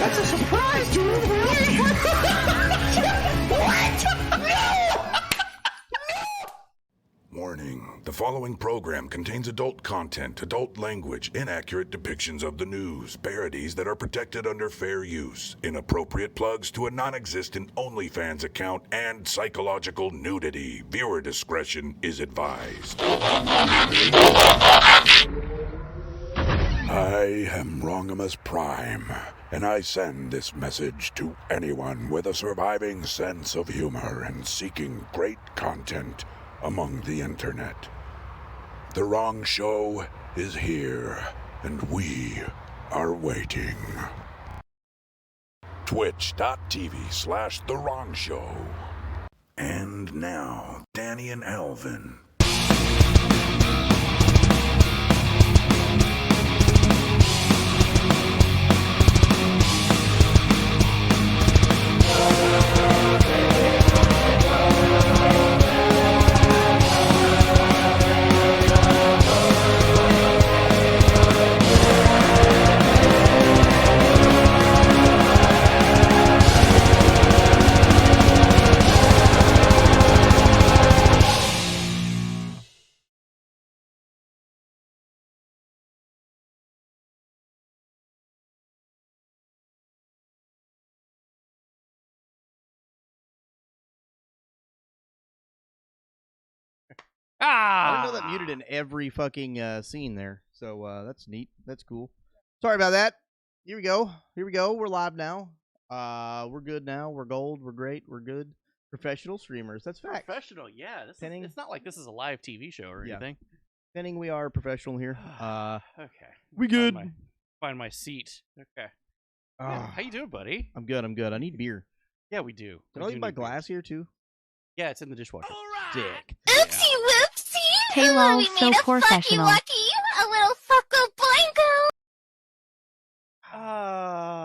That's a surprise, dude. What? Warning. The following program contains adult content, adult language, inaccurate depictions of the news, parodies that are protected under fair use, inappropriate plugs to a non-existent OnlyFans account, and psychological nudity. Viewer discretion is advised. I am Wrongimus Prime, and I send this message to anyone with a surviving sense of humor and seeking great content among the internet. The Wrong Show is here, and we are waiting. Twitch.tv/The Wrong Show. And now, Danny and Alvin. I didn't know that muted in every fucking scene there. So that's neat. That's cool. Sorry about that. Here we go. Here we go. We're live now. We're good now. We're gold. We're great. We're good. Professional streamers. That's fact. Professional, yeah. It's not like this is a live TV show or anything. Penning, we are professional here. Okay. We good. Find my seat. Okay. How you doing, buddy? I'm good. I'm good. I need beer. Yeah, we do. Can I leave my glass here too? Yeah, it's in the dishwasher. All right. Dick. Oopsie whoopsie! Halo, we so made a professional. fucky wucky, a little fucko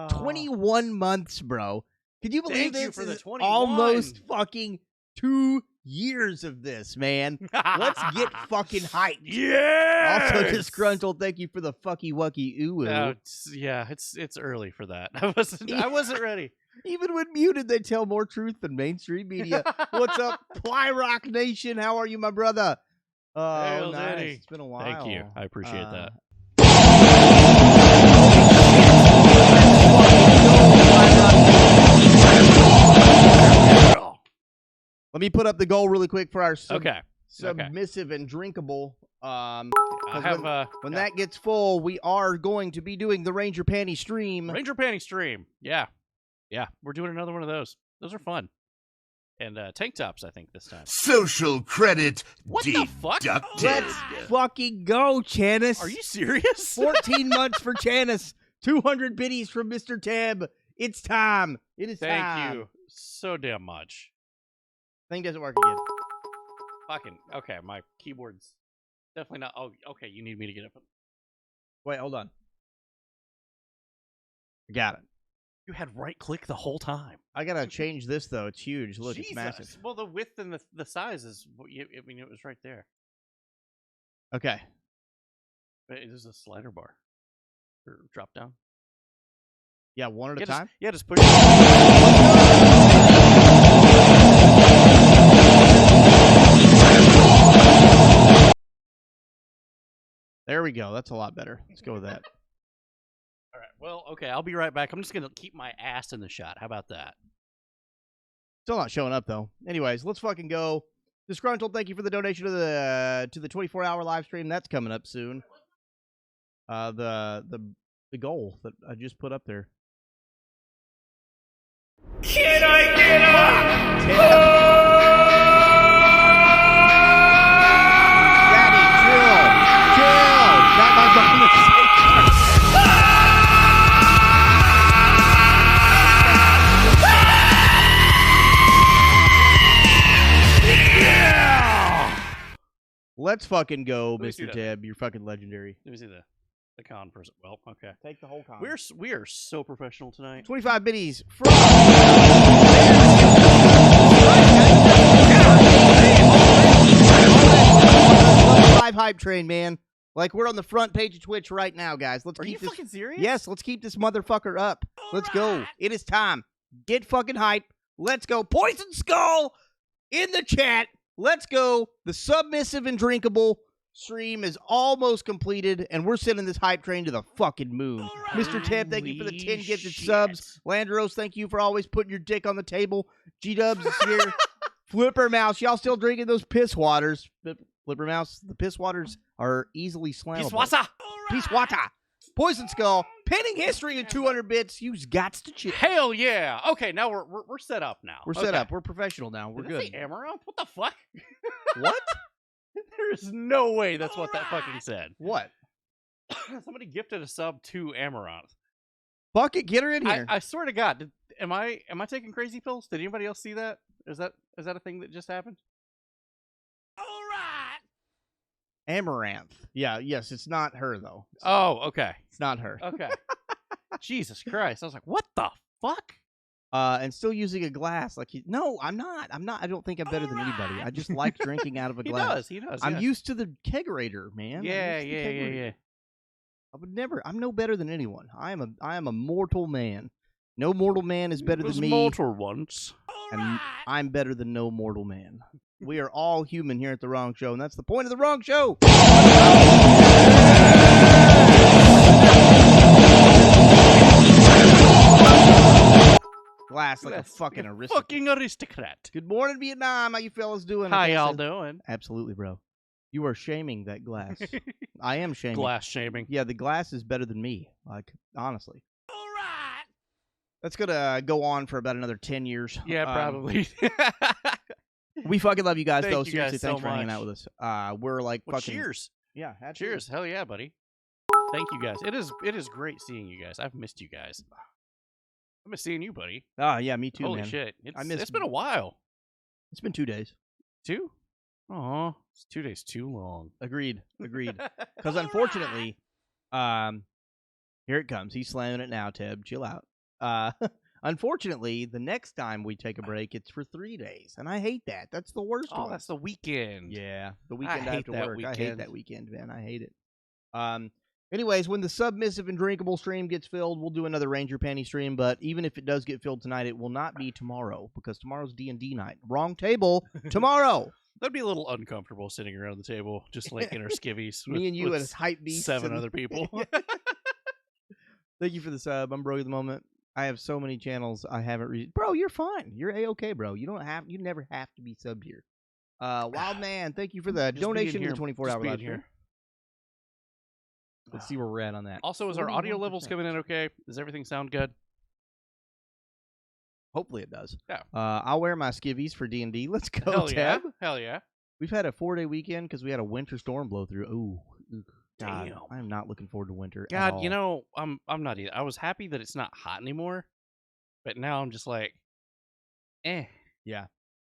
boingo. 21 months, bro. Can you believe Thank you this for the is 21. almost fucking 2 years of this, man? Let's get fucking hyped. Yeah. Also disgruntled. Thank you for the fucky wucky ooh. It's early for that. I wasn't ready. Even when muted, they tell more truth than mainstream media. What's up, Plyrock Nation? How are you, my brother? Oh, Hail, nice. Danny. It's been a while. Thank you. I appreciate that. Let me put up the goal really quick for our submissive and drinkable. When that gets full, we are going to be doing the Ranger Panty stream. Ranger Panty stream. Yeah. Yeah. We're doing another one of those. Those are fun. And tank tops, I think, this time. Social credit What the fuck? deducted. Let's fucking go, Channis. Are you serious? 14 months for Channis. 200 biddies from Mr. Teb. It's time. It is time. Thank you so damn much. Thing doesn't work again. Fucking okay. My keyboard's definitely not. Oh, okay. You need me to get up. Wait, hold on. I got it. You had right click the whole time. I gotta change this though. It's huge. Look, Jesus. it's massive. Well, the width and the size is. I mean, it was right there. Okay. But it is a slider bar or drop down. Yeah, one at a time. Just push. There we go. That's a lot better. Let's go with that. All right. Well, okay. I'll be right back. I'm just gonna keep my ass in the shot. How about that? Still not showing up though. Anyways, let's fucking go. Disgruntled, thank you for the donation to the 24-hour live stream. That's coming up soon. The goal that I just put up there. Can I get up? Daddy, chill. Not my bonus. Let's fucking go, Mr. Teb. You're fucking legendary. Let me see the con person. Well, okay. Take the whole con. We are so professional tonight. 25 biddies from live hype train, man. Like we're on the front page of Twitch right now, guys. Let's Are you keep this. fucking serious? Yes, let's keep this motherfucker up. Let's go. It is time. Get fucking hype. Let's go. Poison Skull in the chat. Let's go. The submissive and drinkable stream is almost completed, and we're sending this hype train to the fucking moon. Mr. Ted, thank you for the 10 gifted subs. Landros, thank you for always putting your dick on the table. G-Dubs is here. Flipper Mouse, y'all still drinking those piss waters. Flipper Mouse, the piss waters are easily slammable. Peace wasa. Peace water. Poison Skull, pinning history in 200 bits. You've got to chill. Hell yeah. Okay, now we're set up now. We're set up. We're professional now. We're Did good. that say Amaranth? What the fuck? What? There's no way that's what that fucking said. What? Somebody gifted a sub to Amaranth. Fuck it, get her in here. I swear to God, am I taking crazy pills? Did anybody else see that? Is that a thing that just happened? Amaranth. Yeah, yes, it's not her, though. Oh, okay. It's not her. Okay. Jesus Christ. I was like, what the fuck? And still using a glass. Like, no, I'm not. I don't think I'm better than anybody. I just like drinking out of a glass. He does. I'm yeah. used to the kegerator, man. Yeah. I would never. I'm no better than anyone. I am a mortal man. No mortal man is better than me. Mortal once. And I'm better than no mortal man. We are all human here at The Wrong Show, and that's the point of The Wrong Show. Glass like a fucking aristocrat. Fucking aristocrat. Good morning, Vietnam. How you fellas doing? How Okay, y'all so- doing? Absolutely, bro. You are shaming that glass. I am shaming. Glass shaming. Yeah, the glass is better than me. Like, honestly. That's gonna go on for about another 10 years. Yeah, probably. We fucking love you guys, Thank though. you Seriously, guys so thanks for hanging much. out with us. We're like Well, fucking. cheers. Yeah, absolutely. Cheers. Hell yeah, buddy. Thank you guys. It is great seeing you guys. I've missed you guys. I miss seeing you, buddy. Ah, yeah, me too, Holy man. shit. I missed- It's been a while. It's been 2 days. 2? Aw. It's 2 days too long. Agreed. Because unfortunately, here it comes. He's slamming it now, Teb. Chill out. Unfortunately, the next time we take a break, it's for 3 days, and I hate that. That's the worst Oh, one. that's the weekend. Yeah, the weekend hate after that work. I hate weekend. that weekend, man. I hate it. Anyways, when the submissive and drinkable stream gets filled, we'll do another Ranger Panty stream. But even if it does get filled tonight, it will not be tomorrow because tomorrow's D&D night. Wrong table tomorrow. That'd be a little uncomfortable sitting around the table, just like in our skivvies. Me and you with as hype beasts. 7 and- other people. Thank you for the sub. I'm Brogue of the Moment. I have so many channels I haven't read. Bro, you're fine. You're A-okay, bro. You never have to be subbed here. Wild Man, thank you for the Just donation being to the here. 24-hour Just live being stream. Let's see where we're at on that. Also, is our audio levels 41%. coming in okay? Does everything sound good? Hopefully it does. Yeah. I'll wear my skivvies for D&D. Let's go, Hell yeah. Tab. Hell yeah. We've had a 4-day weekend because we had a winter storm blow through. Ooh. God, Damn. I'm not looking forward to winter at God, all. you know, I'm not either. I was happy that it's not hot anymore, but now I'm just like, Yeah.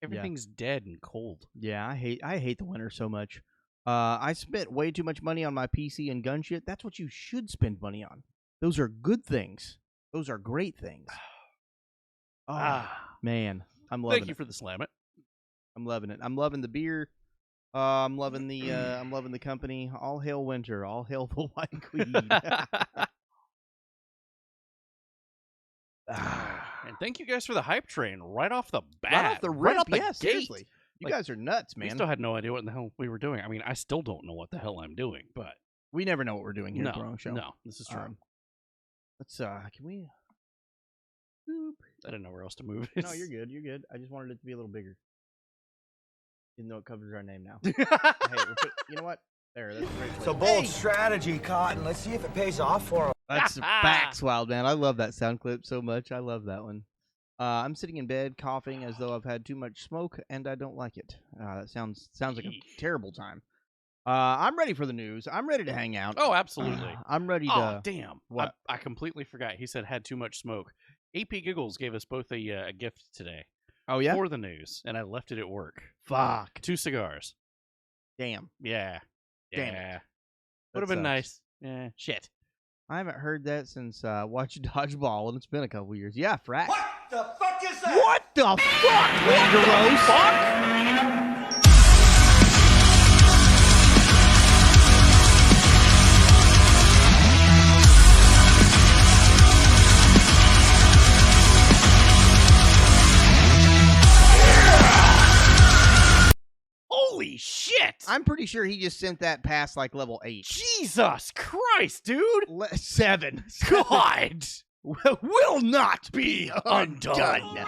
everything's dead and cold. Yeah, I hate the winter so much. I spent way too much money on my PC and gun shit. That's what you should spend money on. Those are good things. Those are great things. Oh, man. I'm loving Thank you it. for the slam it. I'm loving it. I'm loving the beer. I'm loving the company. All hail winter. All hail the white queen. And thank you guys for the hype train right off the bat. Right off the rip. Right off the Yeah, gate. seriously. You Like, guys are nuts, We man. still had no idea what in the hell we were doing. I mean, I still don't know what the hell I'm doing, but We never know what we're doing here at the Wrong Show. no, this is true. Let's can we Boop. I didn't know where else to move. No, you're good. You're good. I just wanted it to be a little bigger. Even though it covers our name now. good. You know what? There, that's a great It's a place. bold strategy, Cotton. Let's see if it pays off for him. That's facts, Wild Man. I love that sound clip so much. I love that one. I'm sitting in bed coughing as though I've had too much smoke, and I don't like it. That sounds like a terrible time. I'm ready for the news. I'm ready to hang out. Oh, absolutely. I'm ready to. Oh, damn. What? I completely forgot. He said had too much smoke. AP Giggles gave us both a gift today Oh yeah. for the news, and I left it at work. Fuck. 2 cigars. Damn. Yeah. Damn Yeah. it. Would have That been sucks. nice. Yeah. Shit. I haven't heard that since watching Dodgeball, and it's been a couple years. Yeah, frack. What the fuck is that? What the fuck, Randeros? I'm pretty sure he just sent that past like level 8. Jesus Christ, dude! 7. God! Will not be undone.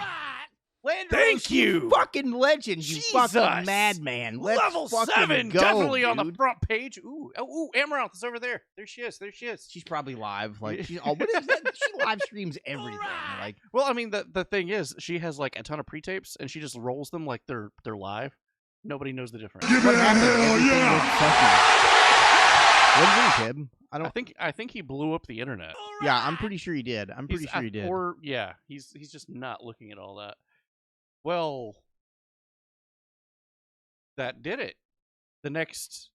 Landros, Thank you. fucking legend, you fucking Jesus. madman. Let's Level fucking 7, go, definitely on the dude. front page. Ooh, Amaranth is over there. There she is. She's probably live. Like, what is that? She live streams everything. Like, Well, I mean, the thing is, she has like a ton of pre-tapes, and she just rolls them like they're live. Nobody knows the difference. what happened? Everything was fucking. What do you mean, Tib? I think he blew up the internet. Yeah, I'm pretty sure he did. I'm pretty sure he did. Or yeah, he's just not looking at all that. Well, that did it. The next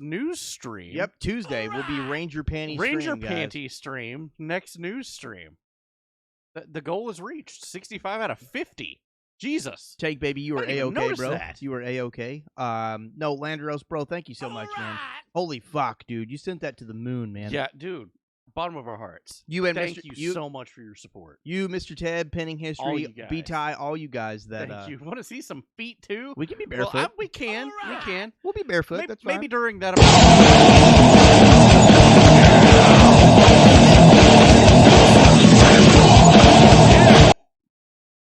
news stream. Yep, Tuesday will be Ranger Panty Ranger stream, guys. Panty stream. Next news stream. The goal is reached. 65 out of 50. Jesus. Take, baby, you I are didn't even A-okay, notice bro. that. You are A-okay. No, Landros, bro, thank you so much, man. Holy fuck, dude. You sent that to the moon, man. Yeah, dude. Bottom of our hearts. You and Thank Mr. you so much for your support. You, Mr. Ted, Penning All History, you guys. B-Tie, all you guys that Thank you. Want to see some feet too? we can be Well, barefoot. we can. We can. We'll be barefoot. Maybe, That's fine. maybe during that.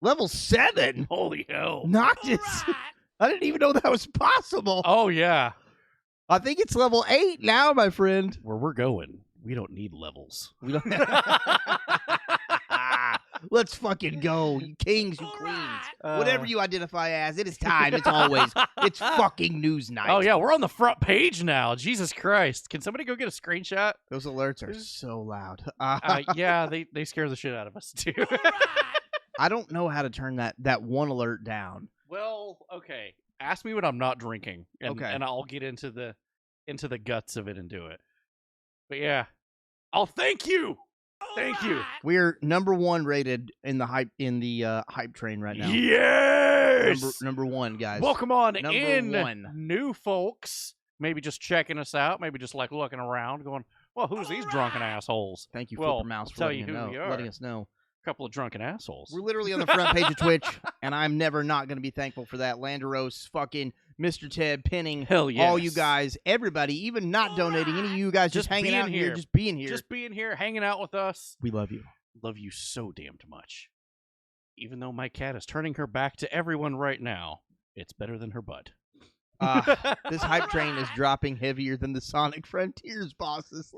Level 7? Holy hell. Noctis. I didn't even know that was possible. Oh, yeah. I think it's level 8 now, my friend. Where we're going, we don't need levels. We don't Let's fucking go, you kings, you queens. Whatever you identify as, it is time. It's always. It's fucking news night. Oh, yeah. We're on the front page now. Jesus Christ. Can somebody go get a screenshot? Those alerts are so loud. Yeah, they scare the shit out of us, too. I don't know how to turn that one alert down. Well, okay. Ask me when I'm not drinking, Okay. and I'll get into the guts of it and do it. But yeah, thank you. We're number 1 rated in the hype train right now. Yes. Number 1, guys. Welcome on Number in, 1. new folks. Maybe just checking us out. Maybe just like looking around, going, "Well, who's these drunken assholes?" Thank you, Well, Flipper Mouse, I'll for tell letting, you who we are. letting us know. Couple of drunken assholes. We're literally on the front page of Twitch, and I'm never not going to be thankful for that. Landeros, fucking Mr. Ted, Penning, Hell yes. all you guys, everybody, even not donating, any of you guys just hanging being out here, just being here. Just being here, hanging out with us. We love you. Love you so damned much. Even though my cat is turning her back to everyone right now, it's better than her butt. This hype train is dropping heavier than the Sonic Frontiers bosses.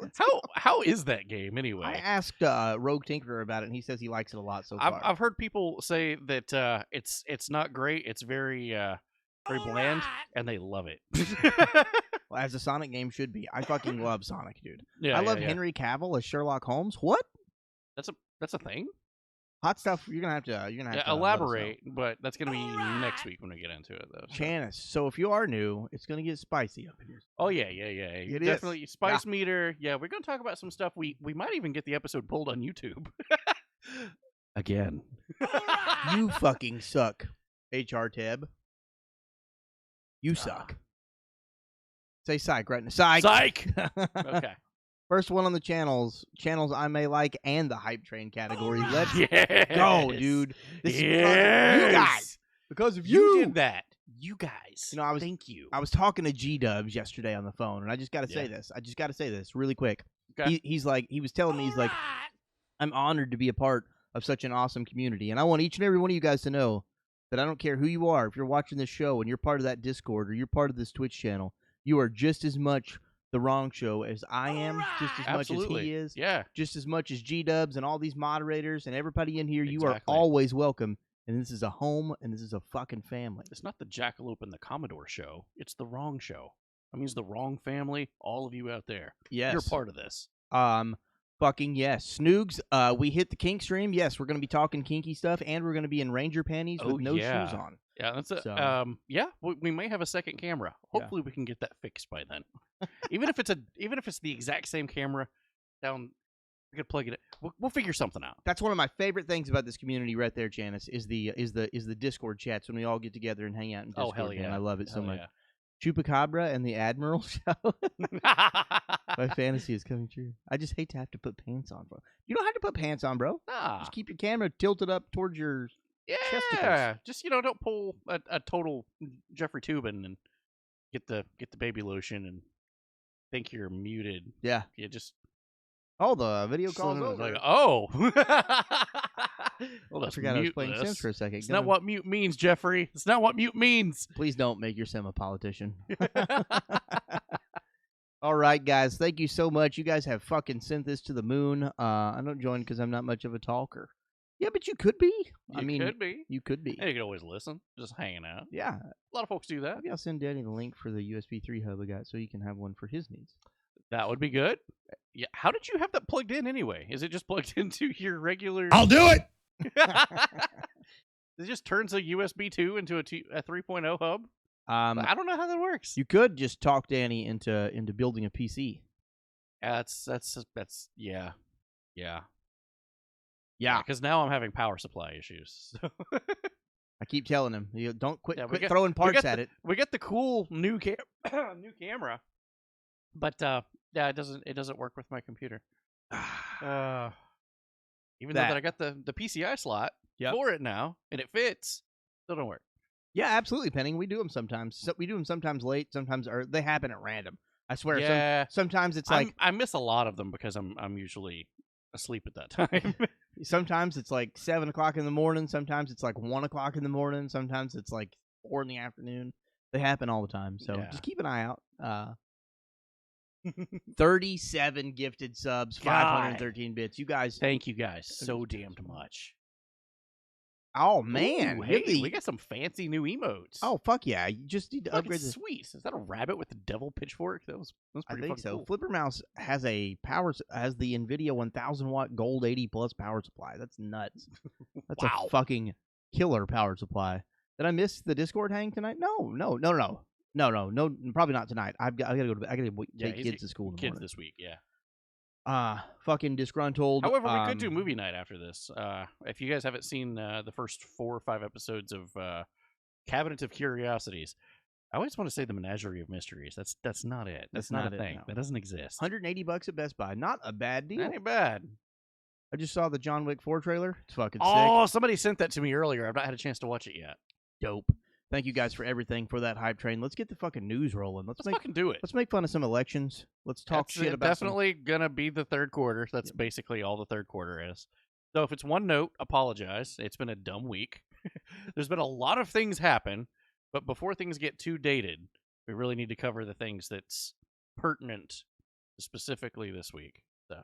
How is that game anyway? I asked Rogue Tinkerer about it, and he says he likes it a lot so far. I've heard people say that it's not great. It's very bland, and they love it. Well, as a Sonic game should be. I fucking love Sonic, dude. Yeah, I love yeah. Henry Cavill as Sherlock Holmes. What? That's a thing. Hot stuff. You're gonna have to. You're gonna have to Elaborate, but that's gonna be next week when we get into it, though. So. Janice. So if you are new, it's gonna get spicy up in here. Oh yeah. It is. Definitely spice meter. Yeah, we're gonna talk about some stuff. We might even get the episode pulled on YouTube. Again. You fucking suck, HR Teb. You suck. Say psych right now. Psych. Psych. Okay. First one on the channels I may like, and the hype train category. Let's Yes. go, dude. This is Yes. you guys. Because of You did that. You guys. You know, Thank you. I was talking to G-Dubs yesterday on the phone, and I just got to say Yeah. this. I just got to say this really quick. Okay. He was telling me, he's like, I'm honored to be a part of such an awesome community, and I want each and every one of you guys to know that I don't care who you are. If you're watching this show and you're part of that Discord or you're part of this Twitch channel, you are just as much the wrong show as I am, just as much as he is, Yeah. just as much as G-Dubs and all these moderators and everybody in here. You are Exactly. always welcome, and this is a home, and this is a fucking family. It's not the Jackalope and the Commodore show. It's the wrong show. That means the wrong family. All of you out there. Yes. You're part of this. Fucking yes. Snoogs, we hit the kink stream. Yes, we're going to be talking kinky stuff, and we're going to be in Ranger panties with no yeah. shoes on. Yeah, that's it. So- Yeah, we may have a second camera. Hopefully, we can get that fixed by then. even if it's the exact same camera, down, we could plug it in. We'll figure something out. That's one of my favorite things about this community right there, Janice, is the Discord chats when we all get together and hang out in Discord. Oh hell man. yeah! I love it so Hell much. yeah. Chupacabra and the Admiral show. My fantasy is coming true. I just hate to have to put pants on, bro. You don't have to put pants on, bro. Nah. Just keep your camera tilted up towards your Yeah. chesticles. Just don't pull a total Jeffrey Tubin and get the baby lotion and think you're muted. Yeah. You just Oh, the video calls it's over. like, oh. Well, I let's forgot I was mute playing this. Sims for a second. It's not what mute means, Jeffrey. It's not what mute means. Please don't make your sim a politician. All right, guys. Thank you so much. You guys have fucking sent this to the moon. I don't join because I'm not much of a talker. Yeah, but you could be. Could be. You could be. And you could always listen, just hanging out. Yeah. A lot of folks do that. Maybe I'll send Danny the link for the USB 3 hub I got so he can have one for his needs. That would be good. Yeah. How did you have that plugged in anyway? Is it just plugged into your regular? I'll do it. It just turns a USB 2 into a 3.0 hub. I don't know how that works. You could just talk Danny into building a PC. That's yeah. Yeah. Because now I'm having power supply issues. So. I keep telling him, don't quit throwing we parts got at the, it. We got the cool new camera, but yeah, it doesn't work with my computer. Even though that I got the PCI slot for it now and it fits, still don't work. Yeah, absolutely, Penning. We do them sometimes. We do them sometimes late, sometimes they happen at random. I swear. Yeah. Sometimes it's like I miss a lot of them because I'm usually asleep at that time. Sometimes it's like 7 o'clock in the morning. Sometimes it's like 1 o'clock in the morning. Sometimes it's like 4 in the afternoon. They happen all the time. So just keep an eye out. 37 gifted subs, 513 bits. You guys, thank you guys so damned much. Oh man, ooh, hey, we got some fancy new emotes. Oh fuck yeah! You just need to upgrade this. Sweet. Is that a rabbit with the devil pitchfork? That was pretty. I think so. Cool. Flipper Mouse has the NVIDIA 1000 watt Gold 80 plus power supply. That's nuts. That's a fucking killer power supply. Did I miss the Discord hang tonight? No, probably not tonight. I gotta go to bed. I gotta take kids to school in the morning. This week, yeah. Fucking disgruntled. However, we could do movie night after this. If you guys haven't seen the first 4 or 5 episodes of Cabinet of Curiosities, I always want to say the Menagerie of Mysteries. That's not it. That's not a thing. No. That doesn't exist. $180 at Best Buy. Not a bad deal. Not bad. I just saw the John Wick 4 trailer. It's fucking sick. Oh, somebody sent that to me earlier. I've not had a chance to watch it yet. Dope. Thank you guys for everything for that hype train. Let's get the fucking news rolling. Let's fucking do it. Let's make fun of some elections. Let's talk shit about. Definitely gonna be the third quarter. That's basically all the third quarter is. So if it's one note, apologize. It's been a dumb week. There's been a lot of things happen, but before things get too dated, we really need to cover the things that's pertinent specifically this week. So.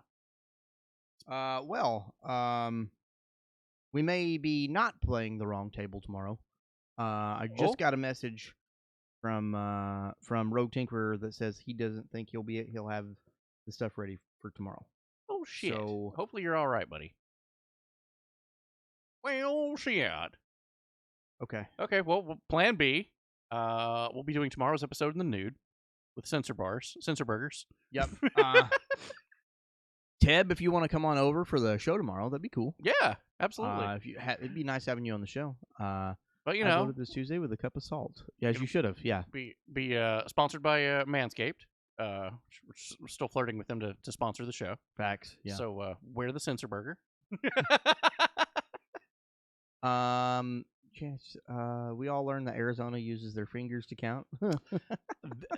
We may be not playing the wrong table tomorrow. I just got a message from Rogue Tinkerer that says he doesn't think he'll have the stuff ready for tomorrow. Oh shit! So hopefully you're all right, buddy. Well, shit. Okay. Well, Plan B. We'll be doing tomorrow's episode in the nude with sensor burgers. Yep. Teb, if you want to come on over for the show tomorrow, that'd be cool. Yeah, absolutely. It'd be nice having you on the the show. But I voted this Tuesday with a cup of salt. Yeah, as you should have. Yeah. Be sponsored by Manscaped. We're still flirting with them to sponsor the show. Facts. Yeah. So wear the sensor burger. We all learned that Arizona uses their fingers to count.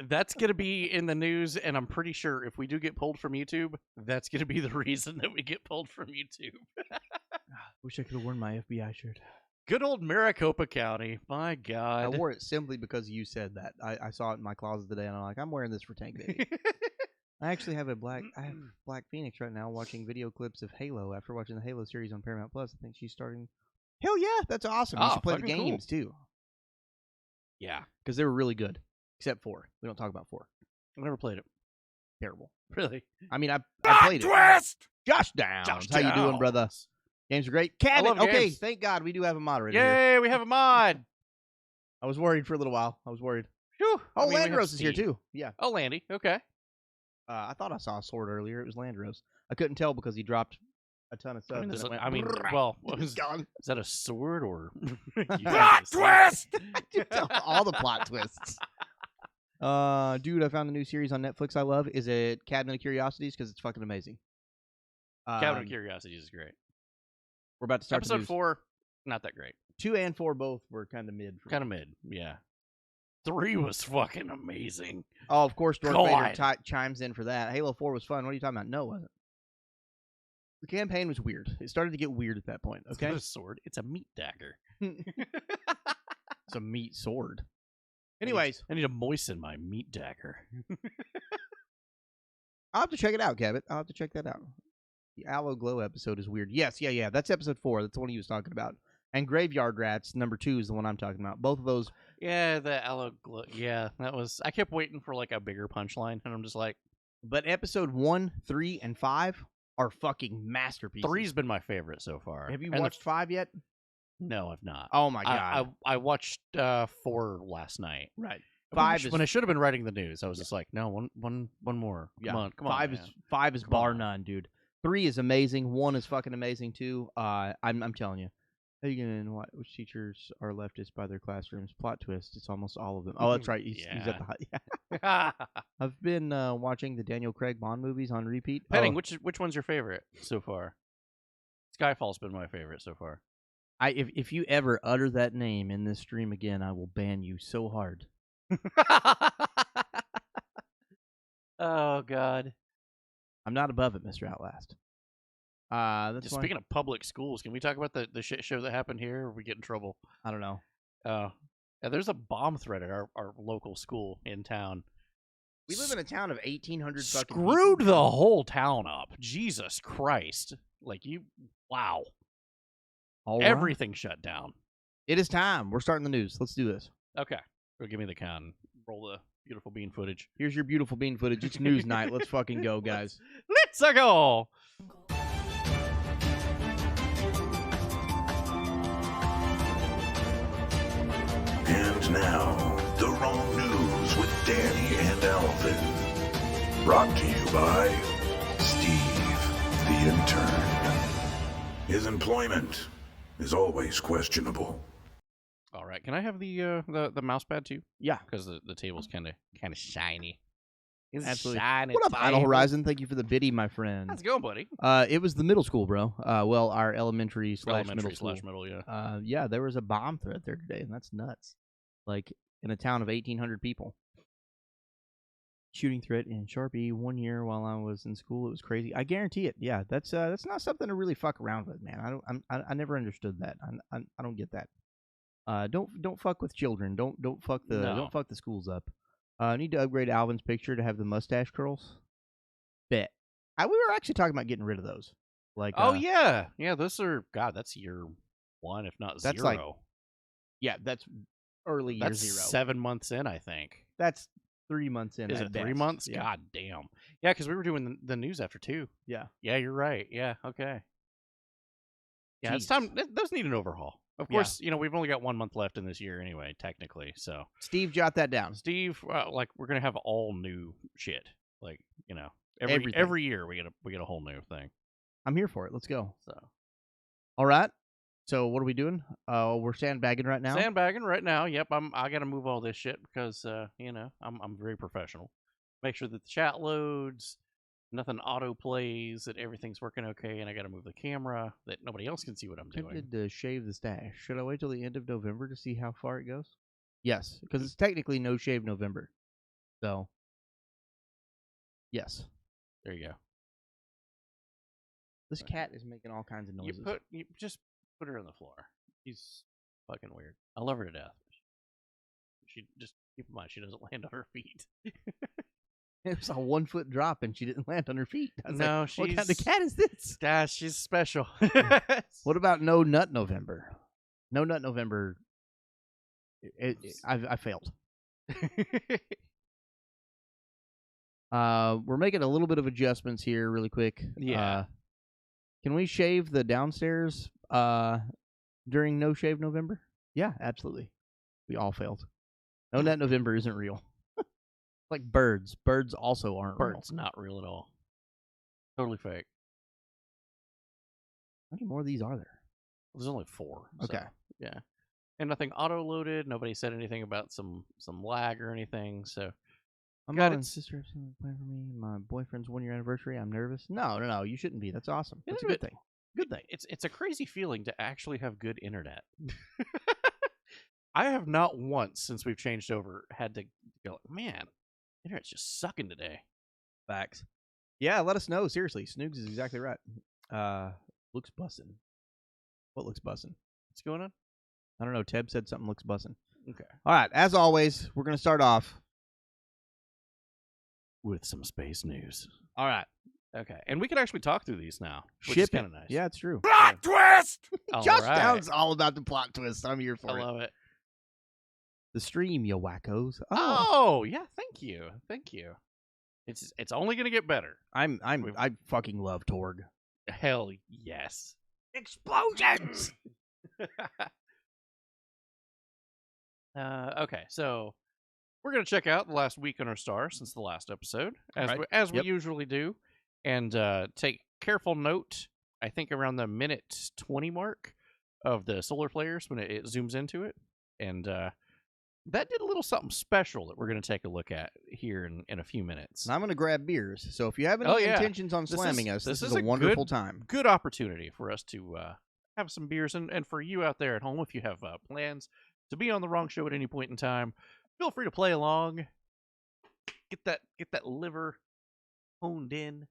That's going to be in the news, and I'm pretty sure if we do get pulled from YouTube, that's going to be the reason that we get pulled from YouTube. Wish I could have worn my FBI shirt. Good old Maricopa County. My God. I wore it simply because you said that. I saw it in my closet today, and I'm like, I'm wearing this for Tank Baby. I actually have Black Phoenix right now watching video clips of Halo after watching the Halo series on Paramount Plus. I think she's starting. Hell yeah, that's awesome. You should play the games too. Yeah, because they were really good. Except 4. We don't talk about 4. I never played it. Terrible. Really? I mean, I played twist! it. Josh Downs. How you doing, brother? Games are great. Cabin. Okay, games. Thank God we do have a moderator. Yay, we have a mod. I was worried for a little while. I was worried. Whew. Oh, Landros is here too. Yeah. Oh, Landy. Okay. I thought I saw a sword earlier. It was Landros. I couldn't tell because he dropped a ton of stuff. Is that a sword or plot twist? All the plot twists. Dude, I found a new series on Netflix I love. Is it Cabinet of Curiosities? Because it's fucking amazing. Cabinet of Curiosities is great. We're about to start episode 4. Not that great. 2 and 4 both were kind of mid. Kind of mid, yeah. 3 was fucking amazing. Oh, of course, Darth Vader God. chimes in for that. Halo 4 was fun. What are you talking about? No, it wasn't. The campaign was weird. It started to get weird at that point. It's Okay, not a sword. It's a meat dagger. it's a meat sword. Anyways, I need to moisten my meat dagger. I'll have to check it out, Cabot. I'll have to check that out. The Aloe Glow episode is weird. Yes, yeah. That's episode 4. That's the one he was talking about. And Graveyard Rats, number 2, is the one I'm talking about. Both of those. Yeah, the aloe glow. Yeah, that was. I kept waiting for like a bigger punchline, and I'm just like, But episode 1, 3, and 5 are fucking masterpieces. 3's been my favorite so far. Have you And watched 5 yet? No, I've not. Oh my god! I watched 4 last night. Right. When 5 is when I should have been writing the news. I was just like, no, one more. yeah. Come on, 5 man. is 5 is Come bar on. none, dude. 3 is amazing. 1 is fucking amazing too. I'm telling you. How you gonna which teachers are leftist by their classrooms? Plot twist. It's almost all of them. Oh, that's right. He's at the yeah. I've been watching the Daniel Craig Bond movies on repeat. Penning, which one's your favorite so far? Skyfall's been my favorite so far. If you ever utter that name in this stream again, I will ban you so hard. Oh God. I'm not above it, Mr. Outlast. That's Just why- speaking of public schools, can we talk about the shit show that happened here, or we get in trouble? I don't know. Yeah, there's a bomb threat at our local school in town. We live in a town of 1,800 fucking Screwed people. the whole town up. Jesus Christ. Like wow. All right. Everything shut down. It is time. We're starting the news. Let's do this. Okay. Go give me the count and roll the beautiful bean footage. Here's your beautiful bean footage. It's news night. Let's fucking go, guys. Let's go. And now, the wrong news with Danny and Alvin. Brought to you by Steve, the intern. His employment is always questionable. All right. Can I have the mouse pad too? Yeah. Because the table's kind of shiny. It's Absolutely. shiny. What up, Idle table. Horizon? Thank you for the biddy, my friend. How's it going, buddy? It was the middle school, bro. Well, our elementary slash Elementary middle school. slash middle, yeah. Yeah, there was a bomb threat there today, and that's nuts. Like, in a town of 1,800 people. Shooting threat in Sharpie 1 year while I was in school. It was crazy. I guarantee it. Yeah, that's not something to really fuck around with, man. I never understood that. I don't get that. Don't fuck with children. Don't fuck the schools up. I need to upgrade Alvin's picture to have the mustache curls. Bet. We were actually talking about getting rid of those. Like, Oh yeah, those are that's year 1, if not That's 0. like yeah, that's early year That's 0. 7 months in, I think. That's 3 months in. Is at it 3 best. months? Yeah. God damn. Yeah, because we were doing the news after 2. Yeah. Yeah, you're right. Yeah, okay. Yeah, it's Jesus. time. Those need an overhaul. Of Yeah. course, we've only got 1 month left in this year anyway, technically. So, Steve, jot that down. Steve, like we're gonna have all new shit. Like Everything. every year we get a whole new thing. I'm here for it. Let's go. So All right. So what are we doing? We're sandbagging right now. sandbagging right now. Yep, I got to move all this shit because I'm very professional. Make sure that the chat loads, nothing auto plays, that everything's working okay, and I got to move the camera that nobody else can see what I'm doing. Tempted to shave the stash. Should I wait till the end of November to see how far it goes? Yes, because it's technically No Shave November. So, yes. There you go. This cat is making all kinds of noises. You just put her on the floor. She's fucking weird. I love her to death. She just keep in mind she doesn't land on her feet. It was a 1 foot drop and she didn't land on her feet. I was No, like, what kind of she's- cat is this? She's special. What about No Nut November? No Nut November. I failed. We're making a little bit of adjustments here, really quick. Yeah. Can we shave the downstairs during No Shave November? Yeah, absolutely. We all failed. No Nut November isn't real. Like birds. Birds also aren't real. Bird's not real at all. Totally fake. How many more of these are there? There's only 4. so, Okay. yeah. And nothing auto loaded. Nobody said anything about some lag or anything. So My Got mom it. and sister have something planned for me. My boyfriend's 1 year anniversary. I'm nervous. No. You shouldn't be. That's awesome. That's a good thing. Good thing. it's a crazy feeling to actually have good internet. I have not once since we've changed over had to go, man, internet's just sucking today. Facts. Yeah, let us know. Seriously, Snoogs is exactly right. Looks bussin'. What looks bussin'? What's going on? I don't know. Teb said something looks bussin'. Okay. All right. As always, we're going to start off With some space news. All right. Okay. And we can actually talk through these now, which Ship is kind of it. nice. Yeah, it's true. Plot twist! All Josh right. Downs all about the plot twist. I'm here I for it. love it. The stream, you wackos. Oh, yeah. Thank you. Thank you. It's only going to get better. I fucking love Torg. Hell yes. Explosions. Okay, so we're going to check out the last week on our star since the last episode, as Yep. we usually do, and take careful note, I think around the minute 20 mark of the solar flares when it zooms into it. And that did a little something special that we're going to take a look at here in a few minutes. And I'm going to grab beers. So if you have any Oh, yeah. intentions on This slamming is- us, this this is is a a wonderful good- time. Good opportunity for us to have some beers, and for you out there at home, if you have plans to be on the wrong show at any point in time, feel free to play along. Get that liver honed in,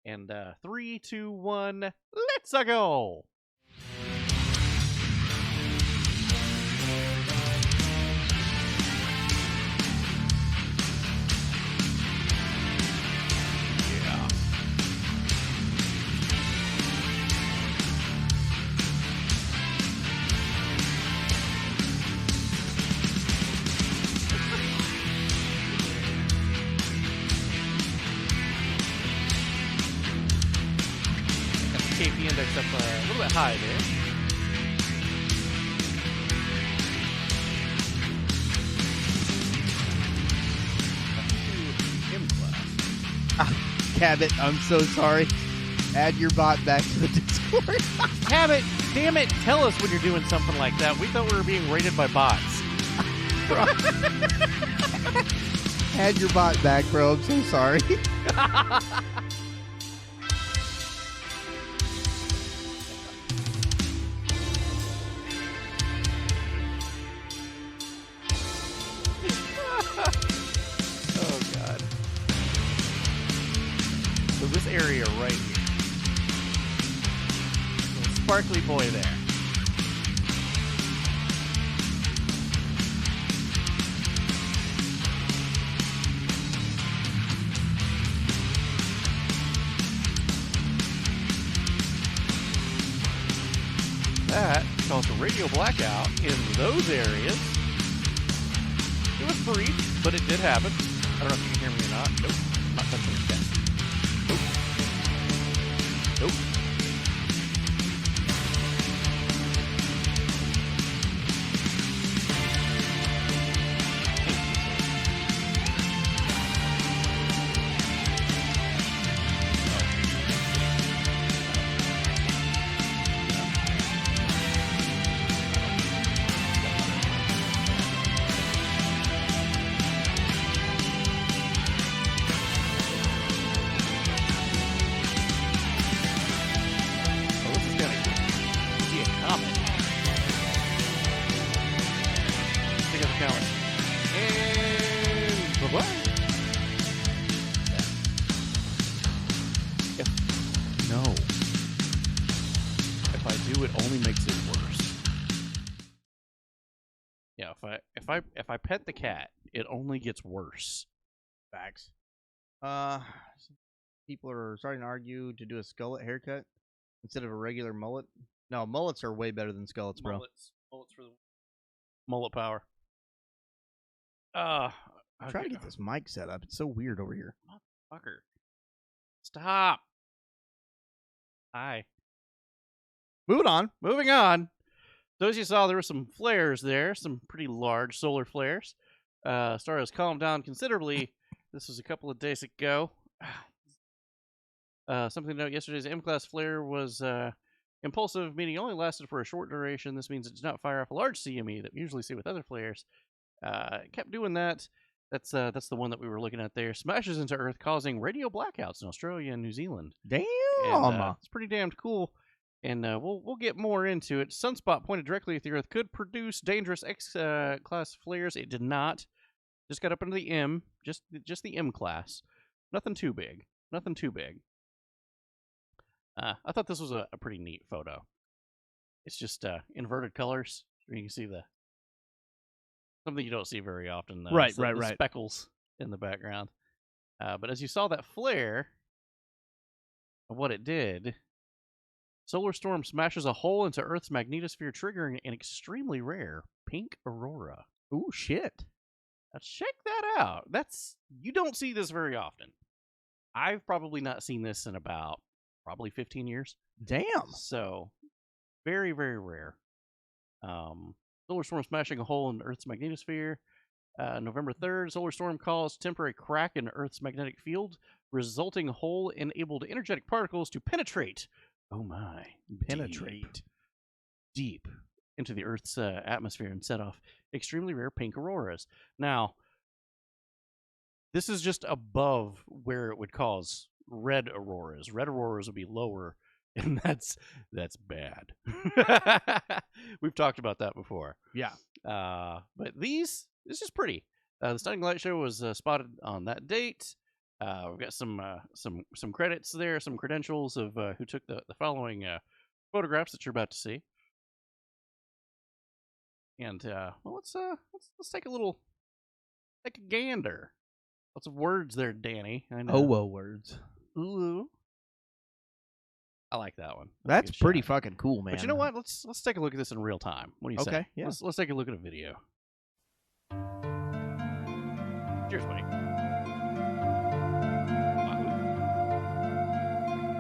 and 3, 2, 1, let's go. Yeah. Got the KP index up a little bit high there. Cabot, I'm so sorry. Add your bot back to the Discord. Cabot, damn it, tell us when you're doing something like that. We thought we were being rated by bots. Add your bot back, bro. I'm so sorry. Oh, God. So this area right here. Little sparkly boy there. That caused a radio blackout in those areas. It was brief, but it did happen. I don't know if you can hear me or not. Nope. I'm not touching the desk. Nope. Nope. Oh, this is gonna be a comet. Pick up the comet. And bye-bye. No. If I do, it only makes it worse. Yeah, if I pet the cat, it only gets worse. Facts. People are starting to argue to do a skullet haircut instead of a regular mullet. No, mullets are way better than skullets, bro. Mullets for the mullet power. I'm trying to get this mic set up. It's so weird over here. Fucker. Stop. Hi. Moving on. Moving on. So as you saw, there were some flares there, some pretty large solar flares. Star has calmed down considerably. This was a couple of days ago. Something to note, yesterday's M-class flare was impulsive, meaning it only lasted for a short duration. This means it did not fire off a large CME that we usually see with other flares. It kept doing that. That's the one that we were looking at there. Smashes into Earth, causing radio blackouts in Australia and New Zealand. Damn. And, it's pretty damned cool. and we'll get more into it. Sunspot pointed directly at the Earth could produce dangerous X-class flares. It did not. Just got up into the M, just the M class. Nothing too big. Nothing too big. I thought this was a pretty neat photo. It's just inverted colors. You can see something you don't see very often. Right, It's the right. speckles in the background. But as you saw that flare, of what it did, solar storm smashes a hole into Earth's magnetosphere, triggering an extremely rare pink aurora. Ooh, shit. Now check that out. You don't see this very often. I've probably not seen this in about probably 15 years. Damn. So, very, very rare. Solar storm smashing a hole in Earth's magnetosphere. November 3rd, solar storm caused temporary crack in Earth's magnetic field, resulting hole enabled energetic particles to penetrate. Oh my. Penetrate. Deep into the Earth's atmosphere and set off extremely rare pink auroras. Now, this is just above where it would cause red auroras. Red auroras would be lower, and that's bad. We've talked about that before. Yeah. But this is pretty. The Stunning Light Show was spotted on that date. We've got some credits there, some credentials of who took the following photographs that you're about to see. And let's take a gander. Lots of words there, Danny. I know. Oh, well, words. Ooh. I like that one. That's a good pretty shot. fucking cool, man. But you know what? Let's take a look at this in real time. What do you say? Okay, yeah. Let's take a look at a video. Cheers, buddy. Wow.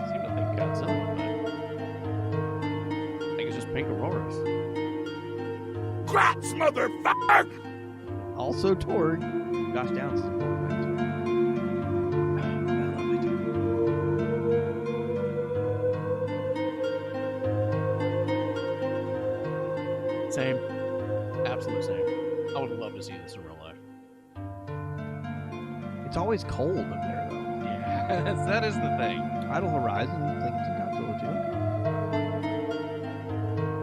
Seem to think Godzilla, but I think it's just pink auroras. Crats, motherfucker! Also toured Josh Downs. Same. Absolute same. I would love to see this in real life. It's always cold up there, though. Yeah, that is the thing. Idle Horizon, I think it's in Godzilla too.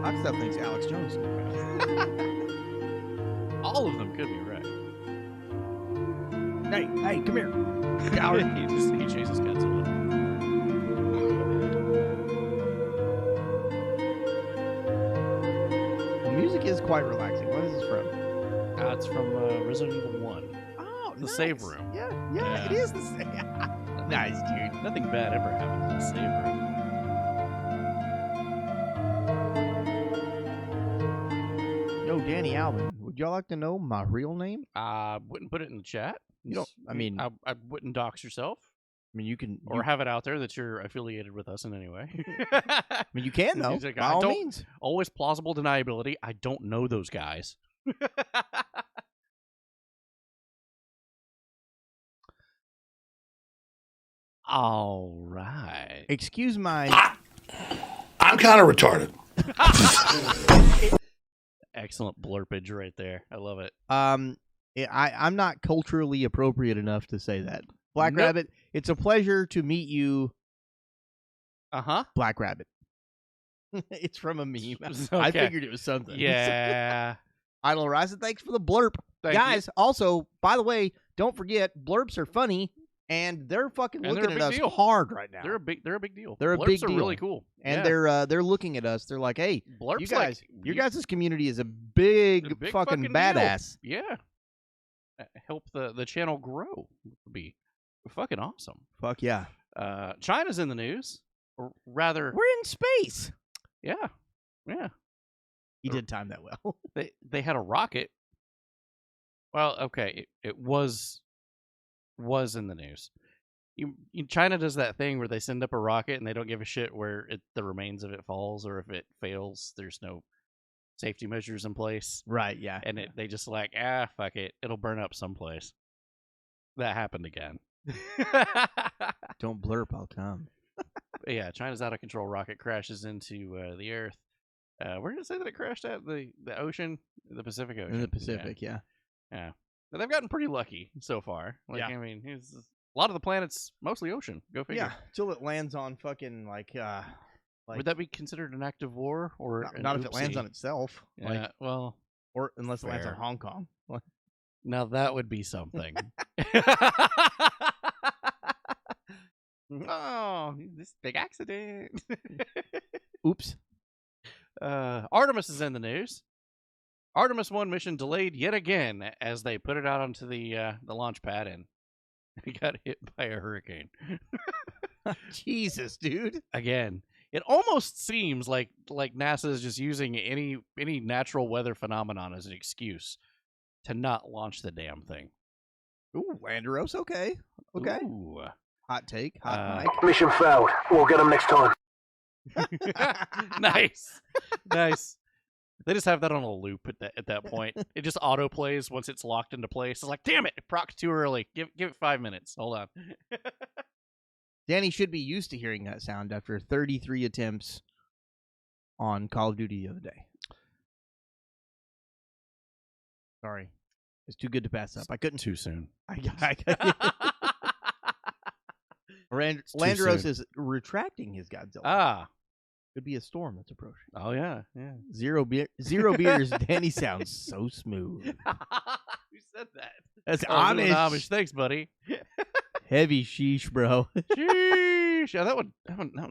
Hot Stuff thinks Alex Jones. All of them could be right. Hey, come here. Coward. he chases Godzilla. The music is quite relaxing. What is this from? It's from Resident Evil 1. Oh, The save room. Yeah, Yeah. it is the same. Nice, dude. Nothing bad ever happens in the save room. Yo, Danny Alvin, would y'all like to know my real name? I wouldn't put it in the chat. You don't- I mean- I wouldn't dox yourself I mean, you can, or have it out there that you're affiliated with us in any way. I mean, you can though. He's like, By I all don't- means. Always plausible deniability. I don't know those guys. All right. Excuse my. I'm kind of retarded. Excellent blurpage right there. I love it. I'm not culturally appropriate enough to say that. Black Nope. Rabbit, it's a pleasure to meet you, Uh-huh. Black Rabbit. It's from a meme. Okay. I figured it was something. Yeah. Idle Horizon, thanks for the blurb. Thank you. Guys, also, by the way, don't forget, blurps are funny, and they're fucking And they're looking a at big us deal. hard right now. They're a big deal. They're a Blurps big are deal. really cool. And Yeah. they're looking at us. They're like, hey, Blurps you guys, like, your you- guys' community is a big, a big fucking deal. badass. Yeah. Help the channel grow would be fucking awesome. Fuck yeah. China's in the news. Or rather, We're in space. yeah. Yeah. He did time that well. They had a rocket. Well, okay, it was in the news. China does that thing where they send up a rocket and they don't give a shit where the remains of it falls, or if it fails, there's no safety measures in place. Right, yeah. And they just like, fuck it, it'll burn up someplace. That happened again. Don't blurp, I'll come. Yeah, China's out of control rocket crashes into the Earth. Where did it say that it crashed at? The ocean? The Pacific Ocean. In the Pacific, yeah. Yeah. But they've gotten pretty lucky so far. Like, Yeah. I mean, a lot of the planet's mostly ocean. Go figure. Yeah, till it lands on fucking, like, Like, Would that be considered an act of war or not if it lands on itself? Yeah, Like, well, or unless it lands on fair. Hong Kong. now that would be something. Oh, this big accident. Oops. Artemis is in the news. Artemis 1 mission delayed yet again as they put it out onto the launch pad and it got hit by a hurricane. Jesus, dude. Again, it almost seems like NASA is just using any natural weather phenomenon as an excuse to not launch the damn thing. Ooh, Landeros. Okay. Okay. Ooh. Hot take. Hot mic. Mission failed. We'll get him next time. Nice. Nice. They just have that on a loop at that point. It just auto plays once it's locked into place. It's like, damn it, it procced too early. Give it 5 minutes. Hold on. Danny should be used to hearing that sound after 33 attempts on Call of Duty the other day. Sorry. It's too good to pass up. I couldn't. Too soon. Landeros soon. is retracting his Godzilla. Ah. Could be a storm that's approaching. Oh, yeah. Yeah. Zero beers. Danny sounds so smooth. Who said that? That's Oh, Amish. Amish. Amish. Thanks, buddy. Heavy sheesh, bro. Sheesh. Yeah, that one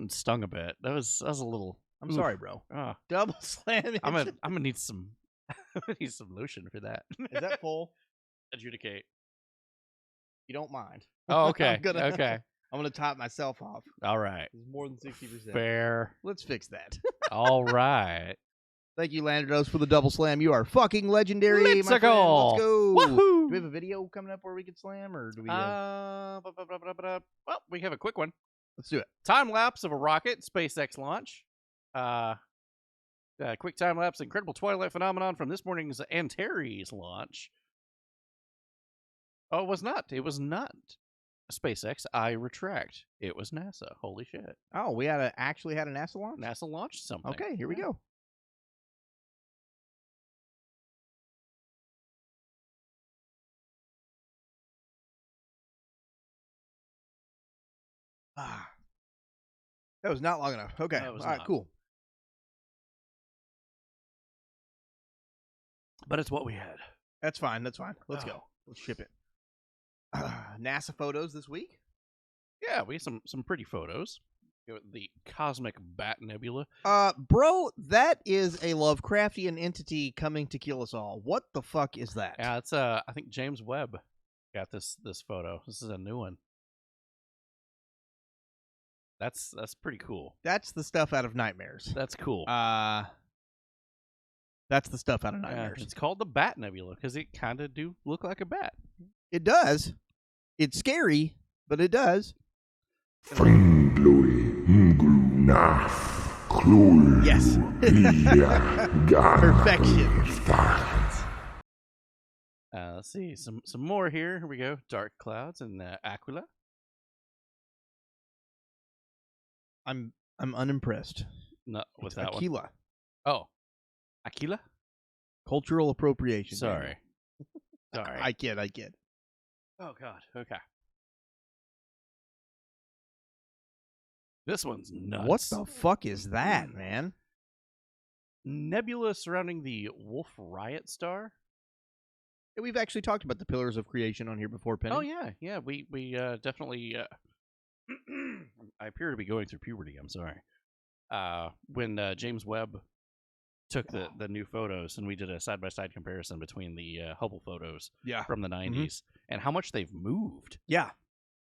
stung a bit. That was a little. I'm oof. sorry, bro. Ah. Double slam. I'm gonna need some. I'm gonna need some lotion for that. Is that full? Adjudicate. You don't mind. Oh, okay. Okay. I'm gonna top myself off. All right. It's more than 60%. Fair. Let's fix that. All right. Thank you, Landeros, for the double slam. You are fucking legendary. Let's my friend. go. Let's go. Woohoo. Do we have a video coming up where we can slam, or do we? Well, we have a quick one. Let's do it. Time lapse of a rocket, SpaceX launch. Quick time lapse, incredible twilight phenomenon from this morning's Antares launch. Oh, it was not. It was not SpaceX. I retract. It was NASA. Holy shit. Oh, we actually had a NASA launch. NASA launched something. Okay, here we go. Ah, that was not long enough. Okay, That was all right, not. cool. But it's what we had. That's fine. That's fine. Let's Oh. go. Let's ship it. NASA photos this week. Yeah, we have some pretty photos. The Cosmic Bat Nebula. Bro, that is a Lovecraftian entity coming to kill us all. What the fuck is that? Yeah, it's I think James Webb got this photo. This is a new one. That's pretty cool. That's the stuff out of Nightmares. That's cool. That's the stuff out of Yeah, Nightmares. it's called the Bat Nebula because it kind of do look like a bat. It does. It's scary, but it does. Yes. Perfection. Let's see some more here. Here we go. Dark clouds and Aquila. I'm unimpressed. Not with It's that one. Aquila. Oh, Aquila. Cultural appropriation. Sorry. Daniel. Sorry. I kid. Oh God. Okay. This one's nuts. What the fuck is that, man? Nebula surrounding the Wolf Riot star. Yeah, we've actually talked about the pillars of creation on here before, Penny. Oh yeah. We definitely. I appear to be going through puberty. I'm sorry. When James Webb took the new photos and we did a side-by-side comparison between the Hubble photos Yeah. from the 90s and how much they've moved. Yeah.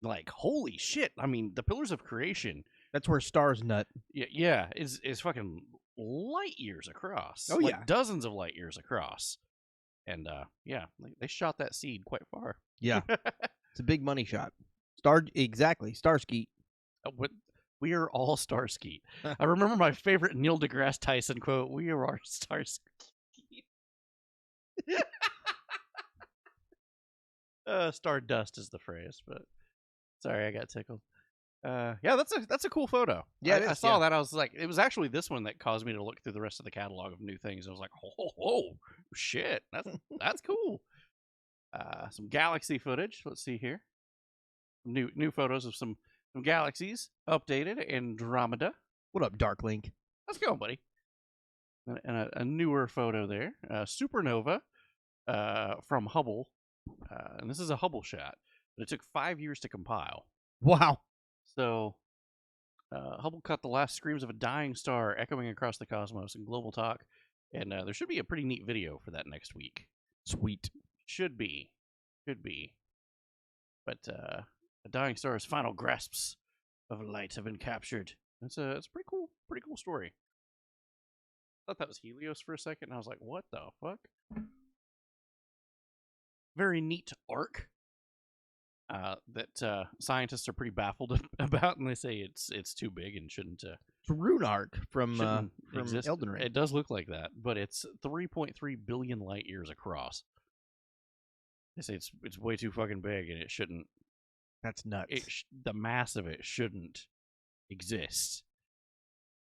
Like, holy shit. I mean, the pillars of creation, That's where stars nut. is fucking light years across. Oh, Like, yeah. dozens of light years across. And they shot that seed quite far. Yeah. It's a big money shot. Exactly. Starsky. We are all Starsky. I remember my favorite Neil deGrasse Tyson quote, "We are all Starsky." Stardust is the phrase, but sorry, I got tickled. Yeah, that's a cool photo. Yeah, I saw that. I was like, it was actually this one that caused me to look through the rest of the catalog of new things. I was like, oh shit, that's cool. Some galaxy footage. Let's see here. New photos of some galaxies. Updated Andromeda. What up, Dark Link? How's it going, buddy? And a newer photo there. Supernova from Hubble. And this is a Hubble shot. But it took 5 years to compile. Wow. So Hubble caught the last screams of a dying star echoing across the cosmos in global talk. And there should be a pretty neat video for that next week. Sweet. Should be. But a dying star's final grasps of light have been captured. It's a pretty cool story. I thought that was Helios for a second, and I was like, what the fuck? Very neat arc that scientists are pretty baffled about, and they say it's too big and shouldn't It's a rune arc from exist. Elden Ring. It does look like that, but it's 3.3 billion light years across. They say it's way too fucking big, and it shouldn't. That's nuts. The mass of it shouldn't exist.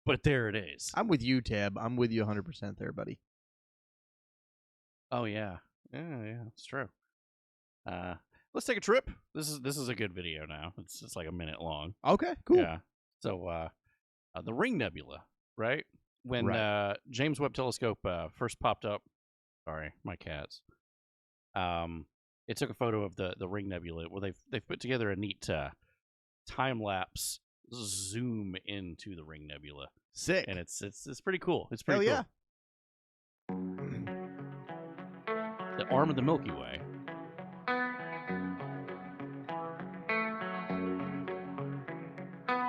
But there it is. I'm with you, Tab. I'm with you 100% there, buddy. Oh yeah, it's true. Let's take a trip. This is a good video now. It's like a minute long. Okay, cool. Yeah. So the Ring Nebula, right? When James Webb Telescope first popped up. Sorry, my cats. It took a photo of the Ring Nebula where they've put together a neat time lapse zoom into the Ring Nebula. Sick. And it's pretty cool. It's pretty Hell cool. The arm of the Milky Way.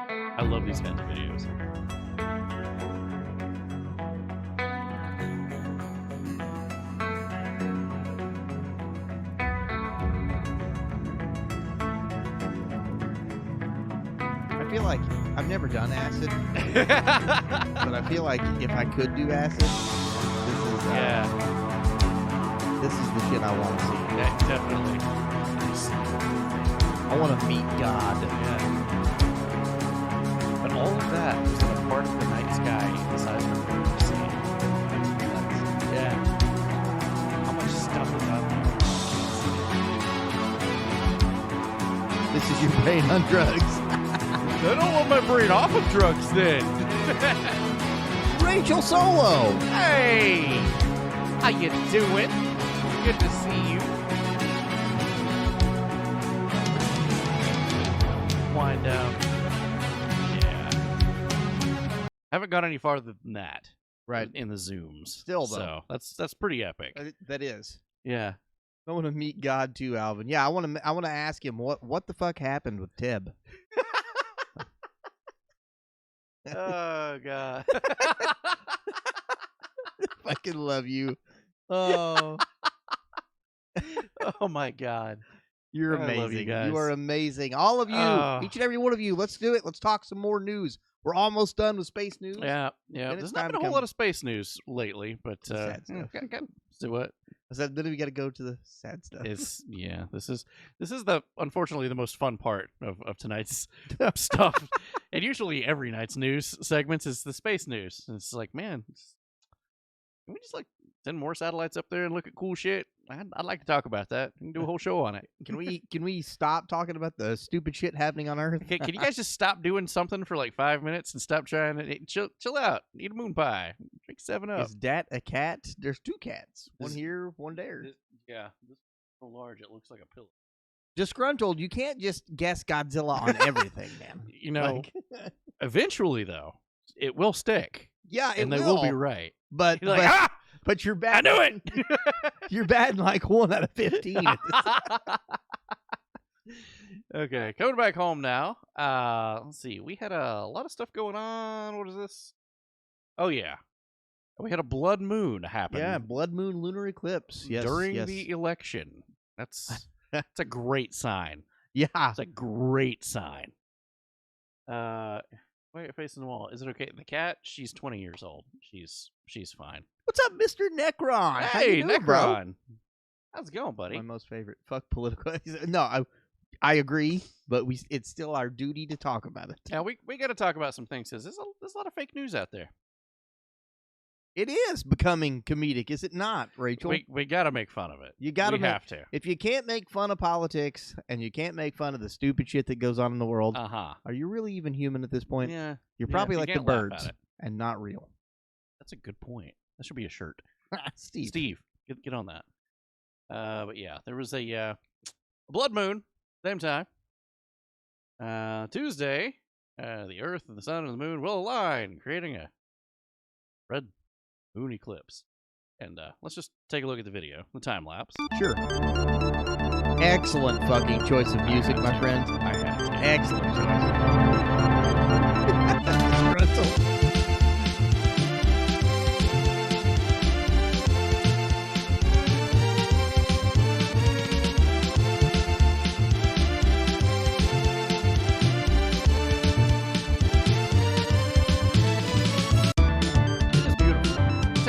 I love these kinds of videos. I feel like I've never done acid, but I feel like if I could do acid, this is the shit I want to see. Yeah, definitely. I want to meet God. Yeah. But all of that was in a part of the night sky the size of a grain sea. Yeah. How much stuff is out there? This is your brain on drugs. I don't want my brain off of drugs then. Rachel Solo. Hey! How you doing? Good to see you. Wind down. Yeah. Haven't got any farther than that. Right. In the zooms. Still, though. So that's pretty epic. That is. Yeah. I want to meet God too, Alvin. Yeah, I want to ask him what the fuck happened with Teb. Oh God. Fucking love you. Oh. Oh my God. You're I love you amazing. guys. You are amazing. All of you. Each and every one of you. Let's do it. Let's talk some more news. We're almost done with space news. Yeah. Then There's it's not time been a to whole come- lot of space news lately, but Sad stuff. So what? Then we got to go to the sad stuff. This is the unfortunately the most fun part of tonight's stuff. And usually every night's news segments is the space news. And it's like, man, can we just like send more satellites up there and look at cool shit? I'd like to talk about that. We can do a whole show on it. Can we stop talking about the stupid shit happening on Earth? Okay, can you guys just stop doing something for like 5 minutes and stop trying to chill out? Eat a moon pie. Drink 7-Up. Is that a cat? There's two cats. One This- here, one there. This is so large it looks like a pillow. Disgruntled. You can't just guess Godzilla on everything, man. You know, Like, eventually though, it will stick. yeah, it And they will be right. But You're like, but you're bad. I knew it. You're bad in like 1 out of 15. Okay, coming back home now. Let's see. We had a lot of stuff going on. What is this? Oh yeah, we had a blood moon happen. Yeah, blood moon lunar eclipse. Yes, during yes. the election. That's a great sign. Yeah. It's a great sign. Wait, facing the wall. Is it okay? The cat, she's 20 years old. She's fine. What's up, Mr. Necron? How Hey, you doing, bro? Necron. How's it going, buddy? My most favorite. Fuck political. No, I agree, but it's still our duty to talk about it. Yeah, we got to talk about some things because there's a lot of fake news out there. It is becoming comedic, is it not, Rachel? We got to make fun of it. You got to have to. If you can't make fun of politics and you can't make fun of the stupid shit that goes on in the world, are you really even human at this point? Yeah. You're probably you like the can't laugh at birds it. and not real. That's a good point. That should be a shirt. Steve. Get on that. But yeah, there was a blood moon, same time. Tuesday, the Earth and the Sun and the Moon will align, creating a red moon eclipse. And let's just take a look at the video, the time lapse. Sure. Excellent fucking choice of music, my friend. I have to. Excellent choice.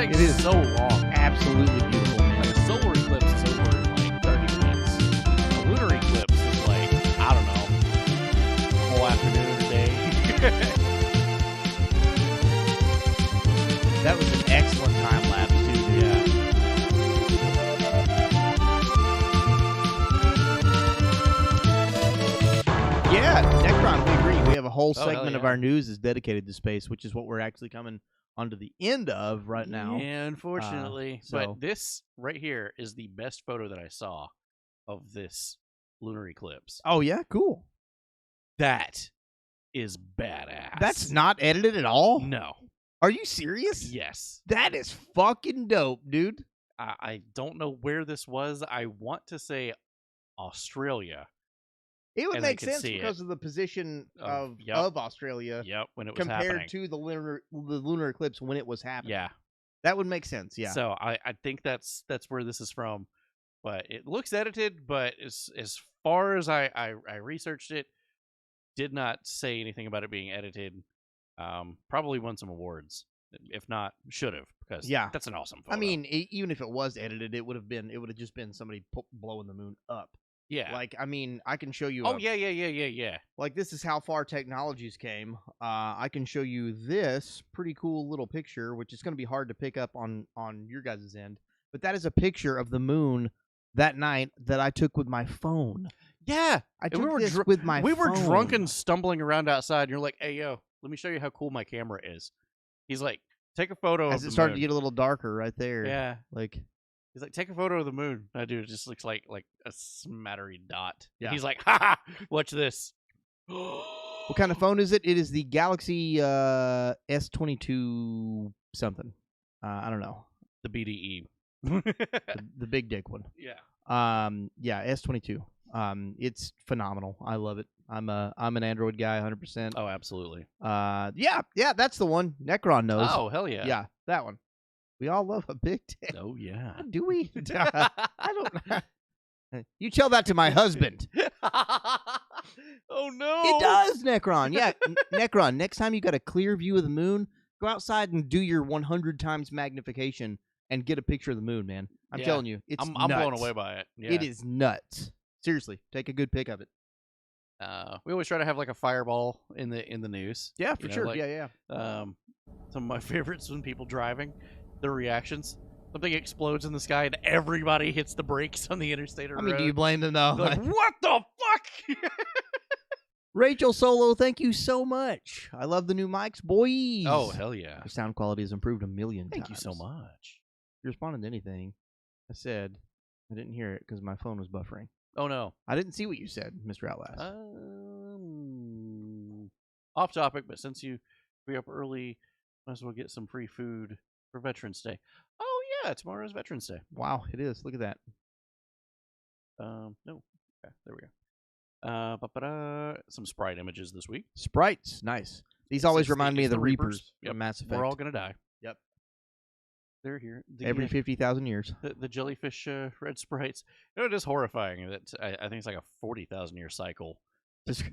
It is so long. Absolutely beautiful, man. Like a solar eclipse is over in like 30 minutes. A lunar eclipse is like, I don't know, a whole afternoon or day. That was an excellent time lapse, too, dude. Yeah, Necron, we agree. We have a whole segment of our news is dedicated to space, which is what we're actually coming onto the end of right now. Yeah, unfortunately. so- But this right here is the best photo that I saw of this lunar eclipse. Oh, yeah? Cool. That is badass. That's not edited at all? No. Are you serious? Yes. That is fucking dope, dude. I don't know where this was. I want to say Australia. It would And I make could sense see because of the position Of- of Australia Yep, when it was compared happening. to the lunar eclipse when it was happening. Yeah. That would make sense, yeah. So I think that's where this is from. But it looks edited, but as far as I researched it, did not say anything about it being edited. Probably won some awards. If not, should have, because Yeah. that's an awesome photo. I mean, even if it was edited, it would have just been somebody blowing the moon up. yeah. Like, I mean, I can show you. Oh yeah. Like, this is how far technologies came. I can show you this pretty cool little picture, which is going to be hard to pick up on your guys' end. But that is a picture of the moon that night that I took with my phone. Yeah. I And took we were this with my we phone. were drunk and stumbling around outside, and you're like, "Hey, yo, let me show you how cool my camera is." He's like, "Take a photo as of it the started moon." to get a little darker right there. Yeah. Like, He's like, "Take a photo of the moon." I do. It just looks like a smattery dot. Yeah. He's like, "Ha ha! Watch this." what kind of phone is it? It is the Galaxy S22 something. I don't know. The BDE. The big dick one. Yeah. Yeah, S22. It's phenomenal. I love it. I'm an Android guy, 100%. Oh, absolutely. Yeah, that's the one. Necron knows. Oh, hell yeah. yeah, that one. We all love a big dick. Oh, yeah. Do we? I don't. You tell that to my husband. Oh, no. It does, Necron. Yeah, Necron. Next time you got a clear view of the moon, go outside and do your 100 times magnification and get a picture of the moon, man. I'm Yeah. telling you, it's I'm blown nuts. away by it. Yeah. It is nuts. Seriously, take a good pic of it. We always try to have like a fireball in the news. Yeah, You for know, sure. like, Yeah. Some of my favorites when people driving, their reactions. Something explodes in the sky and everybody hits the brakes on the interstate or I mean, road. do you blame them though? They're like, what the fuck? Rachel Solo, thank you so much. I love the new mics, boys. Oh, hell yeah. Your sound quality has improved a million Thank times. you so much. You responded to anything. I said I didn't hear it because my phone was buffering. Oh, no. I didn't see what you said, Mr. Outlast. Off topic, but since you be up early, might as well get some free food for Veterans Day. Oh, yeah. Tomorrow's Veterans Day. Wow, it is. Look at that. No. Okay, there we go. Some Sprite images this week. Sprites, nice. These always It's remind me it's of the Reapers Yep. from Mass Effect. We're all gonna die. Yep. They're here. Every 50,000 years. the jellyfish red sprites. You know, it is horrifying that I think it's like a 40,000 year cycle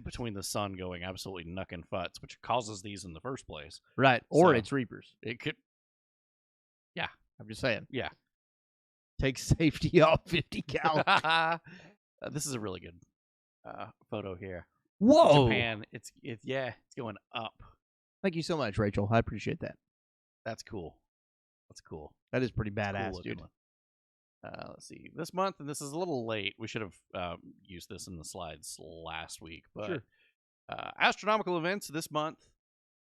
between the sun going absolutely knuckin' futz, which causes these in the first place. Right. Or So- it's Reapers. It could. I'm just saying. Yeah. Take safety off 50 cal. This is a really good photo here. Whoa. Japan. It's going up. Thank you so much, Rachel. I appreciate that. That's cool. That's cool. That is pretty Cool badass, looking dude. one. Let's see. This month, and this is a little late. We should have used this in the slides last week, but Sure. Astronomical events this month.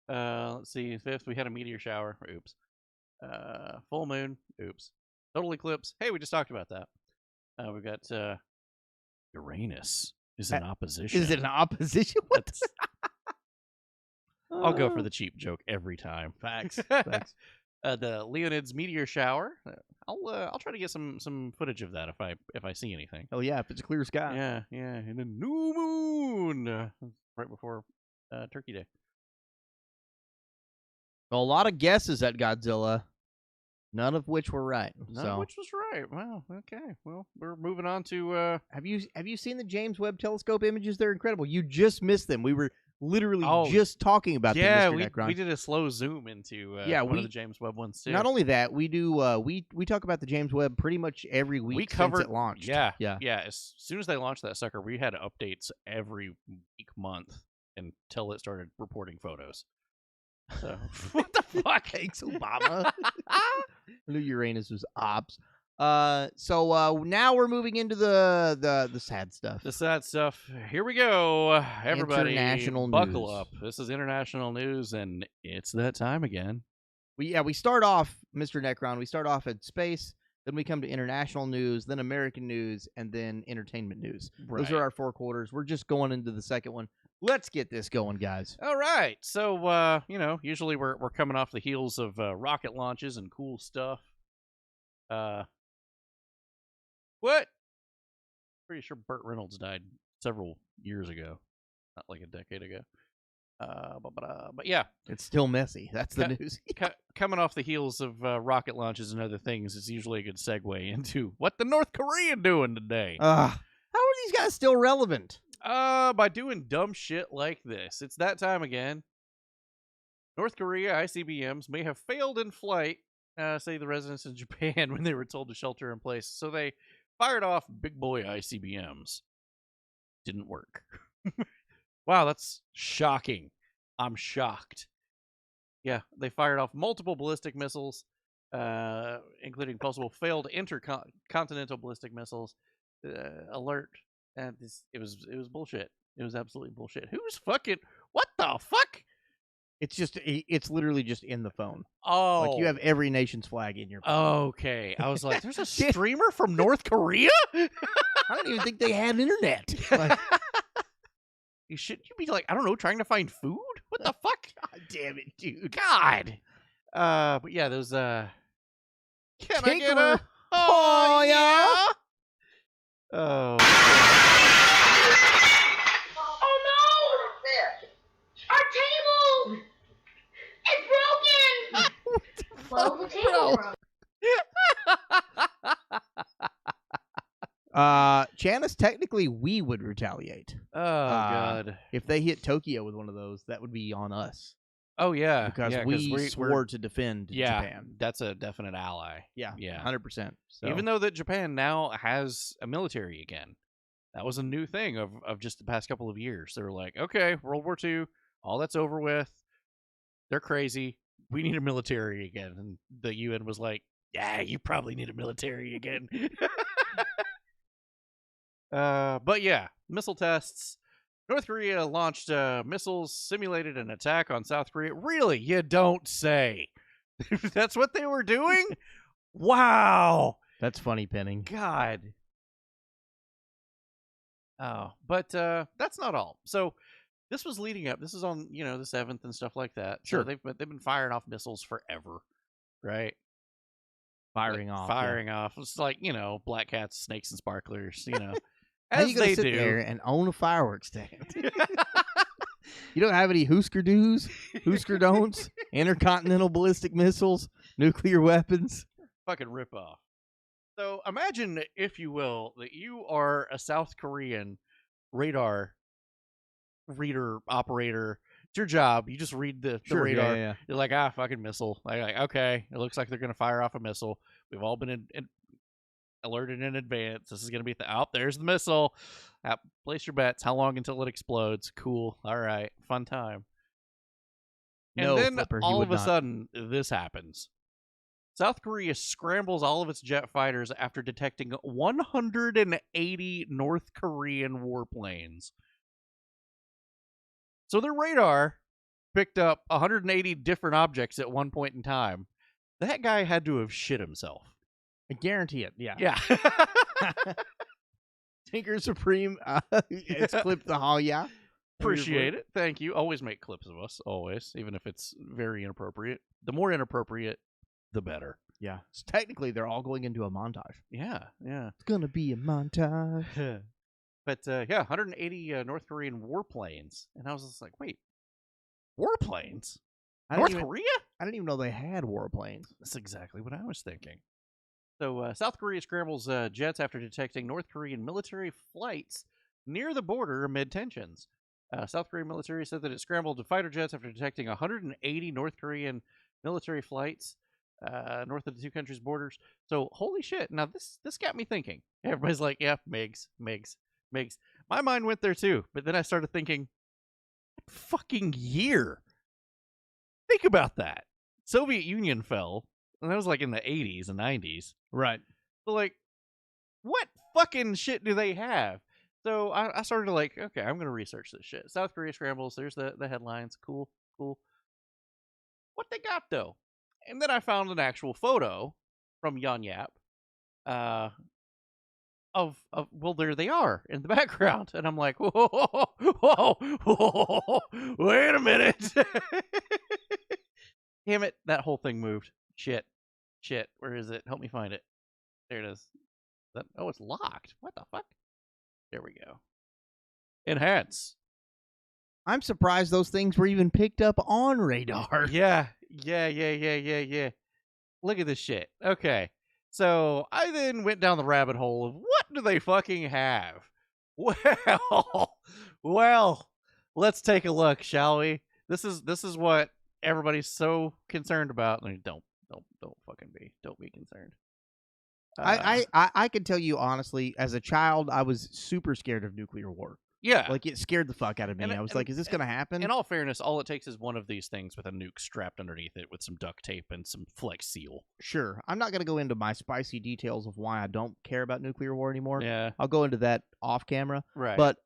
Let's see. 5th, we had a meteor shower. Oops. Full moon. Oops. Total eclipse. Hey, we just talked about that. We got Uranus is in opposition. Is it an opposition? What? I'll go for the cheap joke every time. Facts. Facts. The Leonids meteor shower. I'll try to get some footage of that if I see anything. Oh yeah, if it's a clear sky. Yeah, and then new moon right before Turkey Day. A lot of guesses at Godzilla, none of which were right. None of which was right. Wow. Okay. Well, we're moving on to. Have you seen the James Webb Telescope images? They're incredible. You just missed them. We were literally just talking about them. Mr. Necron. We did a slow zoom into one of the James Webb ones too. Not only that, we do we talk about the James Webb pretty much every week we covered, since it launched. Yeah. As soon as they launched that sucker, we had updates every week, month until it started reporting photos. So what the fuck? Thanks, Obama. I knew Uranus was ops. So now we're moving into the sad stuff. The sad stuff. Here we go. Everybody International buckle news. up. This is international news, and it's that time again. We start off, Mr. Necron, we start off at space, then we come to international news, then American news, and then entertainment news. Those are our 4 quarters. We're just going into the second one. Let's get this going, guys. All right. So, usually we're coming off the heels of rocket launches and cool stuff. What? Pretty sure Burt Reynolds died several years ago, not like a decade ago. But yeah, It's still messy. That's the news. coming off the heels of rocket launches and other things is usually a good segue into what the North Korea doing today. How are these guys still relevant? By doing dumb shit like this. It's that time again. North Korea ICBMs may have failed in flight, say the residents in Japan when they were told to shelter in place. So they fired off big boy ICBMs. Didn't work. Wow, that's shocking. I'm shocked. Yeah, they fired off multiple ballistic missiles, including possible failed intercontinental ballistic missiles. Alert. And it was bullshit. It was absolutely bullshit. Who's fucking... What the fuck? It's literally just in the phone. Oh. Like you have every nation's flag in your phone. Okay. I was like, there's a streamer from North Korea? I don't even think they had internet. Like, Shouldn't you be like, I don't know, trying to find food? What the fuck? God damn it, dude. God. But yeah, those can I get Tinkerer. a... Oh, yeah. Oh. Oh no! Our table! It's broken! Well, the table broke. Janice, technically we would retaliate. Oh, God. If they hit Tokyo with one of those, that would be on us. Oh, yeah. Because yeah, we swore to defend yeah, Japan. That's a definite ally. Yeah, Yeah. 100%. So. Even though that Japan now has a military again. That was a new thing of just the past couple of years. They were like, okay, World War II, all that's over with. They're crazy. We need a military again. And the UN was like, yeah, you probably need a military again. But yeah, missile tests. North Korea launched missiles, simulated an attack on South Korea. Really? You don't say. That's what they were doing? Wow. That's funny, Penning. God. Oh, but that's not all. So this was leading up. This is on, the 7th and stuff like that. Sure. So they've been firing off missiles forever, right? Firing off. It's like, black cats, snakes, and sparklers, How as you gonna they sit do. there and own a fireworks stand? You don't have any Hoosker do's, Hoosker don'ts, intercontinental ballistic missiles, nuclear weapons. Fucking rip off. So imagine, if you will, that you are a South Korean radar reader operator. It's your job. You just read the radar. Yeah. You're like, fucking missile. Like, okay, it looks like they're going to fire off a missile. We've all been alerted in advance. This is going to be there's the missile. Place your bets. How long until it explodes? Cool. All right. Fun time. And No, then Flipper, he all would of a not. sudden, this happens. South Korea scrambles all of its jet fighters after detecting 180 North Korean warplanes. So their radar picked up 180 different objects at one point in time. That guy had to have shit himself. I guarantee it. Yeah. Yeah. Tinker Supreme. It's clipped the hall. Yeah. Appreciate it. Thank you. Always make clips of us. Always. Even if it's very inappropriate. The more inappropriate, the better. Yeah. So technically, they're all going into a montage. Yeah. Yeah. It's going to be a montage. But yeah, 180 North Korean warplanes. And I was just like, wait. Warplanes? North Korea? I didn't even know they had warplanes. That's exactly what I was thinking. So South Korea scrambles jets after detecting North Korean military flights near the border amid tensions. South Korean military said that it scrambled fighter jets after detecting 180 North Korean military flights north of the two countries' borders. So holy shit! Now this got me thinking. Everybody's like, "Yeah, MiGs." My mind went there too, but then I started thinking, what fucking year? Think about that. Soviet Union fell, and that was like in the 80s and 90s. Right. So, like, what fucking shit do they have? So I started to like, okay, I'm going to research this shit. South Korea scrambles. There's the headlines. Cool. What they got, though? And then I found an actual photo from Yon Yap of well, there they are in the background. And I'm like, whoa, wait a minute. Damn it, that whole thing moved. Shit, where is it? Help me find it. There it is. Oh, it's locked. What the fuck? There we go. Enhance. I'm surprised those things were even picked up on radar. Yeah. Look at this shit. Okay. So I then went down the rabbit hole of what do they fucking have? Well, let's take a look, shall we? This is what everybody's so concerned about. I mean, don't be concerned. I can tell you honestly, as a child, I was super scared of nuclear war. Yeah. Like, it scared the fuck out of me. I was like, is this going to happen? In all fairness, all it takes is one of these things with a nuke strapped underneath it with some duct tape and some Flex Seal. Sure. I'm not going to go into my spicy details of why I don't care about nuclear war anymore. Yeah. I'll go into that off camera. Right. But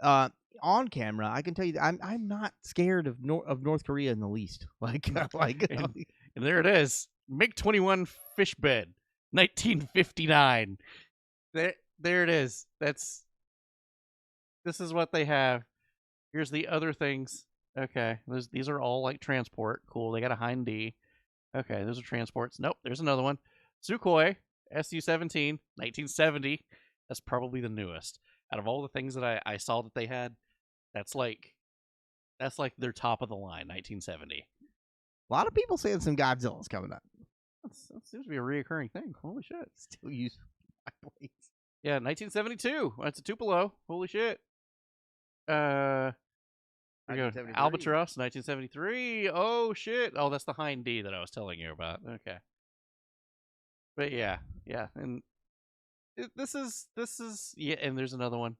on camera, I can tell you that I'm not scared of North Korea in the least. Like, and there it is. MiG-21 fish bed, 1959. There it is. This is what they have. Here's the other things. Okay, these are all like transport. Cool. They got a Hind D. Okay, those are transports. Nope, there's another one. Sukhoi Su-17, 1970. That's probably the newest. Out of all the things that I saw that they had, that's like their top of the line, 1970. A lot of people saying some Godzilla's coming up. That seems to be a reoccurring thing. Holy shit. Still use planes. Yeah, 1972. That's a Tupelo. Holy shit. Here we go. Albatross, 1973. Oh shit. Oh, that's the Hind D that I was telling you about. Okay. But yeah, and this is yeah. And there's another one,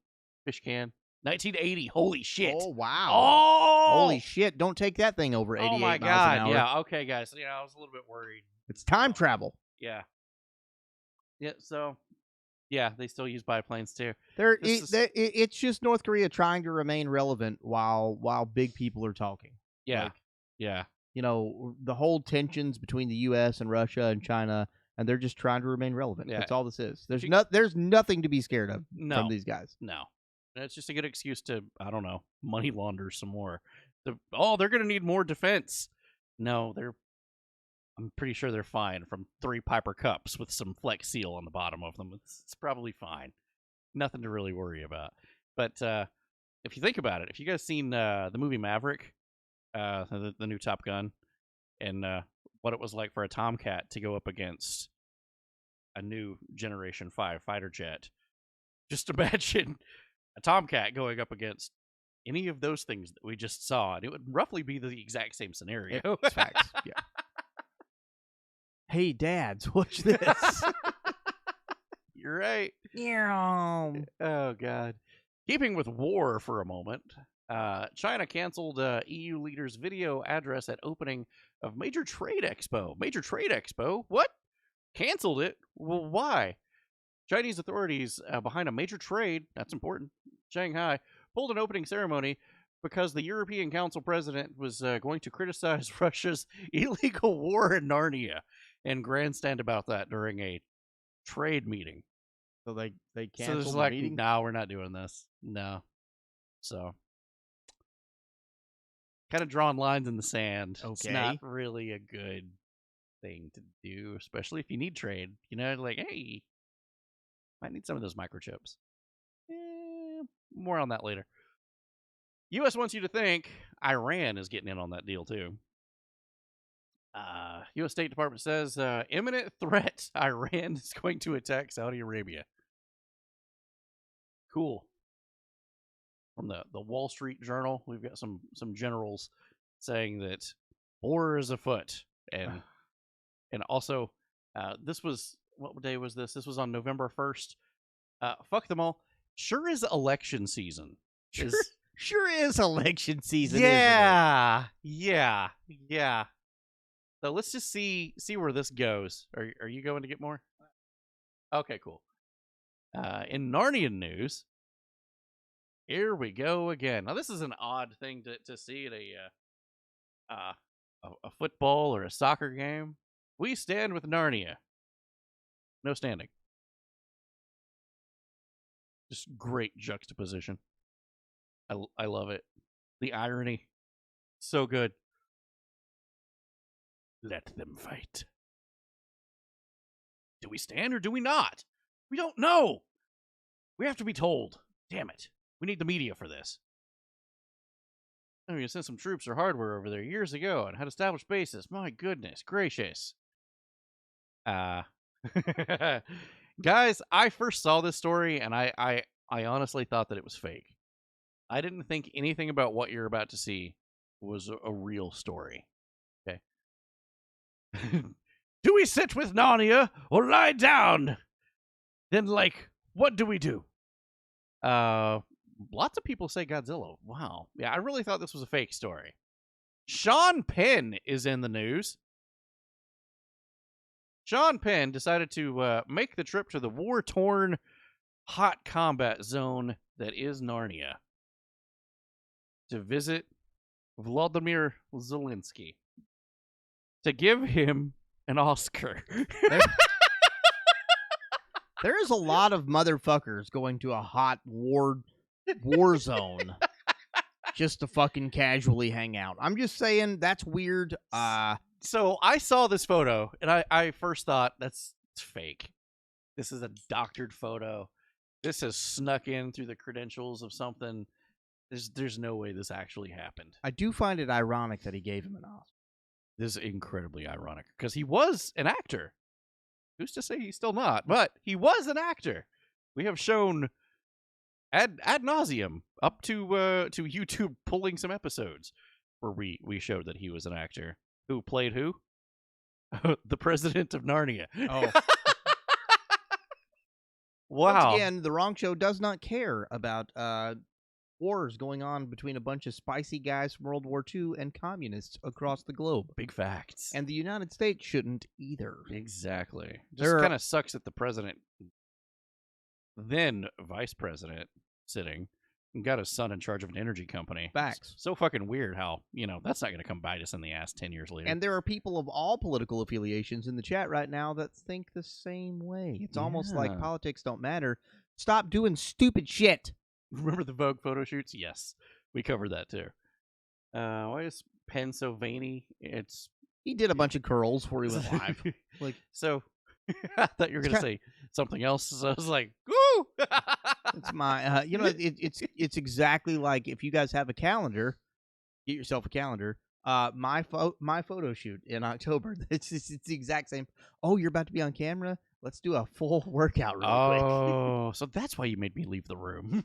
fish can, 1980. Holy shit. Oh wow. Oh, holy shit! Don't take that thing over 88 oh my miles god. an hour. Yeah. Okay, guys. Yeah, I was a little bit worried. It's time travel. Yeah. Yeah. So. Yeah, they still use biplanes too. It's just North Korea trying to remain relevant while big people are talking. Yeah, like, yeah. You know, the whole tensions between the U.S. and Russia and China, and they're just trying to remain relevant. Yeah. That's all this is. There's nothing to be scared of from these guys. No, it's just a good excuse to, I don't know, money launder some more. They're going to need more defense. No, I'm pretty sure they're fine from 3 Piper cups with some Flex Seal on the bottom of them. It's probably fine. Nothing to really worry about. But if you think about it, if you guys seen the movie Maverick, the new Top Gun, and what it was like for a Tomcat to go up against a new Generation 5 fighter jet, just imagine a Tomcat going up against any of those things that we just saw, and it would roughly be the exact same scenario. It's facts. Yeah. Hey, dads, watch this. You're right. Yeah. Oh, God. Keeping with war for a moment, China canceled EU leaders' video address at opening of Major Trade Expo. Major Trade Expo? What? canceled it. Well, why? Chinese authorities behind a major trade, that's important, Shanghai, pulled an opening ceremony because the European Council president was going to criticize Russia's illegal war in Narnia and grandstand about that during a trade meeting. So they So canceled there's the like, meeting. no, we're not doing this. No. So kind of drawing lines in the sand. It's not Okay. really a good thing to do, especially if you need trade. You know, like, hey, might need some of those microchips. More on that later. U.S. wants you to think Iran is getting in on that deal, too. U.S. State Department says imminent threat, Iran is going to attack Saudi Arabia. Cool. From the Wall Street Journal, we've got some generals saying that war is afoot. And also, this was, what day was this? This was on November 1st. Fuck them all. Sure is election season. Sure is election season. Yeah. So let's just see where this goes. Are you going to get more? Okay, cool. In Narnian news, here we go again. Now this is an odd thing to see at a football or a soccer game. We stand with Narnia. No standing. Just great juxtaposition. I love it. The irony. So good. Let them fight. Do we stand or do we not? We don't know. We have to be told. Damn it. We need the media for this. I mean, sent some troops or hardware over there years ago and had established bases. My goodness gracious. Guys, I first saw this story and I honestly thought that it was fake. I didn't think anything about what you're about to see was a real story. Okay. Do we sit with Narnia or lie down? Then, like, what do we do? Lots of people say Godzilla. Wow. Yeah, I really thought this was a fake story. Sean Penn is in the news. Sean Penn decided to make the trip to the war-torn hot combat zone that is Narnia to visit Vladimir Zelensky to give him an Oscar. There is a lot of motherfuckers going to a hot war zone just to fucking casually hang out. I'm just saying that's weird. So I saw this photo and I first thought that's fake. This is a doctored photo. This has snuck in through the credentials of something. There's no way this actually happened. I do find it ironic that he gave him an Oscar. This is incredibly ironic because he was an actor. Who's to say he's still not? But he was an actor. We have shown ad nauseum up to YouTube pulling some episodes where we showed that he was an actor. Who played who? The president of Narnia. Oh. Wow. Once again, the Wrong Show does not care about wars going on between a bunch of spicy guys from World War II and communists across the globe. Big facts. And the United States shouldn't either. Exactly. Just kind of sucks that the president, then vice president, sitting, and got his son in charge of an energy company. Facts. It's so fucking weird how, that's not going to come bite us in the ass 10 years later. And there are people of all political affiliations in the chat right now that think the same way. It's almost like politics don't matter. Stop doing stupid shit. Remember the Vogue photo shoots? Yes. We covered that too. Why is Pennsylvania? He did a bunch of curls before he went live. So I thought you were going to say something else. So I was like, woo! It's my, it's exactly like if you guys have a calendar, get yourself a calendar. My photo shoot in October. It's the exact same. Oh, you're about to be on camera? Let's do a full workout really quick. Oh, so that's why you made me leave the room.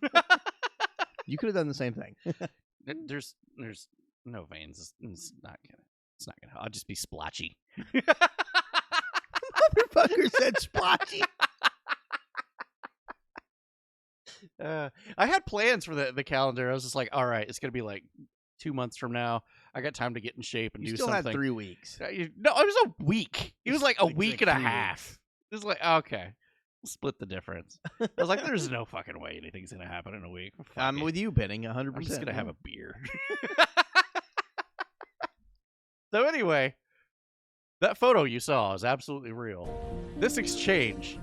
You could have done the same thing. There's no veins. It's not gonna. I'll just be splotchy. Motherfucker said splotchy. I had plans for the calendar. I was just like, all right, it's gonna be like 2 months from now. I got time to get in shape and do something. You still had 3 weeks. No, it was a week. It was like a week and a half. It's like, okay, split the difference. I was like, there's no fucking way anything's gonna happen in a week. Fuck I'm it. with you, Penning, 100%. I'm just gonna have a beer. So anyway, that photo you saw is absolutely real. This exchange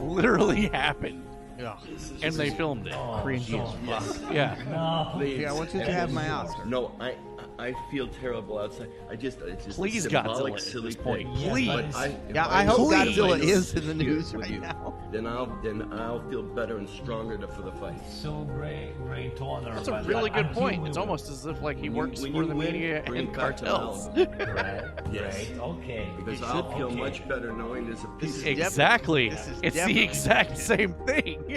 literally happened, and they filmed it. cringy as fuck. Yeah. Yeah, I want you to have my Oscar. No, I feel terrible outside. It's just Please, a symbolic, Godzilla, at silly this point. thing. Please. But Yeah, I hope Please. Godzilla is in the With news you, right now. Then I'll feel better and stronger for the fight. So great honor. That's a really good point. It's almost as if like he works when for you the win, media bring and it back to cartels. Yes. Great. Okay. Because You I'll should- feel okay. much better knowing there's a piece of Exactly. This is It's the definitely- exact same thing. A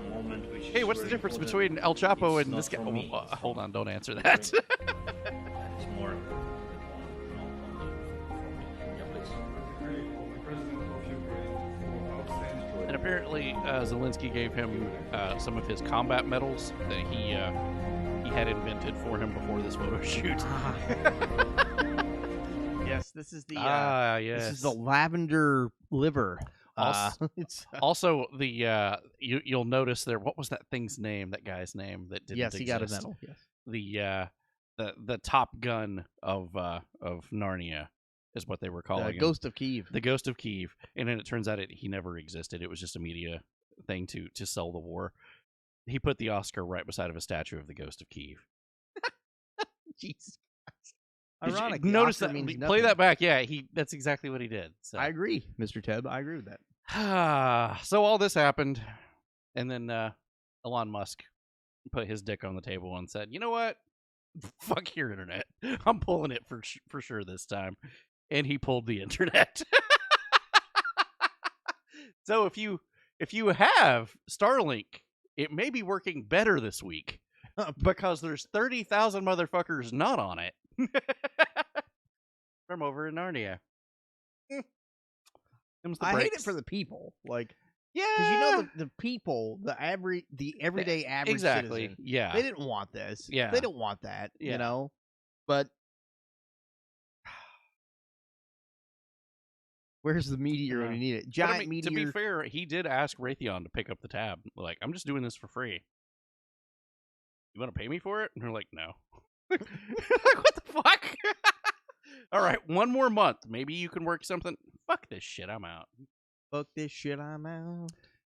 moment which Hey, is what's the very difference important. between El Chapo It's and not this guy? for me. Hold on, don't answer that. It's more. And apparently, Zelensky gave him some of his combat medals that he had invented for him before this photo shoot. Yes, this is the Yes. this is the lavender liver. It's Also, the you'll notice there. What was that thing's name? That guy's name that didn't yes, he got a exist? medal. Yes, The Top Gun of Narnia is what they were calling him. Ghost of Kiev. The Ghost of Kiev, and then it turns out he never existed. It was just a media thing to sell the war. He put the Oscar right beside of a statue of the Ghost of Kiev. Jesus Christ. Did you Ironic. the notice Oscar that? means Play nothing. that back. Yeah, that's exactly what he did. So. I agree, Mr. Tebb. I agree with that. So all this happened, and then Elon Musk put his dick on the table and said, "You know what? Fuck your internet. I'm pulling it for sure this time." And he pulled the internet. So if you have Starlink, it may be working better this week because there's 30,000 motherfuckers not on it from over in Narnia. Them's the I hate it breaks. for the people. Like, Yeah, because you know the people, the everyday average exactly. citizen, Yeah, they didn't want this. Yeah. They don't want that. Yeah. You know, but where's the meteor when you need it? But, Giant I mean, meteor. to be fair, he did ask Raytheon to pick up the tab. Like, I'm just doing this for free. You want to pay me for it? And they're like, no. Like, what the fuck? All right, one more month. Maybe you can work something. Fuck this shit. I'm out. Fuck this shit. I'm out.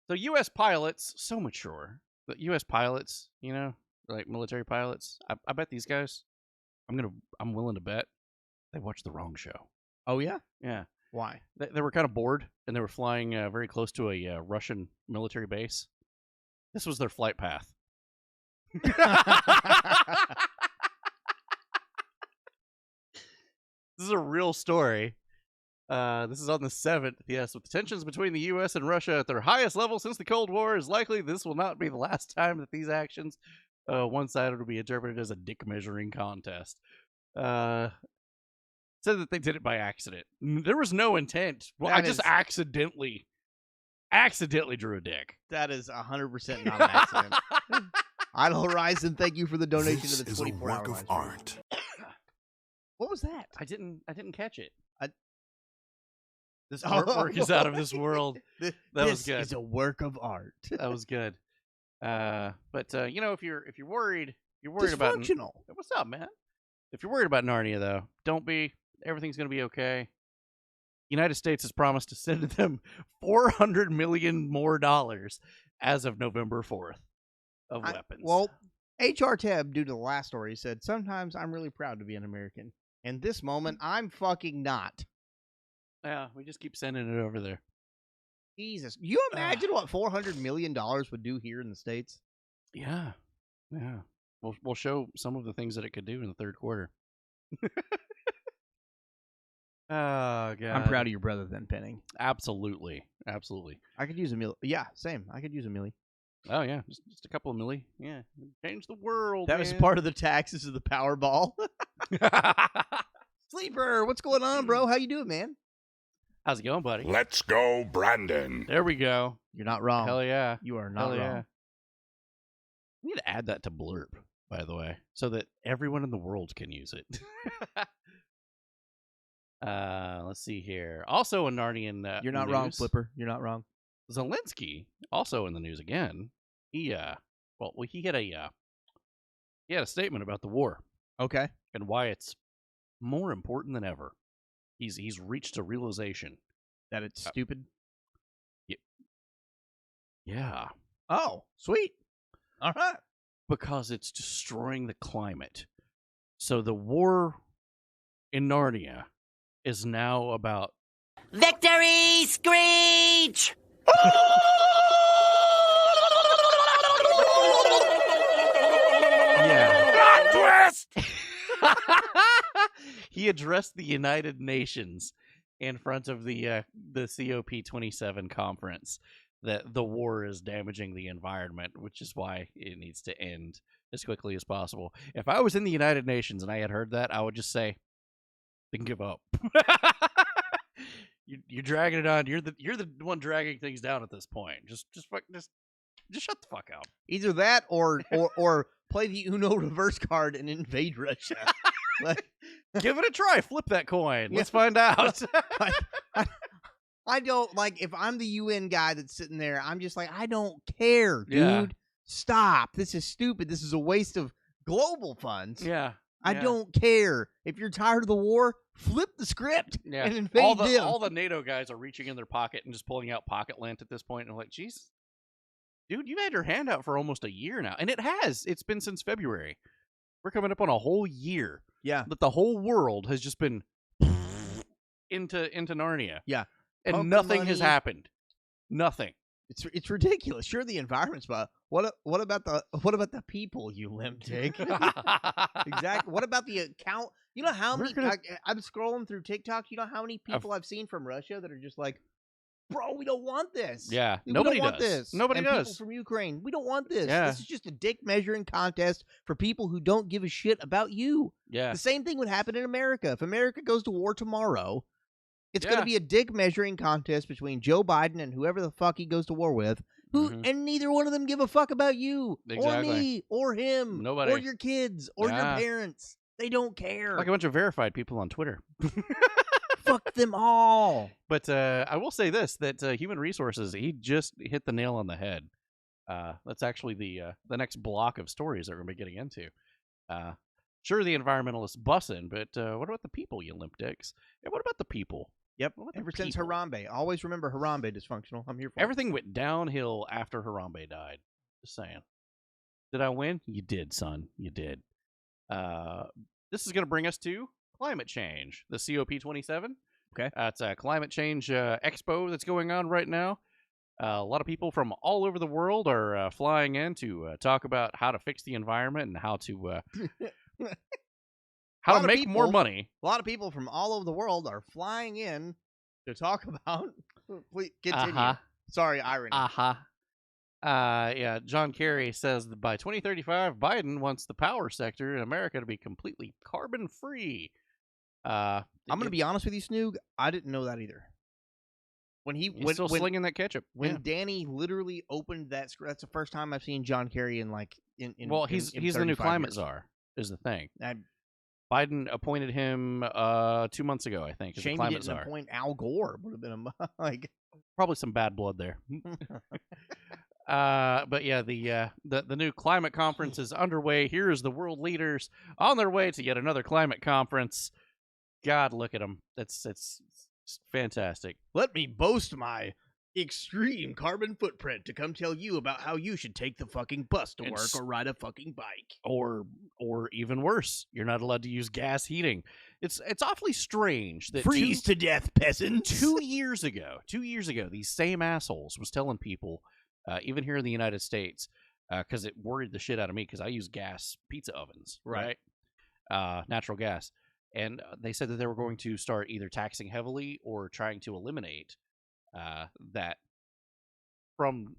So U.S. pilots, so mature. But U.S. pilots, you know, like military pilots. I bet these guys. I'm willing to bet they watched the wrong show. Oh yeah. Yeah. Why? They were kind of bored, and they were flying very close to a Russian military base. This was their flight path. This is a real story. This is on the 7th. Yes, with tensions between the U.S. and Russia at their highest level since the Cold War, is likely this will not be the last time that these actions, one-sided, will be interpreted as a dick measuring contest. Said that they did it by accident. There was no intent. Well, I That just is- accidentally drew a dick. That is 100% not an accident. Idle Horizon, thank you for the donation This to the is a 24-hour work of live stream. art. What was that? I didn't catch it. This Oh, artwork is out of this world. That was good. is a work of art. That was good. But you know, if you're worried about Dysfunctional. what's up, man? If you're worried about Narnia, though, don't be. Everything's gonna be okay. United States has promised to send them $400 million more as of November 4th of weapons. Well, HR Tab, due to the last story, said, sometimes I'm really proud to be an American. And this moment, I'm fucking not. yeah, we just keep sending it over there. Jesus. You imagine what $400 million would do here in the States? Yeah, yeah. We'll show some of the things that it could do in the third quarter. Oh god, I'm proud of your brother then, Penning. Absolutely. I could use a milli. Yeah, same. I could use a milli. Oh yeah, just a couple of milli. Yeah, change the world. That was part of the taxes of the Powerball. Sleeper, what's going on, bro? How you doing, man? How's it going, buddy? Let's go, Brandon. There we go. You're not wrong. Hell yeah. You are not Hell yeah. wrong. We need to add that to Blurb, by the way, so that everyone in the world can use it. Let's see here. Also in Narnian You're not wrong, news, Flipper. You're not wrong. Zelensky, also in the news again. He had a statement about the war Okay. and why it's more important than ever. He's reached a realization That it's stupid. Yeah, Oh, sweet. All right. because it's destroying the climate. So the war in Narnia is now about Victory screech! yeah. Twist! He addressed the United Nations in front of the COP27 conference that the war is damaging the environment, which is why it needs to end as quickly as possible. If I was in the United Nations and I had heard that, I would just say, "Then give up." You're dragging it on. You're the one dragging things down at this point. Just shut the fuck up. Either that or play the Uno reverse card and invade Russia. Like, Give it a try. Flip that coin. Yeah. Let's find out. I don't like if I'm the UN guy that's sitting there, I'm just like, I don't care, dude. Yeah. Stop. This is stupid. This is a waste of global funds. Yeah. I don't care. If you're tired of the war, flip the script Yeah. and invade them. All the NATO guys are reaching in their pocket and just pulling out pocket lint at this point, and I'm like, Jesus, dude, you've had your hand out for almost a year now, and it has. It's been since February. We're coming up on a whole year. Yeah. That the whole world has just been into Narnia. Yeah. And Pumping nothing has money. happened. Nothing. It's ridiculous. Sure, the environment's but what about the people, you limp dick? Exactly. What about the account? You know how many? I'm scrolling through TikTok. You know how many people I've seen from Russia that are just like, bro, we don't want this. Yeah, We nobody don't want does. this. Nobody and does. People from Ukraine, we don't want this. Yeah. This is just a dick measuring contest for people who don't give a shit about you. Yeah. The same thing would happen in America. If America goes to war tomorrow, it's going Yeah. to be a dick measuring contest between Joe Biden and whoever the fuck he goes to war with. And neither one of them give a fuck about you Exactly. or me or him Nobody. or your kids or your Yeah. parents. They don't care. Like a bunch of verified people on Twitter. Fuck them all. But I will say this, that Human Resources, he just hit the nail on the head. That's actually the next block of stories that we're going to be getting into. Sure, the environmentalists bussin', but what about the people, you limp dicks? And what about the people? Yep. What about the Ever since people? Harambe. Always remember Harambe dysfunctional. I'm here for it. Everything went downhill after Harambe died. Just saying. Did I win? You did, son. You did. This is going to bring us to climate change, the COP27. Okay. It's a climate change expo that's going on right now. A lot of people from all over the world are flying in to talk about how to fix the environment and how to lot of make more people- money. A lot of people from all over the world are flying in to talk about. Please continue. Uh-huh. Sorry, irony. Yeah, John Kerry says that by 2035, Biden wants the power sector in America to be completely carbon free. I'm going to be honest with you, Snoog. I didn't know that either. When He's still slinging that ketchup. When Yeah. Danny literally opened that script, that's the first time I've seen John Kerry in like in Well, in- he's in the new 35 climate years. czar. Is the thing. And Biden appointed him 2 months ago, I think, as the shame he climate didn't czar. appoint Al Gore. Would have been like. Probably some bad blood there. But yeah, the new climate conference is underway. Here is the world leaders on their way to yet another climate conference. God, look at them. It's fantastic. Let me boast my extreme carbon footprint to come tell you about how you should take the fucking bus to work or ride a fucking bike. Or even worse, you're not allowed to use gas heating. It's awfully strange that Freeze to death, peasants. 2 years ago, these same assholes was telling people, even here in the United States, because it worried the shit out of me because I use gas pizza ovens, right? Natural gas. And they said that they were going to start either taxing heavily or trying to eliminate that from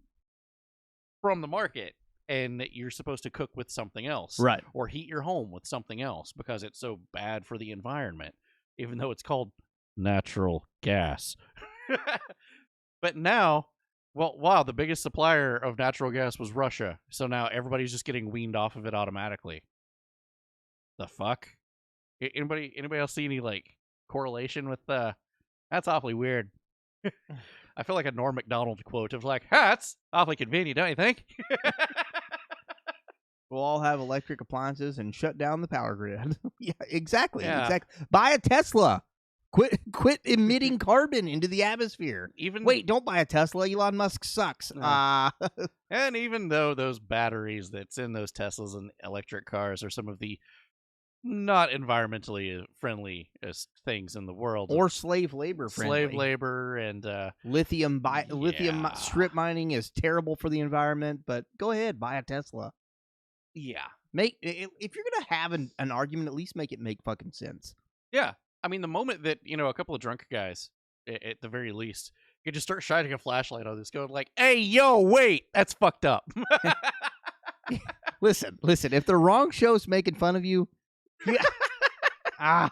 the market, and that you're supposed to cook with something else, Right. or heat your home with something else because it's so bad for the environment, even though it's called natural gas. But now, well, wow, the biggest supplier of natural gas was Russia, so now everybody's just getting weaned off of it automatically. The fuck? Anybody else see any like correlation with that's awfully weird. I feel like a Norm Macdonald quote of like, that's awfully convenient, don't you think? We'll all have electric appliances and shut down the power grid. Yeah, exactly. Yeah. Exactly. Buy a Tesla. Quit emitting carbon into the atmosphere. Wait, don't buy a Tesla. Elon Musk sucks. No. And even though those batteries that's in those Teslas and electric cars are some of the not environmentally friendliest things in the world, or slave labor friendly. Slave labor and lithium strip mining is terrible for the environment, but go ahead, buy a Tesla. Yeah. If you're gonna have an argument, at least make it make fucking sense. Yeah. I mean, the moment that, a couple of drunk guys, at the very least, could just start shining a flashlight on this, going like, hey, yo, wait, that's fucked up. Listen, if the wrong show's making fun of you, on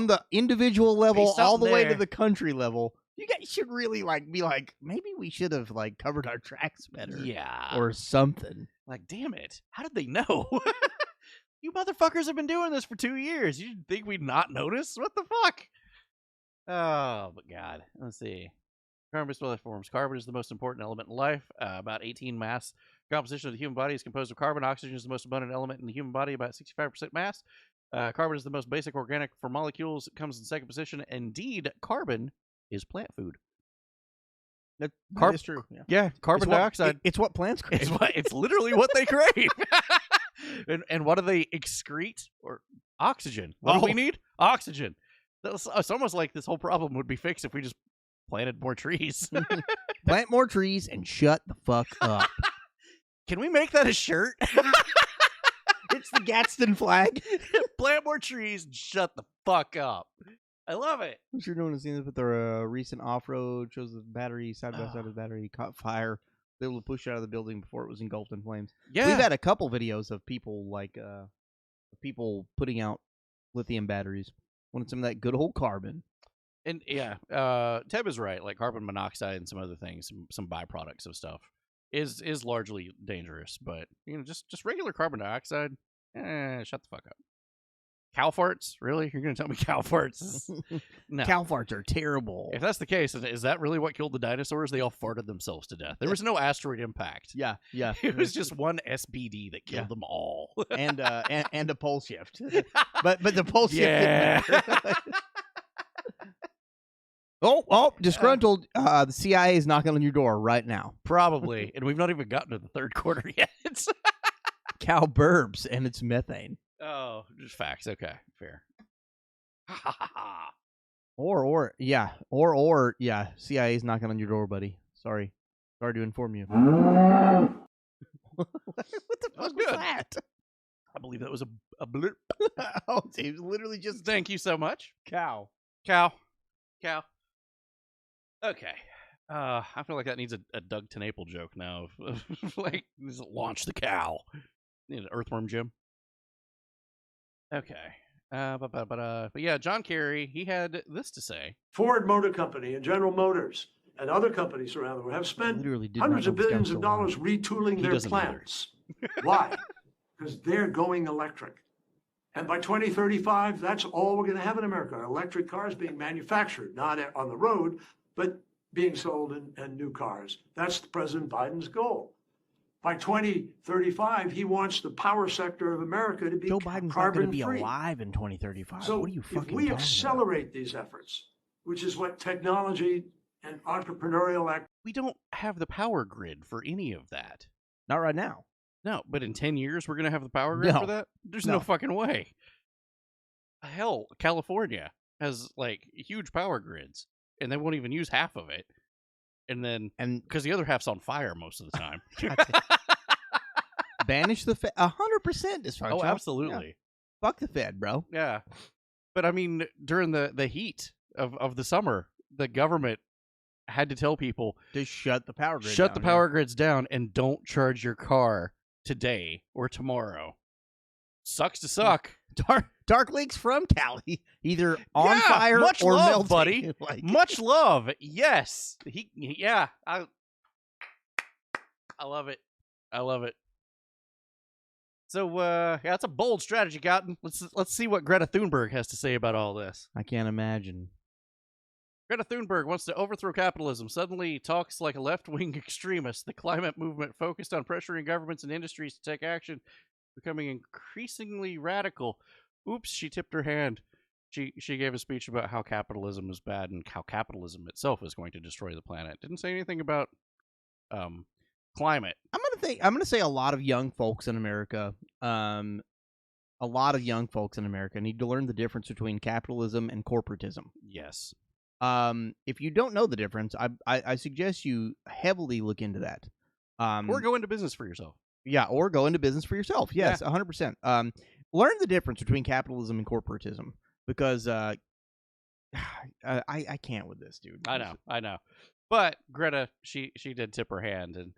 the individual level, all the way to the country level, you guys should really be like, maybe we should have covered our tracks better. Yeah. Or something. Like, damn it. How did they know? You motherfuckers have been doing this for 2 years. You think we'd not notice? What the fuck? Oh, but God. Let's see. Carbon is life forms. Carbon is the most important element in life. About 18 mass. Composition of the human body is composed of carbon. Oxygen is the most abundant element in the human body, about 65% mass. Carbon is the most basic organic for molecules. It comes in second position. Indeed, carbon is plant food. That is true. Yeah, carbon dioxide. It's what plants crave. It's literally what they crave. And what do they excrete? Or oxygen. What do we need? Oxygen. It's almost like this whole problem would be fixed if we just planted more trees. Plant more trees and shut the fuck up. Can we make that a shirt? It's the Gadsden flag. Plant more trees and shut the fuck up. I love it. I'm sure no one has seen this, but the recent off-road shows the battery side by side of the battery caught fire. They were able to push it out of the building before it was engulfed in flames. Yeah. We've had a couple videos of people people putting out lithium batteries. Wanted some of that good old carbon. And yeah, Teb is right. Like carbon monoxide and some other things, some byproducts of stuff is largely dangerous. But just regular carbon dioxide, shut the fuck up. Cow farts? Really? You're gonna tell me cow farts? No. Cow farts are terrible. If that's the case, is that really what killed the dinosaurs? They all farted themselves to death. There was no asteroid impact. Yeah. It was just one SBD that killed them all. and a pole shift. But the pole shift didn't matter. Disgruntled. The CIA is knocking on your door right now. Probably. And we've not even gotten to the third quarter yet. Cow burps and it's methane. Oh, just facts. Okay, fair. Or CIA's knocking on your door, buddy. Sorry to inform you. What the fuck was that? I believe that was a blurp. Oh, it was literally just thank you so much. Cow. Okay. I feel like that needs a Doug Tenaple joke now. Like, launch the cow. Need an earthworm Jim. Okay. But yeah, John Kerry, he had this to say. Ford Motor Company and General Motors and other companies around the world have spent hundreds of billions of dollars retooling their plants. Why? Because they're going electric. And by 2035, that's all we're going to have in America. Electric cars being manufactured, not on the road, but being sold in new cars. That's President Biden's goal. By 2035, he wants the power sector of America to be Joe Biden's not going to be alive in 2035. So what are you fucking if we accelerate these efforts, which is what technology and entrepreneurial act. We don't have the power grid for any of that. Not right now. No, but in 10 years, we're going to have the power grid for that? There's no fucking way. Hell, California has, huge power grids, and they won't even use half of it. And because the other half's on fire most of the time. Banish the Fed. 100% dysfunctional. Oh, absolutely. Yeah. Fuck the Fed, bro. Yeah. But I mean, during the heat of the summer, the government had to tell people to shut the power grid Shut the power grids down and don't charge your car today or tomorrow. Sucks to suck. Dark Lake's from Cali, either on fire much or love, melting. Buddy. Much love. Yes. I love it. I love it. So, yeah, it's a bold strategy, Cotton. Let's see what Greta Thunberg has to say about all this. I can't imagine. Greta Thunberg wants to overthrow capitalism, suddenly talks like a left-wing extremist. The climate movement focused on pressuring governments and industries to take action, becoming increasingly radical. Oops, she tipped her hand. She gave a speech about how capitalism is bad and how capitalism itself is going to destroy the planet. Didn't say anything about climate. I'm gonna say a lot of young folks in America, need to learn the difference between capitalism and corporatism. Yes. If you don't know the difference, I suggest you heavily look into that. Or go into business for yourself. Yeah, or go into business for yourself. Yes, 100%. Learn the difference between capitalism and corporatism, because I can't with this, dude. I know. But Greta, she did tip her hand, and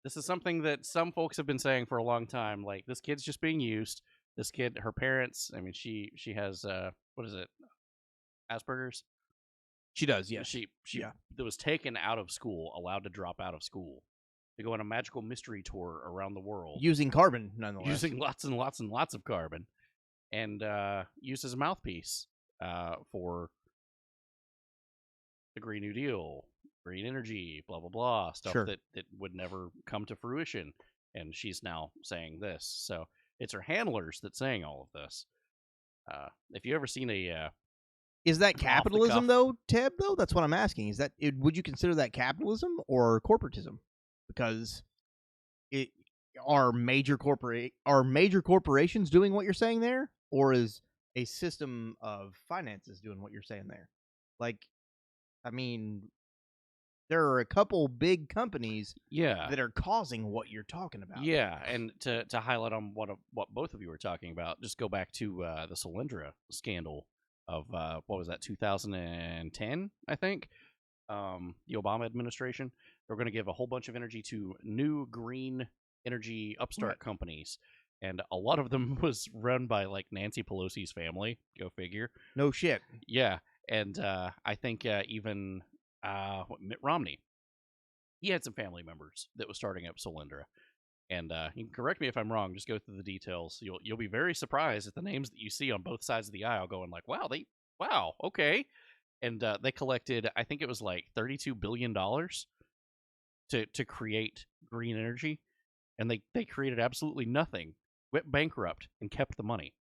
this is something that some folks have been saying for a long time. Like, this kid's just being used. This kid, her parents, I mean, she has what is it? Asperger's? She does, yes. She was taken out of school, allowed to drop out of school, to go on a magical mystery tour around the world. Using carbon, nonetheless. Using lots and lots and lots of carbon. And used as a mouthpiece for the Green New Deal, green energy, blah, blah, blah, stuff that would never come to fruition. And she's now saying this. So it's her handlers that's saying all of this. If you ever seen a... Is that capitalism, though, Teb, though? That's what I'm asking. Is that would you consider that capitalism or corporatism? Because are major corporations doing what you're saying there? Or is a system of finances doing what you're saying there? Like, I mean, there are a couple big companies that are causing what you're talking about. Yeah, and to highlight on what both of you were talking about, just go back to the Solyndra scandal of, what was that, 2010, I think? The Obama administration. They're going to give a whole bunch of energy to new green energy upstart companies. And a lot of them was run by, like, Nancy Pelosi's family. Go figure. No shit. Yeah, and I think even Mitt Romney, he had some family members that was starting up Solyndra. And you can correct me if I'm wrong. Just go through the details. You'll be very surprised at the names that you see on both sides of the aisle, going like, "Wow, okay." And they collected, I think it was like $32 billion to create green energy, and they created absolutely nothing, went bankrupt, and kept the money.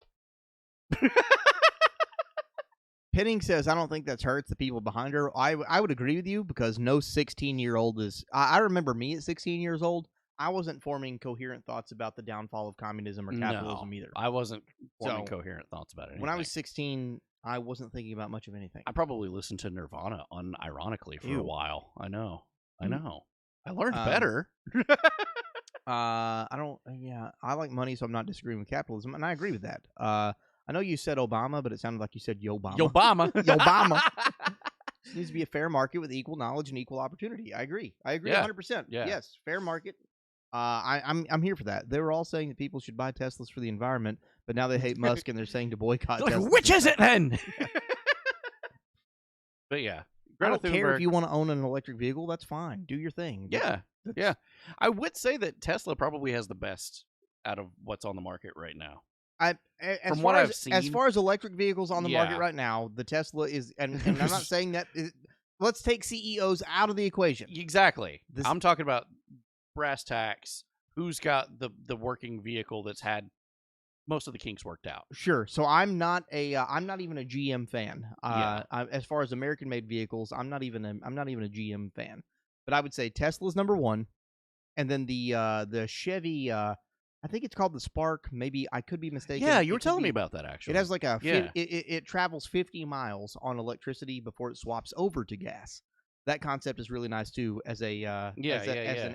Penning says, I don't think that's her. It's the people behind her. I would agree with you, because no 16-year-old is... I remember me at 16 years old. I wasn't forming coherent thoughts about the downfall of communism or capitalism either. I wasn't forming coherent thoughts about it. When I was 16, I wasn't thinking about much of anything. I probably listened to Nirvana unironically for a while. I know. I learned better. I like money, so I'm not disagreeing with capitalism, and I agree with that. I know you said Obama, but it sounded like you said Yo-Bama. Yo-Bama. It needs to be a fair market with equal knowledge and equal opportunity. I agree 100%. Yeah. Yes, fair market. I'm here for that. They were all saying that people should buy Teslas for the environment, but now they hate Musk and they're saying to boycott Tesla. Which is it then? But yeah, I don't care if you want to own an electric vehicle. That's fine. Do your thing. Yeah. I would say that Tesla probably has the best out of what's on the market right now. From what I've seen, as far as electric vehicles on the market right now, the Tesla is, and I'm not saying that. Let's take CEOs out of the equation. Exactly. I'm talking about brass tacks. Who's got the working vehicle that's had most of the kinks worked out? Sure. So I'm not even a GM fan. As far as American-made vehicles, I'm not even a GM fan. But I would say Tesla's number one, and then the Chevy. I think it's called the Spark. Maybe I could be mistaken. Yeah, you were telling me about that, actually. It has like it travels 50 miles on electricity before it swaps over to gas. That concept is really nice too as an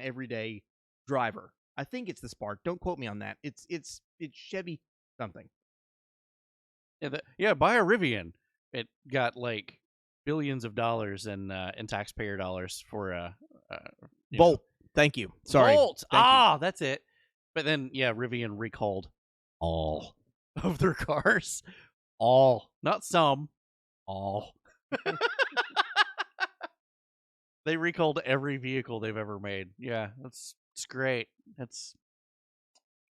everyday driver. I think it's the Spark. Don't quote me on that. It's Chevy something. Buy a Rivian. It got like billions of dollars in taxpayer dollars for Volt. Thank you. Sorry. Volt. That's it. But then, Rivian recalled all of their cars. All. Not some. All. They recalled every vehicle they've ever made. Yeah, it's great.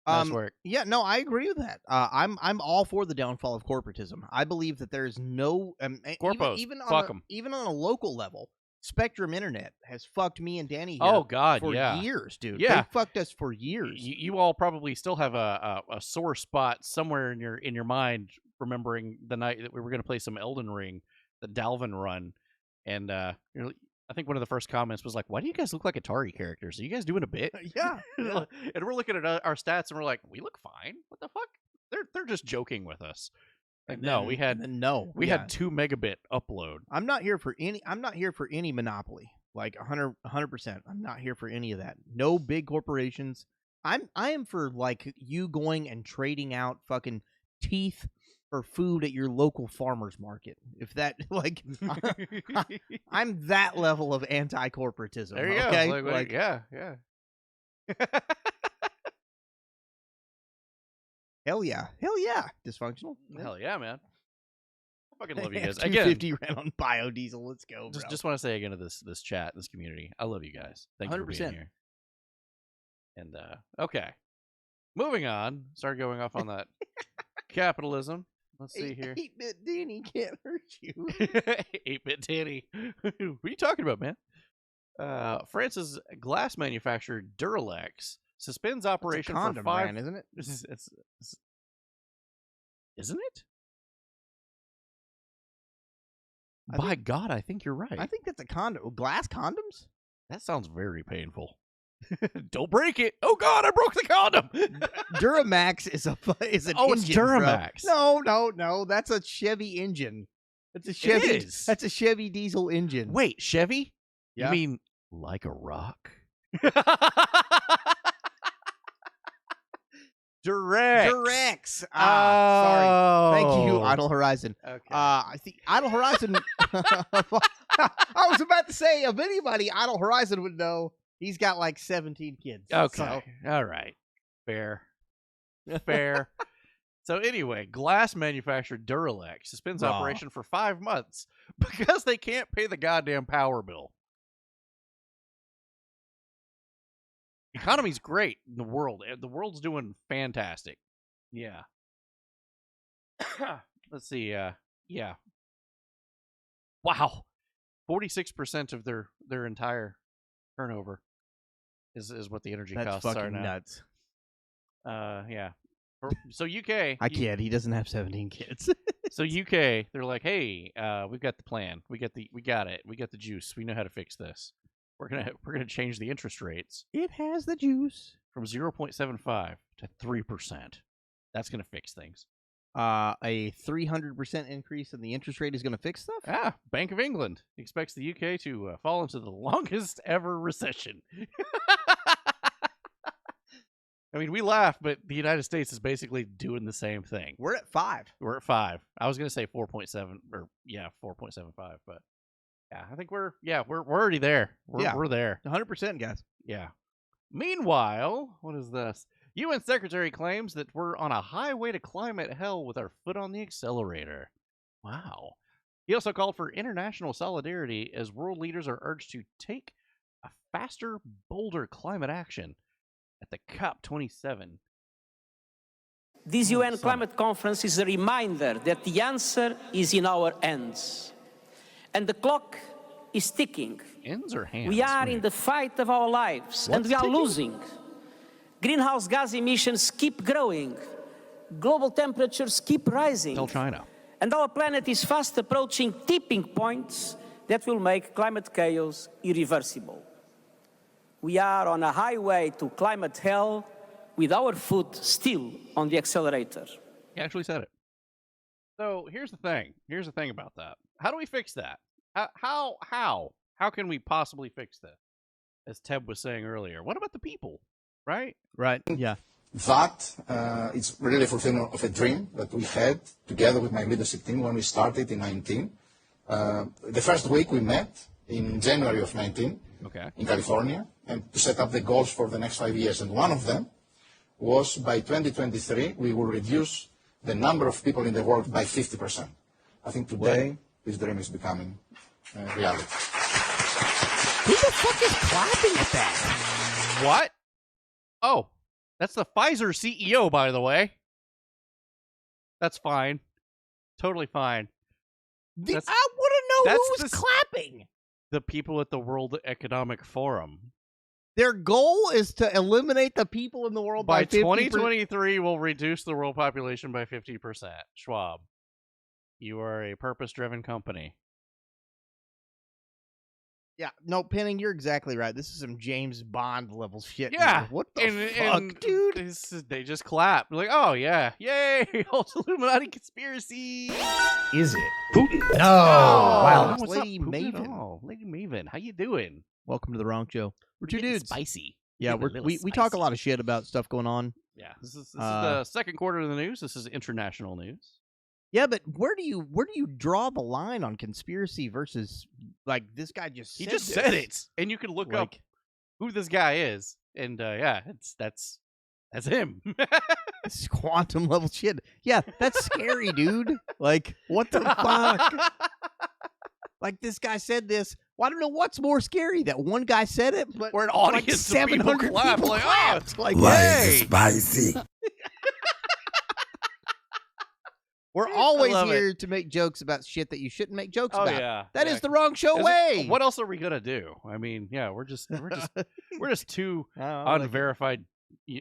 Nice work. Yeah, no, I agree with that. I'm all for the downfall of corporatism. I believe that there is no Corpos, fuck 'em. even on a local level. Spectrum Internet has fucked me and Danny here Oh God, for yeah, years, dude. Yeah. They fucked us for years. You all probably still have a sore spot somewhere in your mind, remembering the night that we were going to play some Elden Ring, the Dalvin run, and I think one of the first comments was like, "Why do you guys look like Atari characters? Are you guys doing a bit?" Yeah. And we're looking at our stats and we're like, "We look fine. What the fuck? They're just joking with us." Like, no, we had 2 megabit upload. I'm not here for any monopoly. Like 100%. I'm not here for any of that. No big corporations. I am for like you going and trading out fucking teeth for food at your local farmer's market. If that like I'm that level of anti-corporatism. There you okay? go. Like, yeah. Hell yeah. Dysfunctional. Hell yeah, man. I fucking love you guys. F-250 Again, ran on biodiesel. Let's go, bro. just want to say again to this chat, this community, I love you guys. Thank you for being 100%. here. And okay, moving on. Started going off on that capitalism. Let's see here. 8-bit Danny can't hurt you. 8-bit Danny. What are you talking about, man? France's glass manufacturer Duralex suspends operation It's a condom for 5. brand, isn't it? Isn't it? By God, I think you're right. I think that's a condom. Glass condoms? That sounds very painful. Don't break it. Oh God, I broke the condom. Duramax is an it's engine, Duramax. Bro. No. That's a Chevy engine. That's a Chevy. It is. That's a Chevy diesel engine. Wait, Chevy? Yeah. You mean like a rock? Durex. Oh. Sorry. Thank you, Idle Horizon. Okay. I think Idle Horizon. I was about to say, if anybody, Idle Horizon would know. He's got like 17 kids. Okay. So. All right. Fair. So anyway, glass manufacturer Duralex suspends operation for 5 months because they can't pay the goddamn power bill. Economy's great in the world. The world's doing fantastic. Yeah. Let's see. Yeah. Wow. 46% of their entire turnover is what the energy costs are now. Nuts. Yeah. So UK. I can't. He doesn't have 17 kids. So UK, they're like, hey, we've got the plan. We got it. We got the juice. We know how to fix this. We're gonna change the interest rates. It has the juice. From 0.75 to 3%. That's gonna fix things. A 300% increase in the interest rate is going to fix stuff? Bank of England expects the UK to fall into the longest ever recession. I mean, we laugh, but the United States is basically doing the same thing. We're at 5. We're at 5. I was going to say 4.7 or 4.75, but yeah, I think we're already there. We're there. 100%, guys. Yeah. Meanwhile, what is this? UN Secretary claims that we're on a highway to climate hell with our foot on the accelerator. Wow. He also called for international solidarity as world leaders are urged to take a faster, bolder climate action at the COP27. This UN climate conference is a reminder that the answer is in our hands. And the clock is ticking. Ends or hands? We are in the fight of our lives, and we are losing. Greenhouse gas emissions keep growing. Global temperatures keep rising. Tell China. And our planet is fast approaching tipping points that will make climate chaos irreversible. We are on a highway to climate hell with our foot still on the accelerator. He actually said it. So here's the thing. Here's the thing about that. How do we fix that? How can we possibly fix this? As Teb was saying earlier, what about the people? Right? Right. Yeah. That it's really a fulfillment of a dream that we had together with my leadership team when we started in 19. The first week we met in January of 19 in California, and to set up the goals for the next 5 years. And one of them was by 2023 we will reduce the number of people in the world by 50%. I think today this dream is becoming reality. Who the fuck is clapping at that? What? Oh, That's the Pfizer CEO, by the way. That's fine. Totally fine. I want to know who's clapping. The people at the World Economic Forum. Their goal is to eliminate the people in the world by 50%. 2023, we'll reduce the world population by 50%. Schwab, you are a purpose-driven company. Yeah, no, Penning, you're exactly right. This is some James Bond level shit. Yeah. Here. What the fuck, dude? They just clap. Like, oh, yeah. Yay. Illuminati conspiracy. Is it Putin? No. Wow. What's Lady up, Putin? Maven. Oh, Lady Maven. How you doing? Welcome to the wrong show. We're two dudes. Spicy. Yeah, we talk a lot of shit about stuff going on. Yeah, this is the second quarter of the news. This is international news. Yeah, but where do you draw the line on conspiracy versus like this guy just He said just this? said it, and you can look up who this guy is, and yeah, that's him. This is quantum level shit. Yeah, that's scary, dude. Like, what the fuck? Like, this guy said this. Well, I don't know what's more scary, that one guy said it, but we're an audience like of people 700 clap, people like, clapped. Like, Why hey. is it spicy? We're always here to make jokes about shit that you shouldn't make jokes about. Yeah, That is the wrong show way. What else are we gonna do? I mean, yeah, we're just two unverified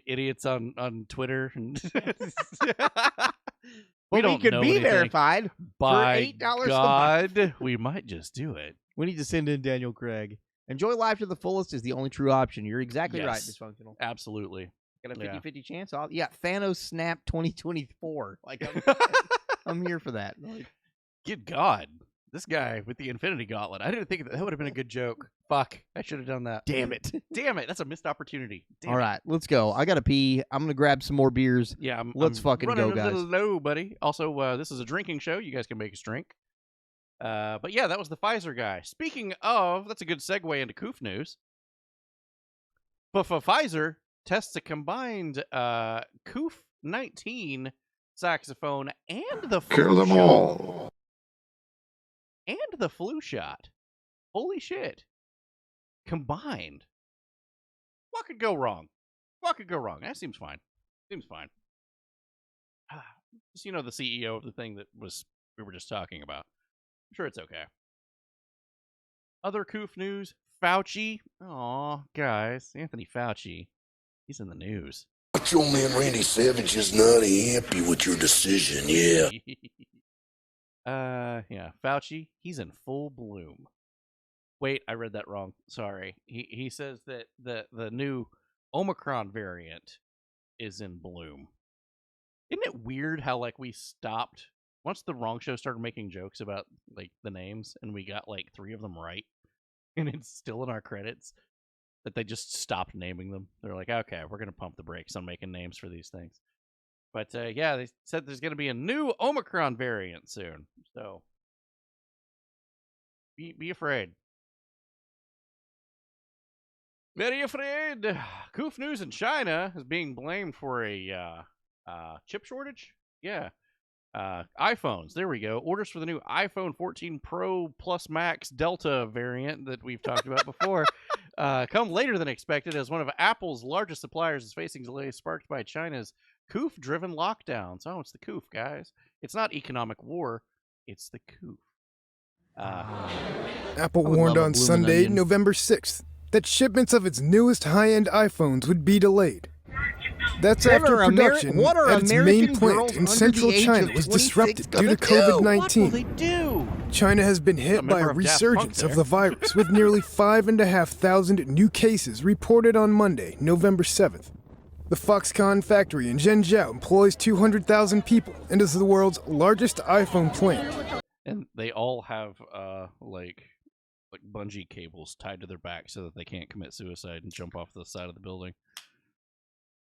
idiots on Twitter, and we don't could know be anything. verified By for $8 God, a month. we might just do it. We need to send in Daniel Craig. Enjoy life to the fullest is the only true option. You're exactly right, Yes. Dysfunctional. Absolutely. Got a 50-50 chance? Thanos Snap 2024. Like, I'm here for that. Like, good God. This guy with the Infinity Gauntlet. I didn't think that would have been a good joke. Fuck. I should have done that. damn it. Damn it. That's a missed opportunity. Damn All it. right, let's go. I got to pee. I'm going to grab some more beers. Yeah, let's I'm fucking running go, guys. a little low, buddy. Also, this is a drinking show. You guys can make us drink. But yeah, that was the Pfizer guy. Speaking of, that's a good segue into Coof news. But for Pfizer tests a combined Coof 19 saxophone and the flu Kill them shot. all. And the flu shot. Holy shit. Combined. What could go wrong? What could go wrong? That seems fine. Seems fine. Just, the CEO of the thing that we were just talking about. I'm sure it's okay. Other Coof news. Fauci. Aw, guys. Anthony Fauci. He's in the news. Your man Randy Savage is not happy with your decision, yeah. Yeah. Fauci, he's in full bloom. Wait, I read that wrong. Sorry. He says that the new Omicron variant is in bloom. Isn't it weird how we stopped once the wrong show started making jokes about the names and we got 3 of them right and it's still in our credits that they just stopped naming them. They're like, okay, we're going to pump the brakes on making names for these things. But yeah, they said there's going to be a new Omicron variant soon. So be afraid. Very afraid. Coof news in China is being blamed for a chip shortage. Yeah. iPhones. There we go. Orders for the new iPhone 14 Pro Plus Max Delta variant that we've talked about before come later than expected as one of Apple's largest suppliers is facing delays sparked by China's Coof-driven lockdowns. Oh, it's the Coof, guys. It's not economic war. It's the Coof. Apple warned on Sunday, November 6th, that shipments of its newest high-end iPhones would be delayed. That's after production at its main plant in central China was disrupted due to COVID-19. What will they do? China has been hit by a resurgence of the virus with nearly 5,500 new cases reported on Monday, November 7th. The Foxconn factory in Zhengzhou employs 200,000 people and is the world's largest iPhone plant. And they all have bungee cables tied to their back so that they can't commit suicide and jump off the side of the building.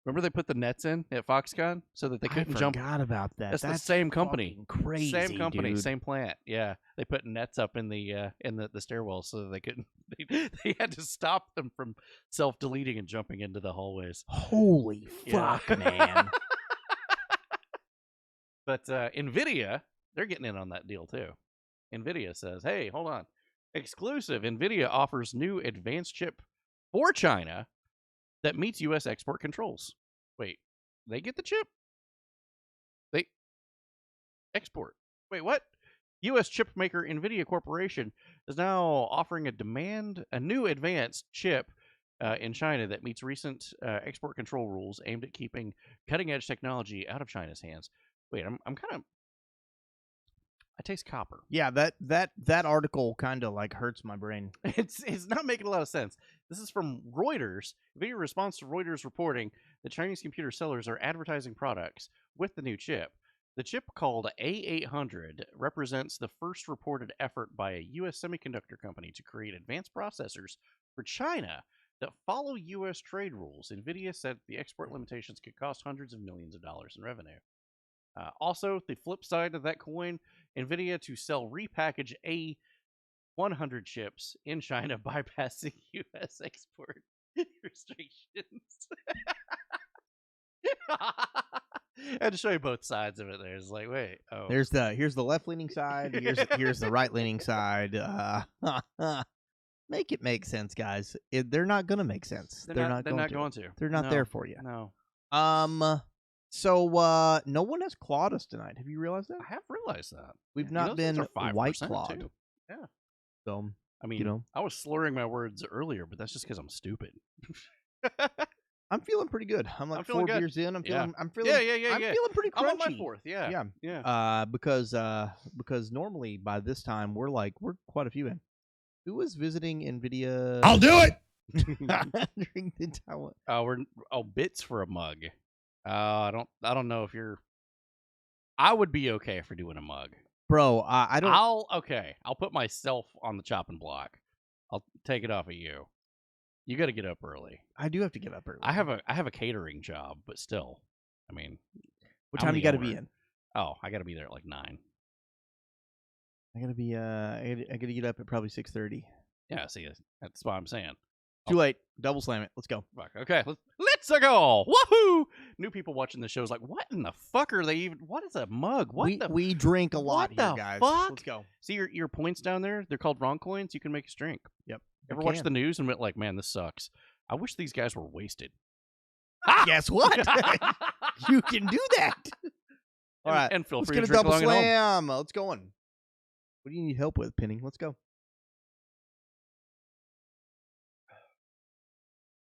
Remember they put the nets in at Foxconn so that they couldn't jump? I forgot about that. That's the same company. Crazy, same company, dude. same plant. Yeah, they put nets up in the stairwell so that they couldn't. They had to stop them from self-deleting and jumping into the hallways. Holy fuck, man! But NVIDIA, they're getting in on that deal too. NVIDIA says, "Hey, hold on, exclusive. NVIDIA offers new advanced chip for China that meets U.S. export controls. Wait, they get the chip? They export. Wait, what? U.S. chip maker NVIDIA Corporation is now offering a new advanced chip in China that meets recent export control rules aimed at keeping cutting-edge technology out of China's hands. Wait, I'm kind of... I taste copper. Yeah, that article kind of like hurts my brain. It's not making a lot of sense. This is from Reuters. NVIDIA responds to Reuters reporting that Chinese computer sellers are advertising products with the new chip. The chip, called A800, represents the first reported effort by a U.S. semiconductor company to create advanced processors for China that follow U.S. trade rules. NVIDIA said the export limitations could cost hundreds of millions of dollars in revenue. Also, the flip side of that coin, NVIDIA to sell repackaged A100 chips in China, bypassing U.S. export restrictions. I had to show you both sides of it. There's like, wait, oh, here's the left leaning side. Here's the right leaning side. Make it make sense, guys. They're not gonna make sense. They're not going to. They're not there for you. No. So no one has clawed us tonight. Have you realized that? I have realized that. We've not been white clawed. Too. Yeah. So I mean, I was slurring my words earlier, but that's just because I'm stupid. I'm feeling pretty good. I'm like 4 beers in. I'm feeling I'm feeling pretty crunchy. I'm on my fourth. Yeah. Because normally by this time we're quite a few in. Who was visiting NVIDIA? I'll do it. During the Taiwan. Bits for a mug. I don't know if you're. I would be okay for doing a mug, bro. I don't. I'll put myself on the chopping block. I'll take it off of you. You got to get up early. I do have to get up early. I have a catering job, but still, I mean, what time you got to be in? Oh, I got to be there at like 9. I gotta be. I gotta get up at probably 6:30. Yeah, see, that's what I'm saying. Too late. Double slam it. Let's go. Fuck. Okay, let's go. Woohoo! New people watching the show is like, what in the fuck are they even? What is a mug? We drink a lot here, guys. Fuck? Let's go. See your points down there? They're called wrong coins. You can make a drink. Yep. Ever watch the news and went like, man, this sucks. I wish these guys were wasted. Guess what? You can do that. All right. And feel free to drink double along at home. slam. Let's go on. What do you need help with, Penny? Let's go.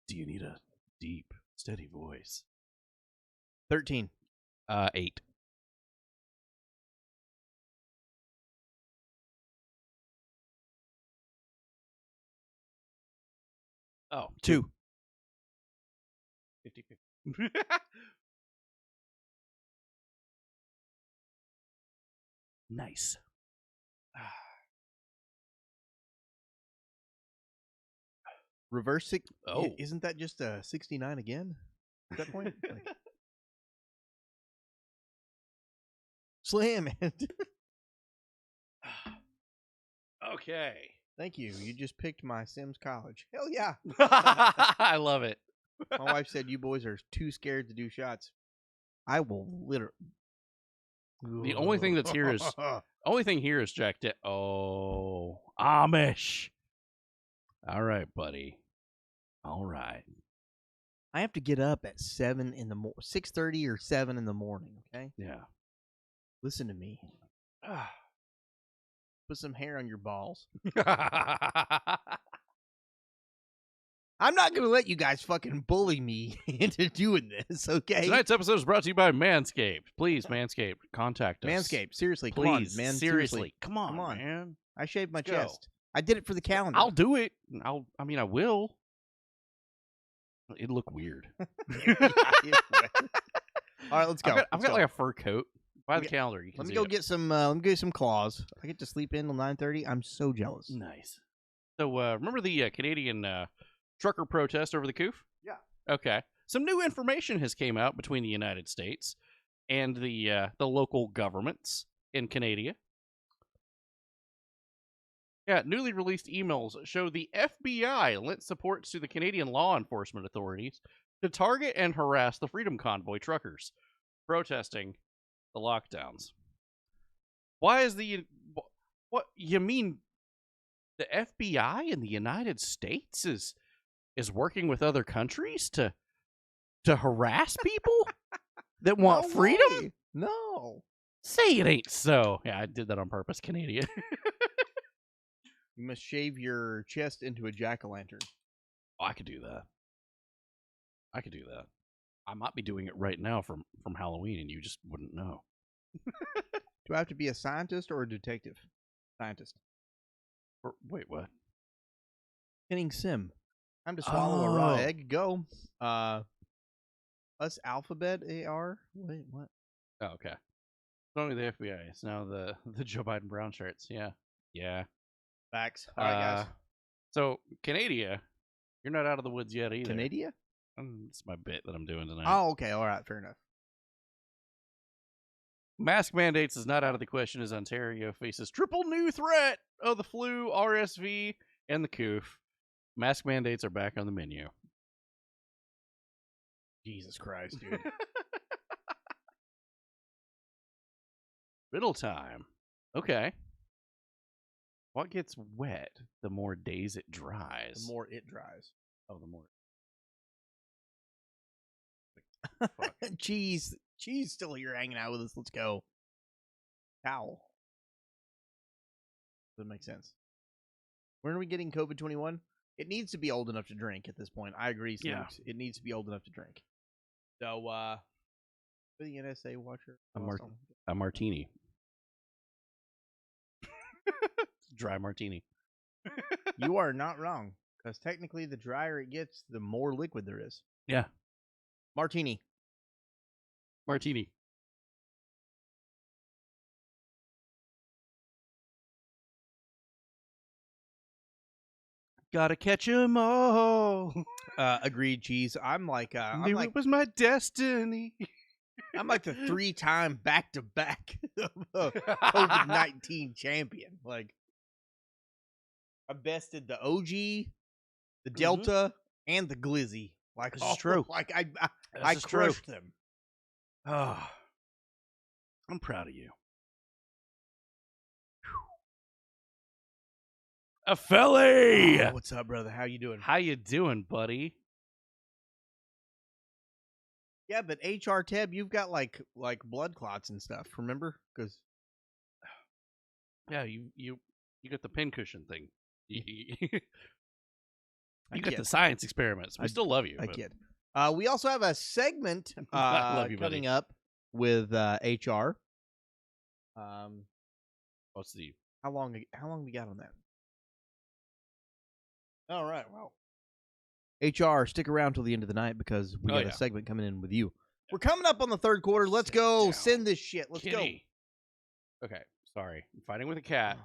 Do you need a deep, steady voice? 13. 8. Oh, 2. 50-50. Nice. Reverse 6. Oh, isn't that just a 69 again? At that point, slam it. Okay. Thank you. You just picked my Sims College. Hell yeah. I love it. My wife said you boys are too scared to do shots. I will literally. The only thing that's here is Jack. Oh, Amish. All right, buddy. All right. I have to get up at 7 in the 6:30 or 7 in the morning. Okay. Yeah. Listen to me. Put some hair on your balls. I'm not going to let you guys fucking bully me into doing this, okay? Tonight's episode is brought to you by Manscaped. Please, Manscaped, contact us. Manscaped, seriously, please, come on, man. Seriously. Come on, man. I shaved my chest. I did it for the calendar. I'll do it. I will. It'd look weird. All right, let's go. I've got like a fur coat. Buy the calendar. You can let me go get some. Let me get some claws. I get to sleep in till 9:30. I'm so jealous. Nice. So remember the Canadian trucker protest over the coof? Yeah. Okay. Some new information has came out between the United States and the local governments in Canada. Yeah, newly released emails show the FBI lent support to the Canadian law enforcement authorities to target and harass the Freedom Convoy truckers protesting the lockdowns. Why is what you mean? The FBI in the United States is working with other countries to to harass people that want No freedom? way. No. Say it ain't so. Yeah, I did that on purpose, Canadian. You must shave your chest into a jack-o'-lantern. Oh, I could do that. I might be doing it right now from Halloween, and you just wouldn't know. Do I have to be a scientist or a detective? Scientist. Wait, what? Pinning sim. Time to swallow a raw egg. Go. Us alphabet AR. Wait, what? Oh, okay. It's only the FBI. It's now the Joe Biden brown shirts. Yeah. Yeah. Facts. All right, guys. So, Canada, you're not out of the woods yet either. Canada? It's my bit that I'm doing tonight. Oh, okay. All right. Fair enough. Mask mandates is not out of the question as Ontario faces triple new threat of the flu, RSV, and the coof. Mask mandates are back on the menu. Jesus Christ, dude. Riddle time. Okay. What gets wet the more days it dries? The more it dries. Oh, the more. Cheese still here hanging out with us. Let's go. Towel. Doesn't make sense. When are we getting COVID-21? It needs to be old enough to drink at this point. I agree, Snooks. Yeah. It needs to be old enough to drink. So, the NSA watcher. A martini. Dry martini. You are not wrong. Because technically, the drier it gets, the more liquid there is. Yeah. Martini. Martini. Gotta catch 'em all. Agreed, Cheese. I'm like, Knew it was my destiny. I'm like the 3-time back-to-back COVID-19 champion. Like, I bested the OG, the Delta, and the Glizzy. Like, this is true. Like, I crushed them. Oh, I'm proud of you. A Philly! Oh, what's up, brother? How you doing? How you doing, buddy? Yeah, but HR Tab, you've got like blood clots and stuff. Remember? Because yeah, you got the pincushion thing. You I got kid. the science experiments. We still love you. I but- kid. We also have a segment I love you, coming buddy. up with HR. What's the How long we got on that? All right, well. HR, stick around till the end of the night because we got a segment coming in with you. We're coming up on the third quarter. Let's go. down. Send this shit. Let's Kitty. Okay, sorry. I'm fighting with a cat.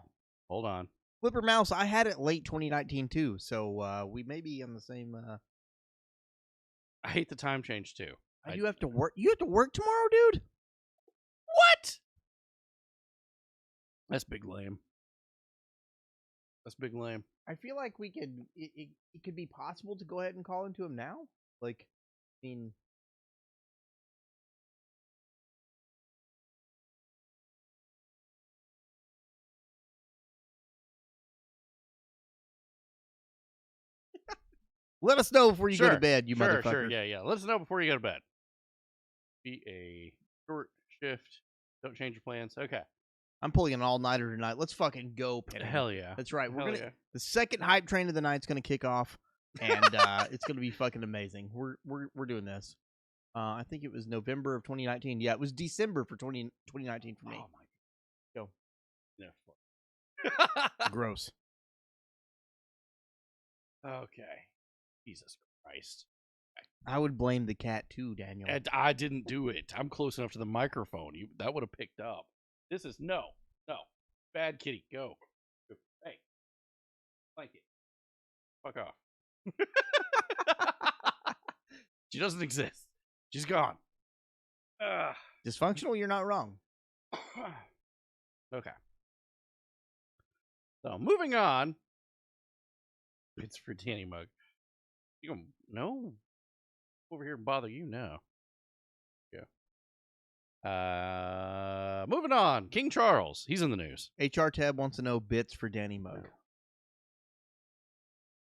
Hold on. go. Flipper Mouse, I had it late 2019 too, so we may be on the same. I hate the time change too. You have to work. You have to work tomorrow, dude. What? That's big lame. That's big lame. I feel like we could. It could be possible to go ahead and call into him now. Like, I mean. Let us know before you go to bed, you motherfucker. Sure, yeah. Let us know before you go to bed. Be a short shift. Don't change your plans. Okay. I'm pulling an all-nighter tonight. Let's fucking go, Penny. Hell yeah. That's right. Hell yeah. The second hype train of the night's gonna kick off, and it's gonna be fucking amazing. We're doing this. I think it was November of 2019. Yeah, it was December for 2019 for me. Oh my. Go. Yeah. Gross. Okay. Jesus Christ. I would blame the cat too, Daniel. And I didn't do it. I'm close enough to the microphone. That would have picked up. This is no. Bad kitty. Go. Hey. Like it. Fuck off. She doesn't exist. She's gone. Dysfunctional, you're not wrong. Okay. So, moving on. It's for Danny Mug. You gonna no? Over here and bother you now. Yeah. Moving on. King Charles. He's in the news. HR Tab wants to know bits for Danny Mug.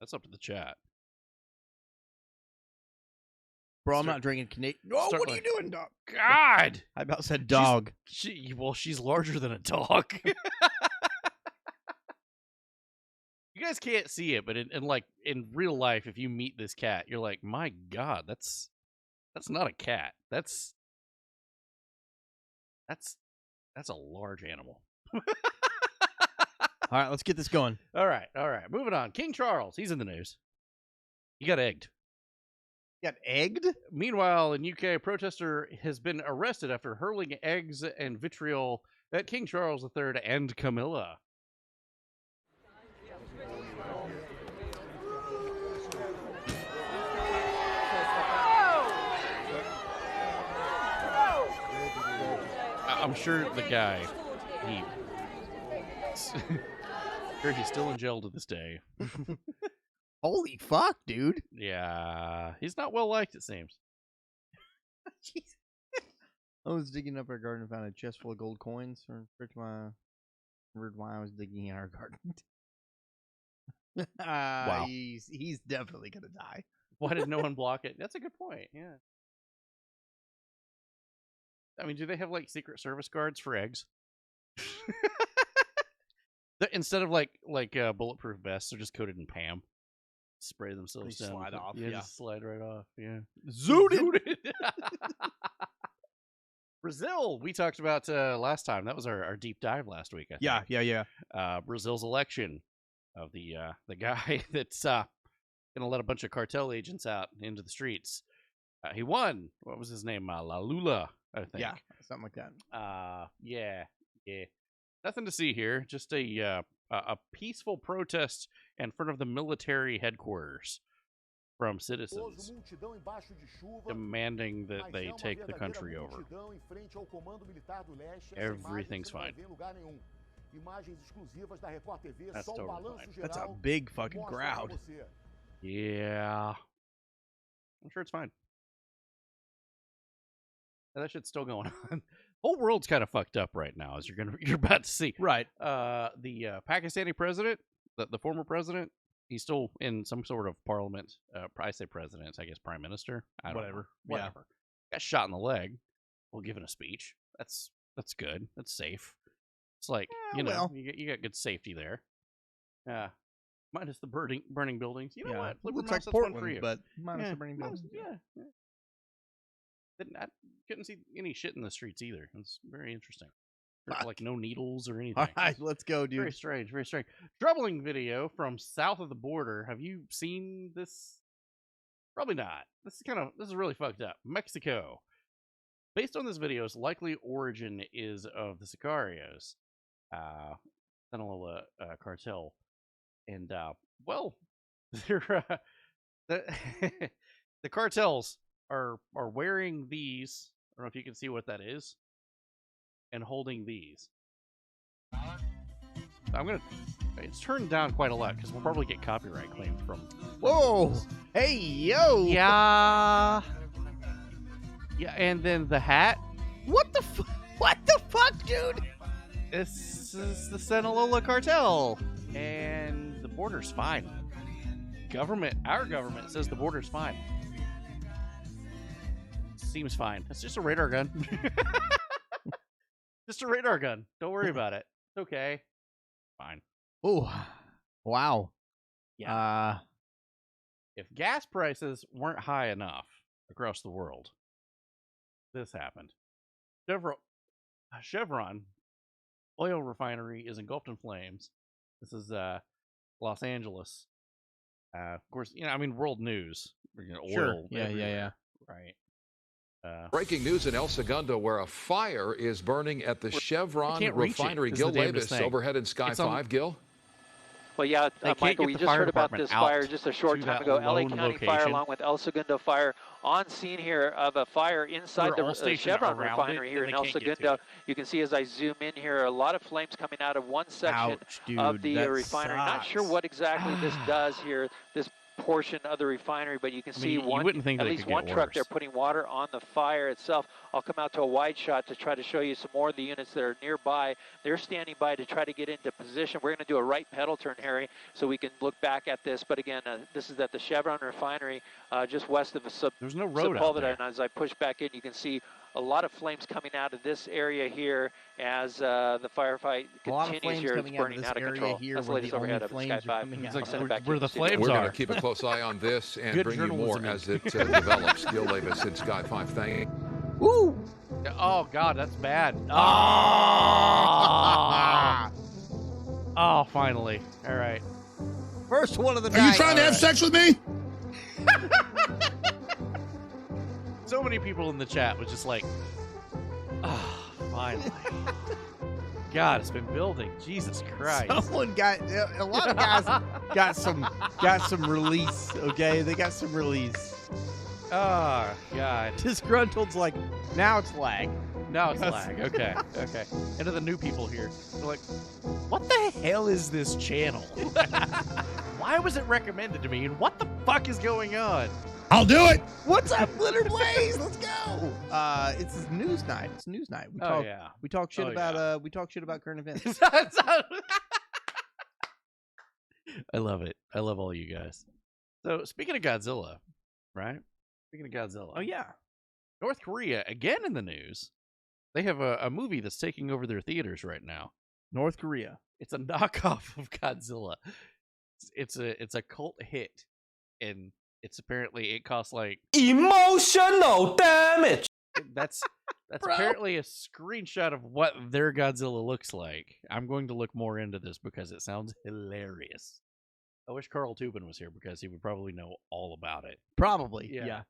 That's up to the chat. Bro, I'm not drinking Canadian. No, what are you doing, dog? God! I about said dog. She's larger than a dog. You guys can't see it, but in real life, if you meet this cat, you're like, my God, that's not a cat. That's a large animal. All right, let's get this going. All right. Moving on. King Charles, he's in the news. He got egged. Got egged? Meanwhile, in UK, a protester has been arrested after hurling eggs and vitriol at King Charles III and Camilla. I'm sure the guy, he's still in jail to this day. Holy fuck, dude. Yeah, he's not well liked, it seems. I was digging up our garden and found a chest full of gold coins. Wondered why I was digging in our garden. Wow. He's definitely gonna die. Why did no one block it? That's a good point, yeah. I mean, do they have, like, Secret Service guards for eggs? Instead of, like bulletproof vests, they're just coated in Pam. Spray themselves down. Slide off, yeah. yeah. Just slide right off, yeah. Zooted! Brazil, we talked about last time. That was our deep dive last week, I think. Yeah. Brazil's election of the guy that's going to let a bunch of cartel agents out into the streets. He won. What was his name? Lula, I think. Yeah, something like that. Yeah. Nothing to see here. Just a peaceful protest in front of the military headquarters from citizens demanding that they take the country over. Everything's fine. That's totally fine. That's a big fucking crowd. Yeah. I'm sure it's fine. That shit's still going on. Whole world's kind of fucked up right now, as you're about to see. Right. The Pakistani president, the former president, he's still in some sort of parliament. I say president, I guess prime minister. Whatever. Yeah. Got shot in the leg while giving a speech. That's good. That's safe. It's like, you got good safety there. Minus the burning buildings. You know what? Looks like Portland, but minus the burning buildings. Yeah. I couldn't see any shit in the streets either. It's very interesting. There's like no needles or anything. All right, let's go, dude. Very strange, very strange. Troubling video from south of the border. Have you seen this? Probably not. This is really fucked up. Mexico. Based on this video's likely origin is of the Sicarios, Sinaloa cartel, and they're the cartels are wearing these. I don't know if you can see what that is, and holding these. It's turned down quite a lot because we'll probably get copyright claimed from. Whoa! Hey, yo! Yeah. Yeah, and then the hat. What the fuck, dude? This is the Sinaloa cartel, and the border's fine. Our government says the border's fine. Seems fine. It's just a radar gun. Just a radar gun. Don't worry about it. It's okay. Fine. Oh, wow. Yeah. If gas prices weren't high enough across the world, this happened. Chevron oil refinery is engulfed in flames. This is Los Angeles. Of course, world news. Oil. Sure. Yeah. Right. Breaking news in El Segundo, where a fire is burning at the Chevron refinery. Gil Davis overhead in Sky 5. Gil? Well, yeah, Michael, we just heard about this fire just a short time ago. LA County Fire, along with El Segundo Fire, on scene here of a fire inside the Chevron refinery here in El Segundo. You can see as I zoom in here, a lot of flames coming out of one section of the refinery. Not sure what exactly this does here. This portion of the refinery, but you can see at least one truck there putting water on the fire itself. I'll come out to a wide shot to try to show you some more of the units that are nearby. They're standing by to try to get into position. We're going to do a right pedal turn, Harry, so we can look back at this. But again, this is at the Chevron refinery, just west of There's no road out there. And as I push back in, you can see a lot of flames coming out of this area here as the firefight continues here. It's burning out of control. That's the latest overhead of Sky 5. Where the flames We're are. going to keep a close eye on this and bring you more as it develops. Gil Davis in Sky 5. Thank you. Woo! Oh, God, that's bad. Oh, finally. All right. First one of the night. Are you trying to have sex with me? So many people in the chat was just like, finally. God, it's been building. Jesus Christ. Someone got a lot of guys got some release, okay? They got some release. Oh, God. Disgruntled's like, now it's lag. Now it's lag. Okay. Okay. And to the new people here, they're like, what the hell is this channel? Why was it recommended to me? And what the fuck is going on? I'll do it. What's up, Glitter Blaze? Let's go. It's news night. It's news night. We talk shit about current events. I love it. I love all you guys. So speaking of Godzilla, right? Speaking of Godzilla. Oh yeah. North Korea again in the news. They have a movie that's taking over their theaters right now. North Korea. It's a knockoff of Godzilla. It's a cult hit, and it costs like emotional damage. That's apparently a screenshot of what their Godzilla looks like. I'm going to look more into this because it sounds hilarious. I wish Carl Tubin was here because he would probably know all about it. Probably, yeah.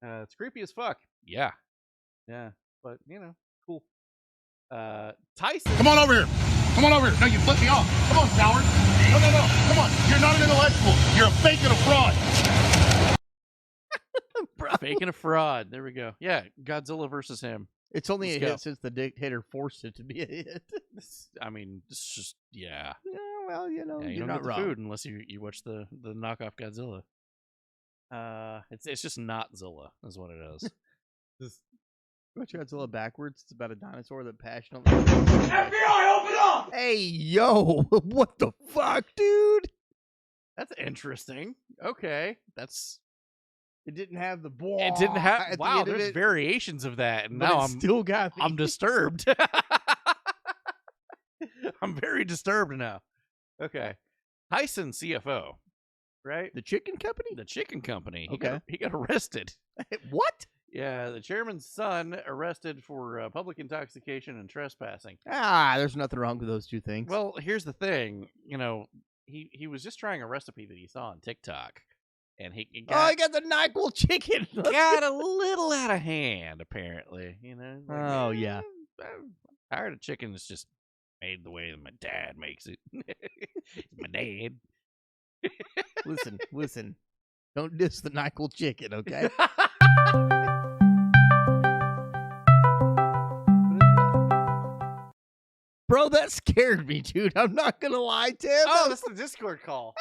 It's creepy as fuck. Yeah. But cool. Tyson. Come on over here. Come on over here. No, you flipped me off. Come on, coward. No. Come on. You're not an intellectual. You're a fake and a fraud. Fake and a fraud. There we go. Yeah, Godzilla versus him. It's only a hit since the dictator forced it to be a hit. It's just Yeah, well, you don't not get the wrong. food unless you watch the knockoff Godzilla. It's just not Zilla, is what it is. Watch Godzilla backwards. It's about a dinosaur that passionately. FBI, open up! Hey, yo, what the fuck, dude? That's interesting. Okay, It didn't have the It didn't have. Wow, there's variations of that, and now I'm disturbed. I'm very disturbed now. Okay, Tyson CFO, right? The chicken company. The chicken company. Okay, he got arrested. What? Yeah, the chairman's son arrested for public intoxication and trespassing. There's nothing wrong with those two things. Well, here's the thing. He was just trying a recipe that he saw on TikTok. And he got the NyQuil chicken. Got a little out of hand, apparently. Yeah. I'm tired of chicken that's just made the way that my dad makes it. My dad. Listen. Don't diss the NyQuil chicken, okay? Bro, that scared me, dude. I'm not gonna lie, Tim. Oh, that's the Discord call.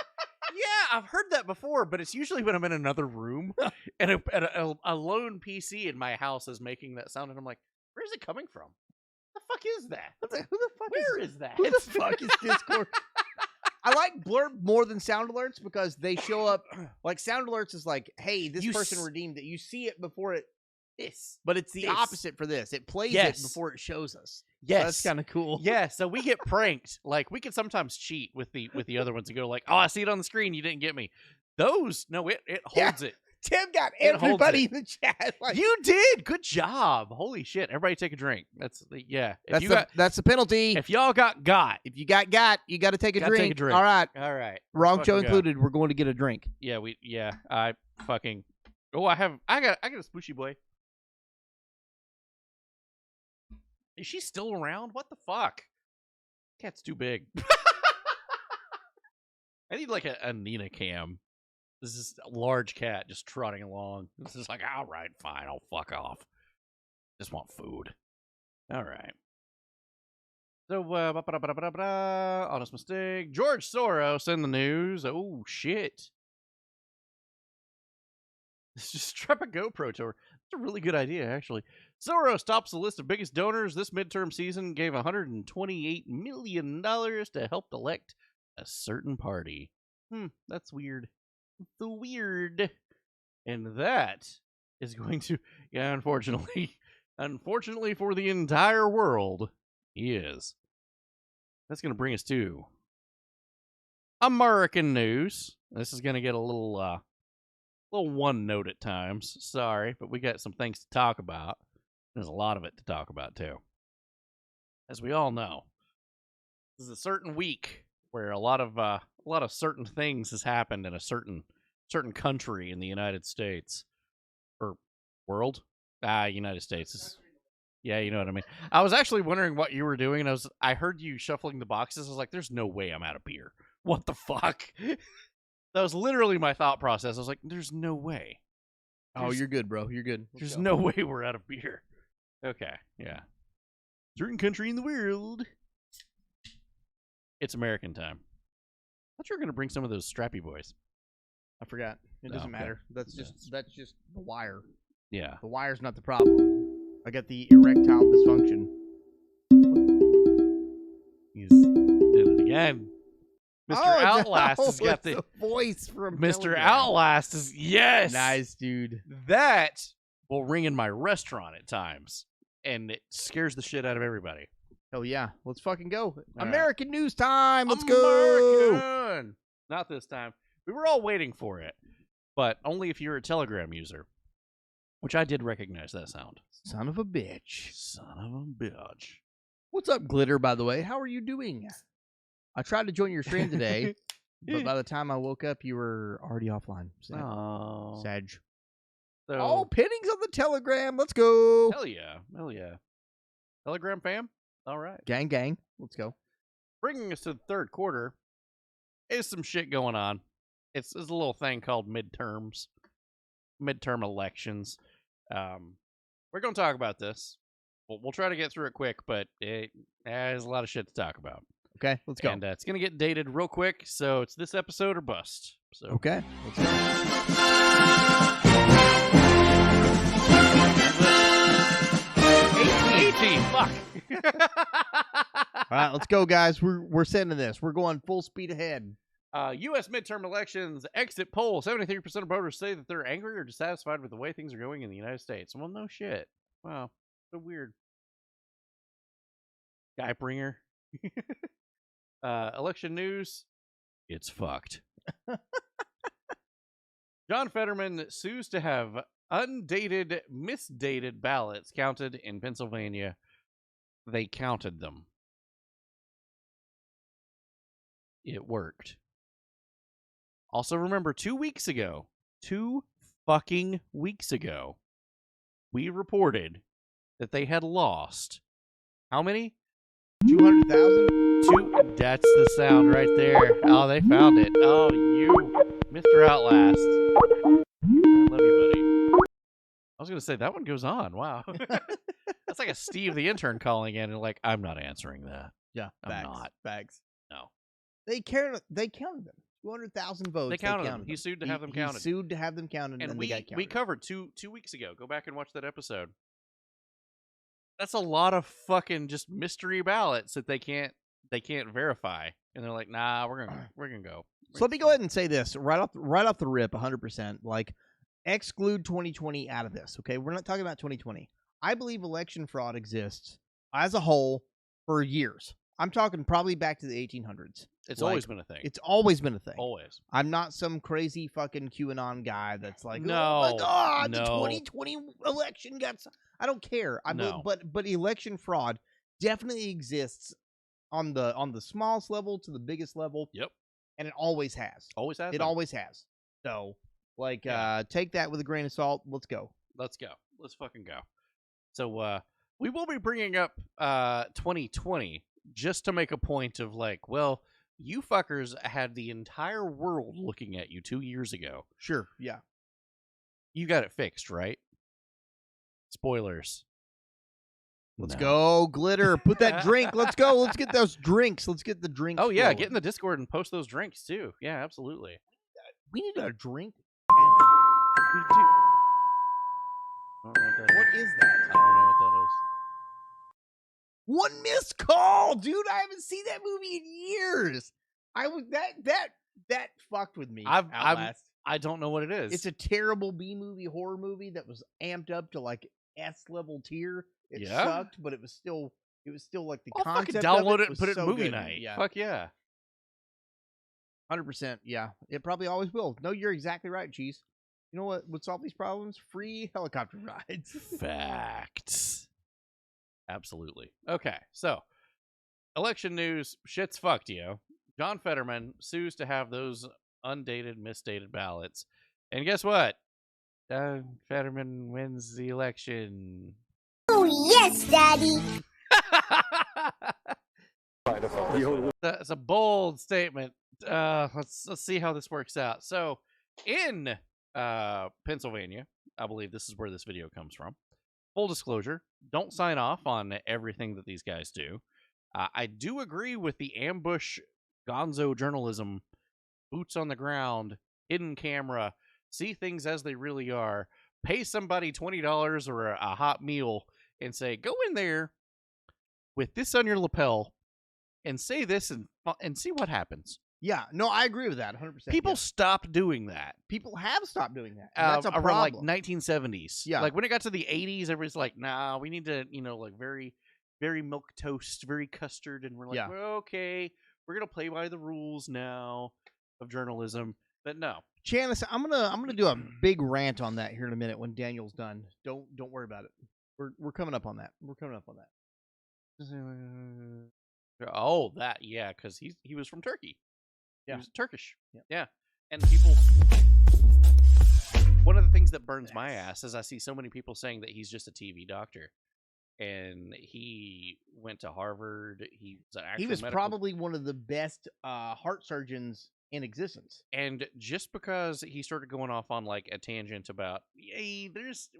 Yeah, I've heard that before, but it's usually when I'm in another room and a lone PC in my house is making that sound, and I'm like, where's it coming from? What the fuck is that? Where is that? Who the fuck is Discord? I like Blurb more than sound alerts because they show up, like sound alerts is like, hey, this person redeemed it. You see it before it. But it's the opposite for this. It plays it before it shows us. Yes. So that's kind of cool. Yeah, so we get pranked. Like, we can sometimes cheat with the other ones and go like, oh, I see it on the screen. You didn't get me. Those, no, it holds it. Tim got everybody in the chat. Like, you did. Good job. Holy shit. Everybody take a drink. That's the penalty. If y'all got. If you got, you got to take a drink. Take a drink. All right. Wrong show Fucking included. We're going to get a drink. I fucking. Oh, I got a spooshy boy. Is she still around? What the fuck? Cat's too big. I need like a Nina cam. This is a large cat just trotting along. This is like, all right, fine, I'll fuck off. Just want food. All right. So, honest mistake. George Soros in the news. Oh, shit. Just strap a GoPro to her. It's a really good idea, actually. Soros tops the list of biggest donors this midterm season, gave $128 million to help elect a certain party. That's weird. The weird. And that is going to, unfortunately for the entire world, is. That's going to bring us to American news. This is going to get a little one note at times. Sorry, but we got some things to talk about. There's a lot of it to talk about, too. As we all know, this is a certain week where a lot of certain things has happened in a certain country in the United States. Or world? United States. Yeah, you know what I mean. I was actually wondering what you were doing, and I heard you shuffling the boxes. I was like, there's no way I'm out of beer. What the fuck? That was literally my thought process. I was like, there's no way. You're good, bro. You're good. There's no way we're out of beer. Okay, yeah. Certain country in the world. It's American time. I thought you were going to bring some of those strappy boys. I forgot. It doesn't matter. That's just the wire. Yeah. The wire's not the problem. I got the erectile dysfunction. He's did it again. Mr. Outlast has got the voice from Mr. Telegram. Outlast is yes. Nice, dude. That will ring in my restaurant at times, and it scares the shit out of everybody. Hell yeah. Let's fucking go. All American news time. Let's go. American. Not this time. We were all waiting for it, but only if you're a Telegram user, which I did recognize that sound. Son of a bitch. Son of a bitch. What's up, Glitter, by the way? How are you doing? I tried to join your stream today, but by the time I woke up, you were already offline. Sag. So, pinnings on the Telegram. Let's go. Hell yeah. Hell yeah. Telegram fam? All right. Gang, gang. Let's go. Bringing us to the third quarter is some shit going on. It's a little thing called midterm elections. We're going to talk about this. We'll try to get through it quick, but there's a lot of shit to talk about. Okay, let's go. And it's going to get dated real quick, so it's this episode or bust. So. Okay, let's go. 18, fuck. All right, let's go, guys. We're sending this. We're going full speed ahead. U.S. midterm elections exit poll. 73% of voters say that they're angry or dissatisfied with the way things are going in the United States. Well, no shit. Wow, so weird. Guy bringer. Election news. It's fucked. John Fetterman sues to have undated, misdated ballots counted in Pennsylvania. They counted them. It worked. Also, remember 2 weeks ago, 2 fucking weeks ago, we reported that they had lost how many? 200,000? That's the sound right there. Oh, they found it. Oh, you, Mr. Outlast. I love you, buddy. I was going to say, that one goes on. Wow. That's like a Steve the intern calling in and like, I'm not answering that. Yeah, I'm not. Bags. No. They counted them. 200,000 votes. They counted them. He sued to have them counted. He sued to have them counted, and we they got counted. We covered two weeks ago. Go back and watch that episode. That's a lot of fucking just mystery ballots that they can't verify, and they're like, nah, we're gonna go. So let me go ahead and say this right off the rip, 100%. Like, exclude 2020 out of this. Okay, we're not talking about 2020. I believe election fraud exists as a whole for years. I'm talking probably back to the 1800s. It's always been a thing. It's always been a thing. Always. I'm not some crazy fucking QAnon guy that's like, no, oh my God, no. the 2020 election got. I don't care. No. But election fraud definitely exists on the smallest level to the biggest level. Yep. And it always has. Always has. It always has. So, like, take that with a grain of salt. Let's go. Let's go. Let's fucking go. So, we will be bringing up 2020 just to make a point of like, well, you fuckers had the entire world looking at you 2 years ago. Sure, yeah. You got it fixed, right? Spoilers. Let's go, Glitter. Put that drink. Let's go. Let's get those drinks. Let's get the drinks. Oh, yeah. flowing. Get in the Discord and post those drinks, too. Yeah, absolutely. We need a drink. We do. I don't know what that What is that? I don't know what that is. One Missed Call, dude. I haven't seen that movie in years. I was that fucked with me. Outlast. I don't know what it is. It's a terrible B movie horror movie that was amped up to like S level tier. It sucked, but it was still like the concept. I'll fucking download of it and put it in movie good. night. Yeah. Fuck yeah. 100%. Yeah, it probably always will. No, you're exactly right, Cheese. You know what would solve these problems? Free helicopter rides. Facts. Absolutely. Okay, so election news. Shit's fucked, yo. John Fetterman sues to have those undated, misdated ballots. And guess what? John Fetterman wins the election. Oh, yes, Daddy. That's a bold statement. Let's see how this works out. So, in Pennsylvania, I believe this is where this video comes from. Full disclosure, don't sign off on everything that these guys do. I do agree with the ambush gonzo journalism, boots on the ground, hidden camera, see things as they really are, pay somebody $20 or a hot meal and say, go in there with this on your lapel and say this and see what happens. Yeah, no, I agree with that 100%. People stopped doing that. People have stopped doing that. That's a around problem. like 1970s. Yeah. Like when it got to the 80s, everybody's like, nah, we need to, like very, very milk toast, very custard. And we're like, well, okay, we're going to play by the rules now of journalism. But no. Janice, I'm gonna do a big rant on that here in a minute when Daniel's done. Don't worry about it. We're coming up on that. We're coming up on that. Oh, that, yeah, because he was from Turkey. Yeah. He was Turkish. Yep. Yeah. And people... One of the things that burns my ass is I see so many people saying that he's just a TV doctor. And he went to Harvard. He was probably one of the best heart surgeons in existence. And just because he started going off on like a tangent about, hey,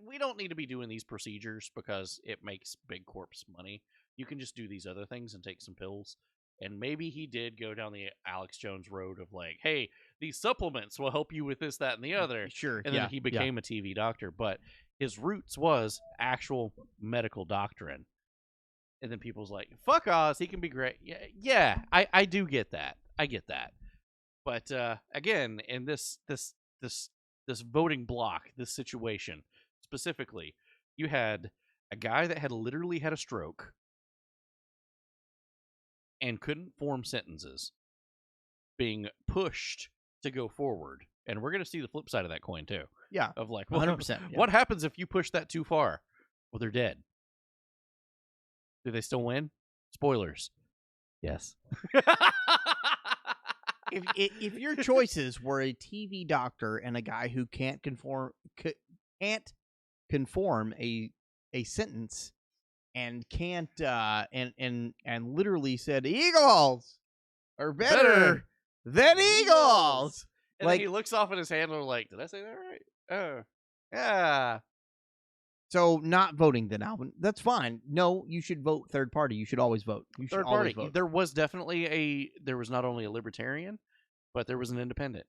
we don't need to be doing these procedures because it makes big corps money. You can just do these other things and take some pills. And maybe he did go down the Alex Jones road of like, hey, these supplements will help you with this, that, and the other. Sure. And then he became a TV doctor. But his roots was actual medical doctrine. And then people's like, fuck Oz, he can be great. Yeah, I do get that. I get that. But again, in this voting block, this situation specifically, you had a guy that had literally had a stroke and couldn't form sentences being pushed to go forward. And we're going to see the flip side of that coin, too. Yeah. Of like, 100%. What happens if you push that too far? Well, they're dead. Do they still win? Spoilers. Yes. if your choices were a TV doctor and a guy who can't conform a sentence and can't and literally said Eagles are better than Eagles. And like he looks off at his handler like, did I say that right? Oh, yeah. So not voting then, Alvin. That's fine. No, you should vote third party. You should always vote. You should third always party. vote. There was definitely there was not only a libertarian, but there was an independent.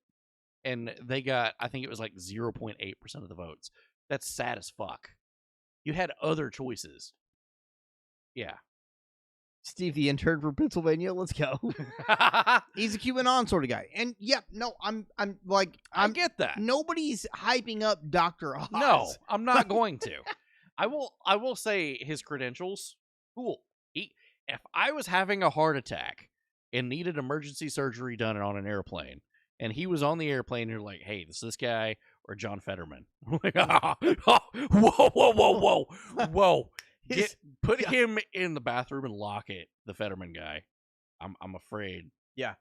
And they got, I think it was like 0.8% of the votes. That's sad as fuck. You had other choices. Yeah. Steve the intern from Pennsylvania, let's go. He's a QAnon sort of guy. And yeah, no, I'm I get that. Nobody's hyping up Dr. Oz. No, I'm not going to. I will say his credentials, cool. If I was having a heart attack and needed emergency surgery done on an airplane, and he was on the airplane, and you're like, hey, this guy or John Fetterman. Like, whoa. Put him in the bathroom and lock it, the Fetterman guy. I'm afraid. Yeah.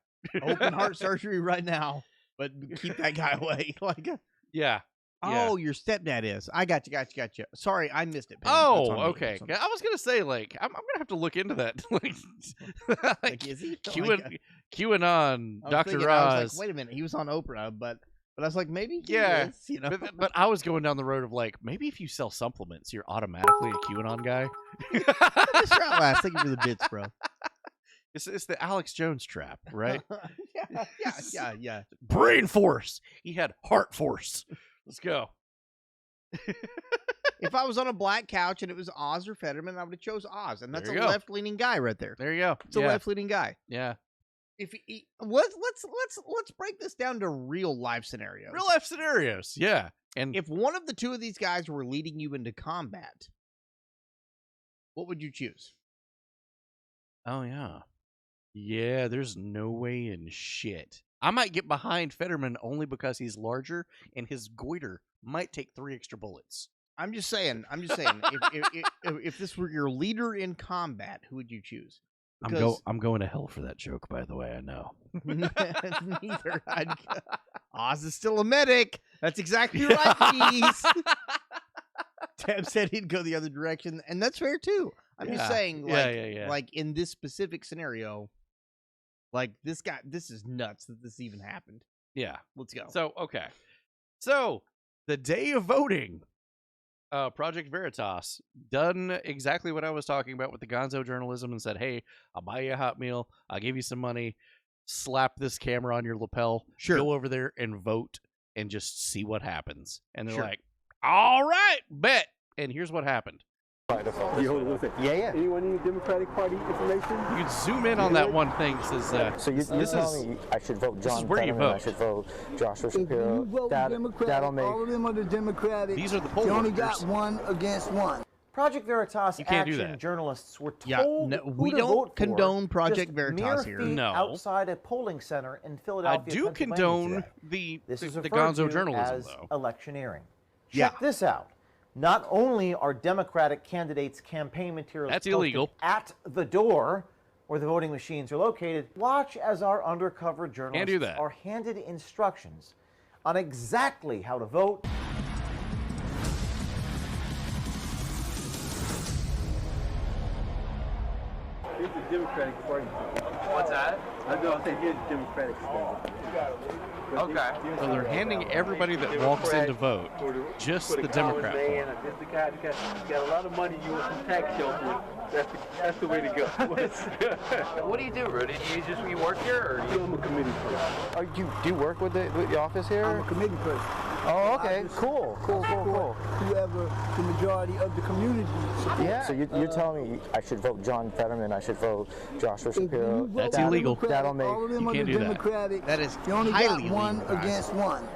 Open heart surgery right now, but keep that guy away. Like, yeah. Oh, your stepdad is. I got you. Sorry, I missed it. Penny. Oh, okay. I was gonna say, like, I'm gonna have to look into that. like is he? QAnon, Dr. Oz. I was like, wait a minute, he was on Oprah, but I was like, maybe he is, you know. But I was going down the road of like, maybe if you sell supplements, you're automatically a QAnon guy. This route last. Thank you for the bits, bro. It's the Alex Jones trap, right? Yeah. Brain force. He had heart force. Let's go. If I was on a black couch and it was Oz or Fetterman, I would have chose Oz, and that's a There you go. left-leaning guy right there. There you go. It's a left-leaning guy. Yeah. If let's break this down to real life scenarios. Real life scenarios. Yeah. And if one of the two of these guys were leading you into combat, what would you choose? Oh yeah. Yeah, there's no way in shit. I might get behind Fetterman only because he's larger and his goiter might take 3 extra bullets. I'm just saying. If this were your leader in combat, who would you choose? I'm going to hell for that joke, by the way. I know. Neither. Oz is still a medic. That's exactly right, Keys. Tab said he'd go the other direction, and that's fair too. I'm just saying, like in this specific scenario, like this guy, this is nuts that this even happened. Yeah. Let's go. So, okay. So, the day of voting, Project Veritas done exactly what I was talking about with the gonzo journalism and said, hey, I'll buy you a hot meal. I'll give you some money. Slap this camera on your lapel. Sure. Go over there and vote and just see what happens. And they're like, all right, bet. And here's what happened. Yeah. Anyone need Democratic Party information? You can zoom in on that one thing. It says, so you tell me I should vote John Fetterman, I should vote Joshua Shapiro. That'll make all of them are the Democratic. These are the poll You only workers. got one against one. Project Veritas You can't do action that. journalists were told we who to don't vote condone for Project just Veritas mere here. feet No. outside a polling center in I Philadelphia, do Pennsylvania condone today. the This is the referred gonzo to journalism, as though. electioneering. Yeah. Check this out. Not only are Democratic candidates' campaign materials That's posted illegal. at the door where the voting machines are located, watch as our undercover do journalists that. are handed instructions on exactly how to vote. Here's the Democratic Party. What's that? I think here's the Democratic Party. Okay. So they're handing everybody that walks in to vote just the Democrat form. Just the guy that got a lot of money, you want some tax shelter. That's the way to go. What do you do, Rudy? You work here, or I'm a committee person. Do you work with the office here? I'm a committee person. Oh, okay. Cool. Whoever the majority of the community supports. Yeah. So you're telling me I should vote John Fetterman, I should vote Joshua Shapiro. That's illegal. That'll make all of them you are can't the do that. Democratic. That is You only highly got one illegal, guys. against one.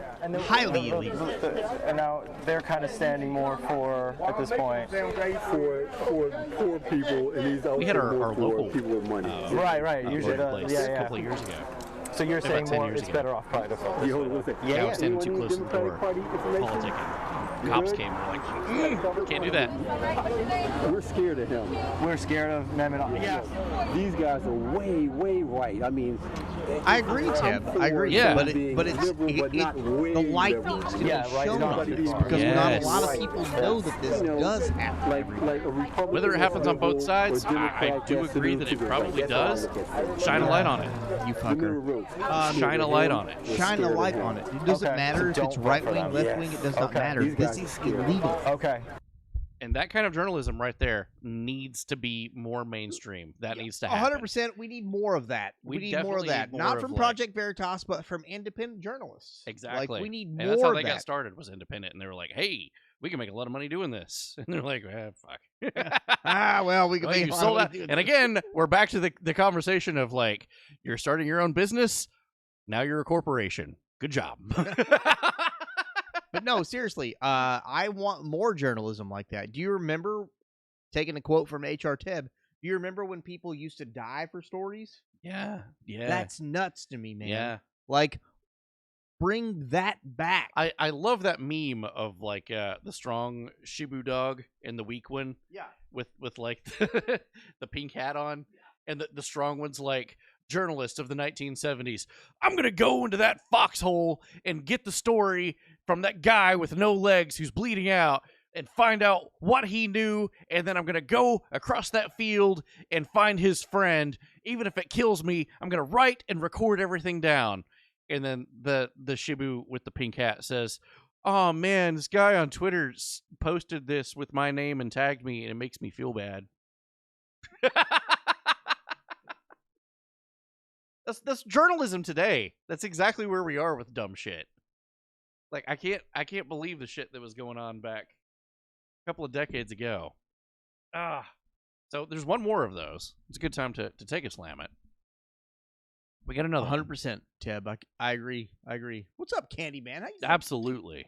Highly illegal. And now they're kind of standing more for, at this point, for poor people, and these We had our local people with money. Right. Usually, place a couple of years ago. So you're About saying 10 more, years it's ago. better off probably to vote. I was standing too close to the door, politicking. Cops came and were like, can't do that. We're scared of him. We're scared of Mehmet. Yeah. These guys are way right. I mean, I agree, Ted. I agree. Yeah. But the light needs to be shown on this because not a lot of people know that this does happen. Whether it happens on both sides, I do agree that it probably does. Shine a light on it. You fucker. Shine a light on it. Shine a light on it. It doesn't matter if it's right wing, left wing. It does not matter. This is illegal. Okay. And that kind of journalism right there needs to be more mainstream. That needs to happen. 100%. We need more of that. We need more of definitely that. need Not more from of, Project Veritas, but from independent journalists. Exactly. Like, we need more and that's how of they that. got started, was independent. And they were like, hey, we can make a lot of money doing this. And they're like, fuck. Well, we can Well, make you a lot sold of out. money doing And this. again, we're back to the conversation of like, you're starting your own business. Now you're a corporation. Good job. But no, seriously, I want more journalism like that. Do you remember, taking a quote from H.R. Tebb, do you remember when people used to die for stories? Yeah. That's nuts to me, man. Yeah. Like, bring that back. I love that meme of like the strong Shibu dog and the weak one. Yeah. With like the pink hat on. And the strong one's like, journalist of the 1970s. I'm going to go into that foxhole and get the story from that guy with no legs who's bleeding out and find out what he knew. And then I'm going to go across that field and find his friend. Even if it kills me, I'm going to write and record everything down. And then the Shibu with the pink hat says, oh man, this guy on Twitter posted this with my name and tagged me and it makes me feel bad. That's journalism today. That's exactly where we are with dumb shit. Like I can't believe the shit that was going on back couple of decades ago. So there's one more of those. It's a good time to take a slam it. We got another 100%, Teb. I agree. What's up, Candyman? How you doing? Absolutely.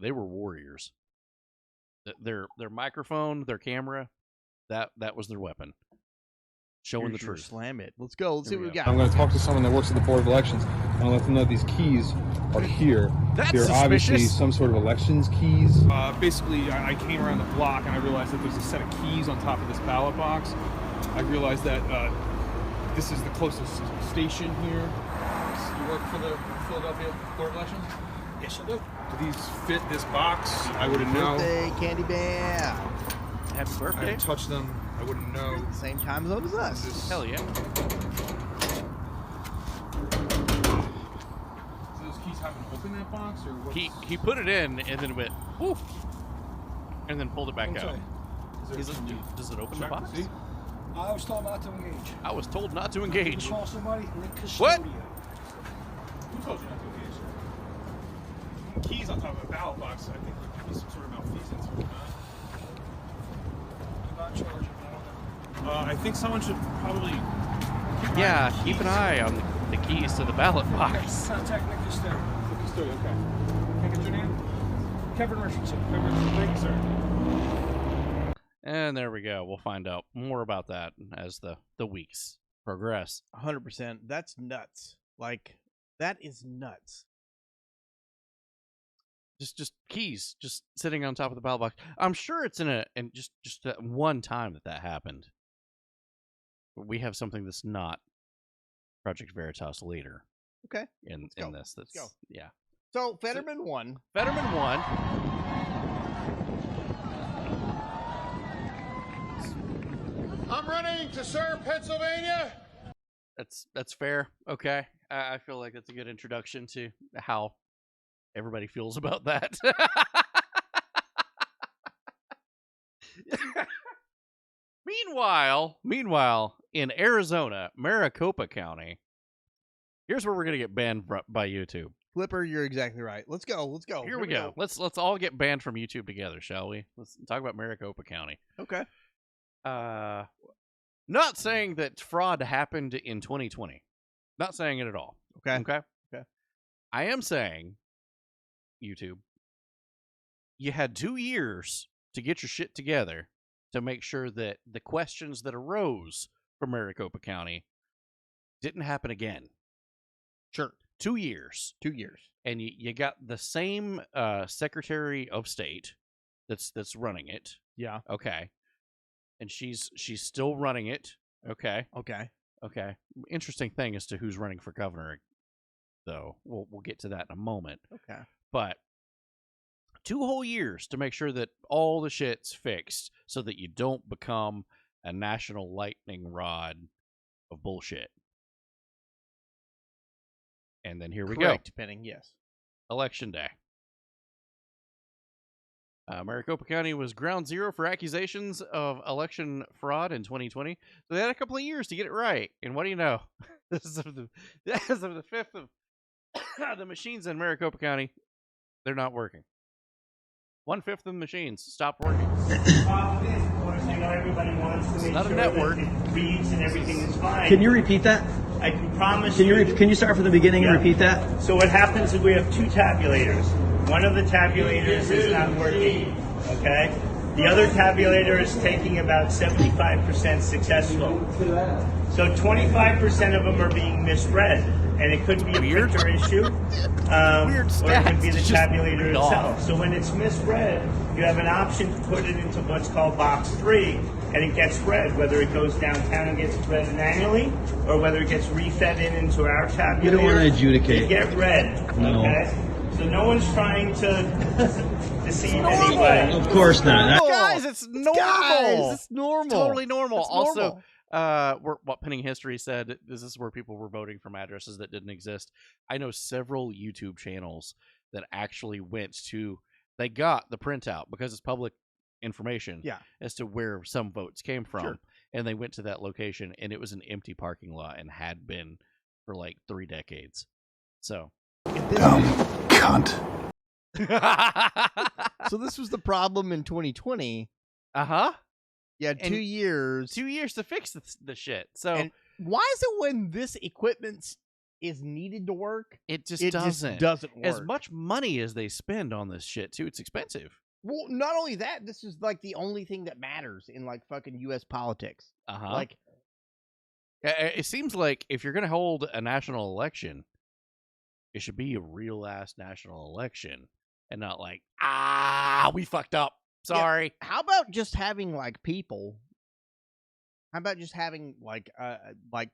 They were warriors. Their microphone, their camera, that was their weapon. Showing Here's the your truth. Slam it. Let's go. Let's see what we got. I'm going to talk to someone that works at the Board of Elections. I'm going to let them know these keys are here. That's They're obviously some sort of elections keys. Basically, I came around the block and I realized that there's a set of keys on top of this ballot box. I realized that this is the closest station here. You work for the Philadelphia Board of Elections? Yes, I do. Do these fit this box? I wouldn't know. Birthday, Candy Bear. Happy birthday. I didn't touch them. I wouldn't know. Same time zone as us. Hell yeah. Do those keys happen to open that box, or what? He put it in and then went woof, and then pulled it back out. Does it open the box? I was told not to engage. I was told not to engage. Call somebody. What? Who told you not to engage, sir? Keys on top of a ballot box. I think there could be some sort of malfeasance. I'm not charging. I think someone should probably. Yeah, keep an eye on the keys to the ballot box. Contact Nick Custodian. Okay. Can I get your name? Kevin Richardson. Thank you, sir. And there we go. We'll find out more about that as the weeks progress. 100%. That's nuts. Like, that is nuts. Just keys, just sitting on top of the ballot box. I'm sure it's just that one time that happened. We have something that's not Project Veritas later. Okay. In this, that's Let's go. Yeah. So Fetterman won. Fetterman won. I'm running to serve Pennsylvania. That's fair. Okay. I feel like that's a good introduction to how everybody feels about that. Meanwhile, in Arizona, Maricopa County, here's where we're gonna get banned by YouTube. Flipper, you're exactly right. Let's go. Here we go. Let's all get banned from YouTube together, shall we? Let's talk about Maricopa County. Okay. Not saying that fraud happened in 2020. Not saying it at all. Okay. I am saying, YouTube, you had 2 years to get your shit together to make sure that the questions that arose from Maricopa County didn't happen again. Sure. 2 years. 2 years. And you got the same Secretary of State that's running it. Yeah. Okay. And she's still running it. Okay. Interesting thing as to who's running for governor, though. We'll get to that in a moment. Okay. But 2 whole years to make sure that all the shit's fixed so that you don't become a national lightning rod of bullshit. And then here we go. Correct, Penning, yes. Election day. Maricopa County was ground zero for accusations of election fraud in 2020. So they had a couple of years to get it right. And what do you know? As of the 5th of the machines in Maricopa County, they're not working. 1/5 of the machines stopped working. Everybody wants to It's make not sure a network. that it reads and everything is fine. Can you repeat that? I can promise Can you start from the beginning and repeat that? So what happens is we have 2 tabulators. One of the tabulators is not working, okay? The other tabulator is taking about 75% successful. So 25% of them are being misread, and it could be a printer issue, or it could be the tabulator itself. So when it's misread, you have an option to put it into what's called box 3, and it gets read, whether it goes downtown and gets read manually, or whether it gets refed into our tabulator. You don't want to adjudicate. It get read, No. okay? So no one's trying to deceive anybody. Of course not. Guys, it's normal. Guys, it's normal. Totally normal. It's Also, normal. what Penning History said, this is where people were voting from addresses that didn't exist. I know several YouTube channels that actually went to, they got the printout because it's public information as to where some votes came from. Sure. And they went to that location, and it was an empty parking lot and had been for like 3 decades. So. Cunt. So this was the problem in 2020. Yeah, 2 years. 2 years to fix the shit. So and why is it when this equipment is needed to work, it just doesn't work? As much money as they spend on this shit too, it's expensive. Well, not only that, this is like the only thing that matters in like fucking U.S. politics. Like, it seems like if you're gonna hold a national election, it should be a real ass national election, and not like we fucked up. Sorry. Yeah. How about just having like people? How about just having like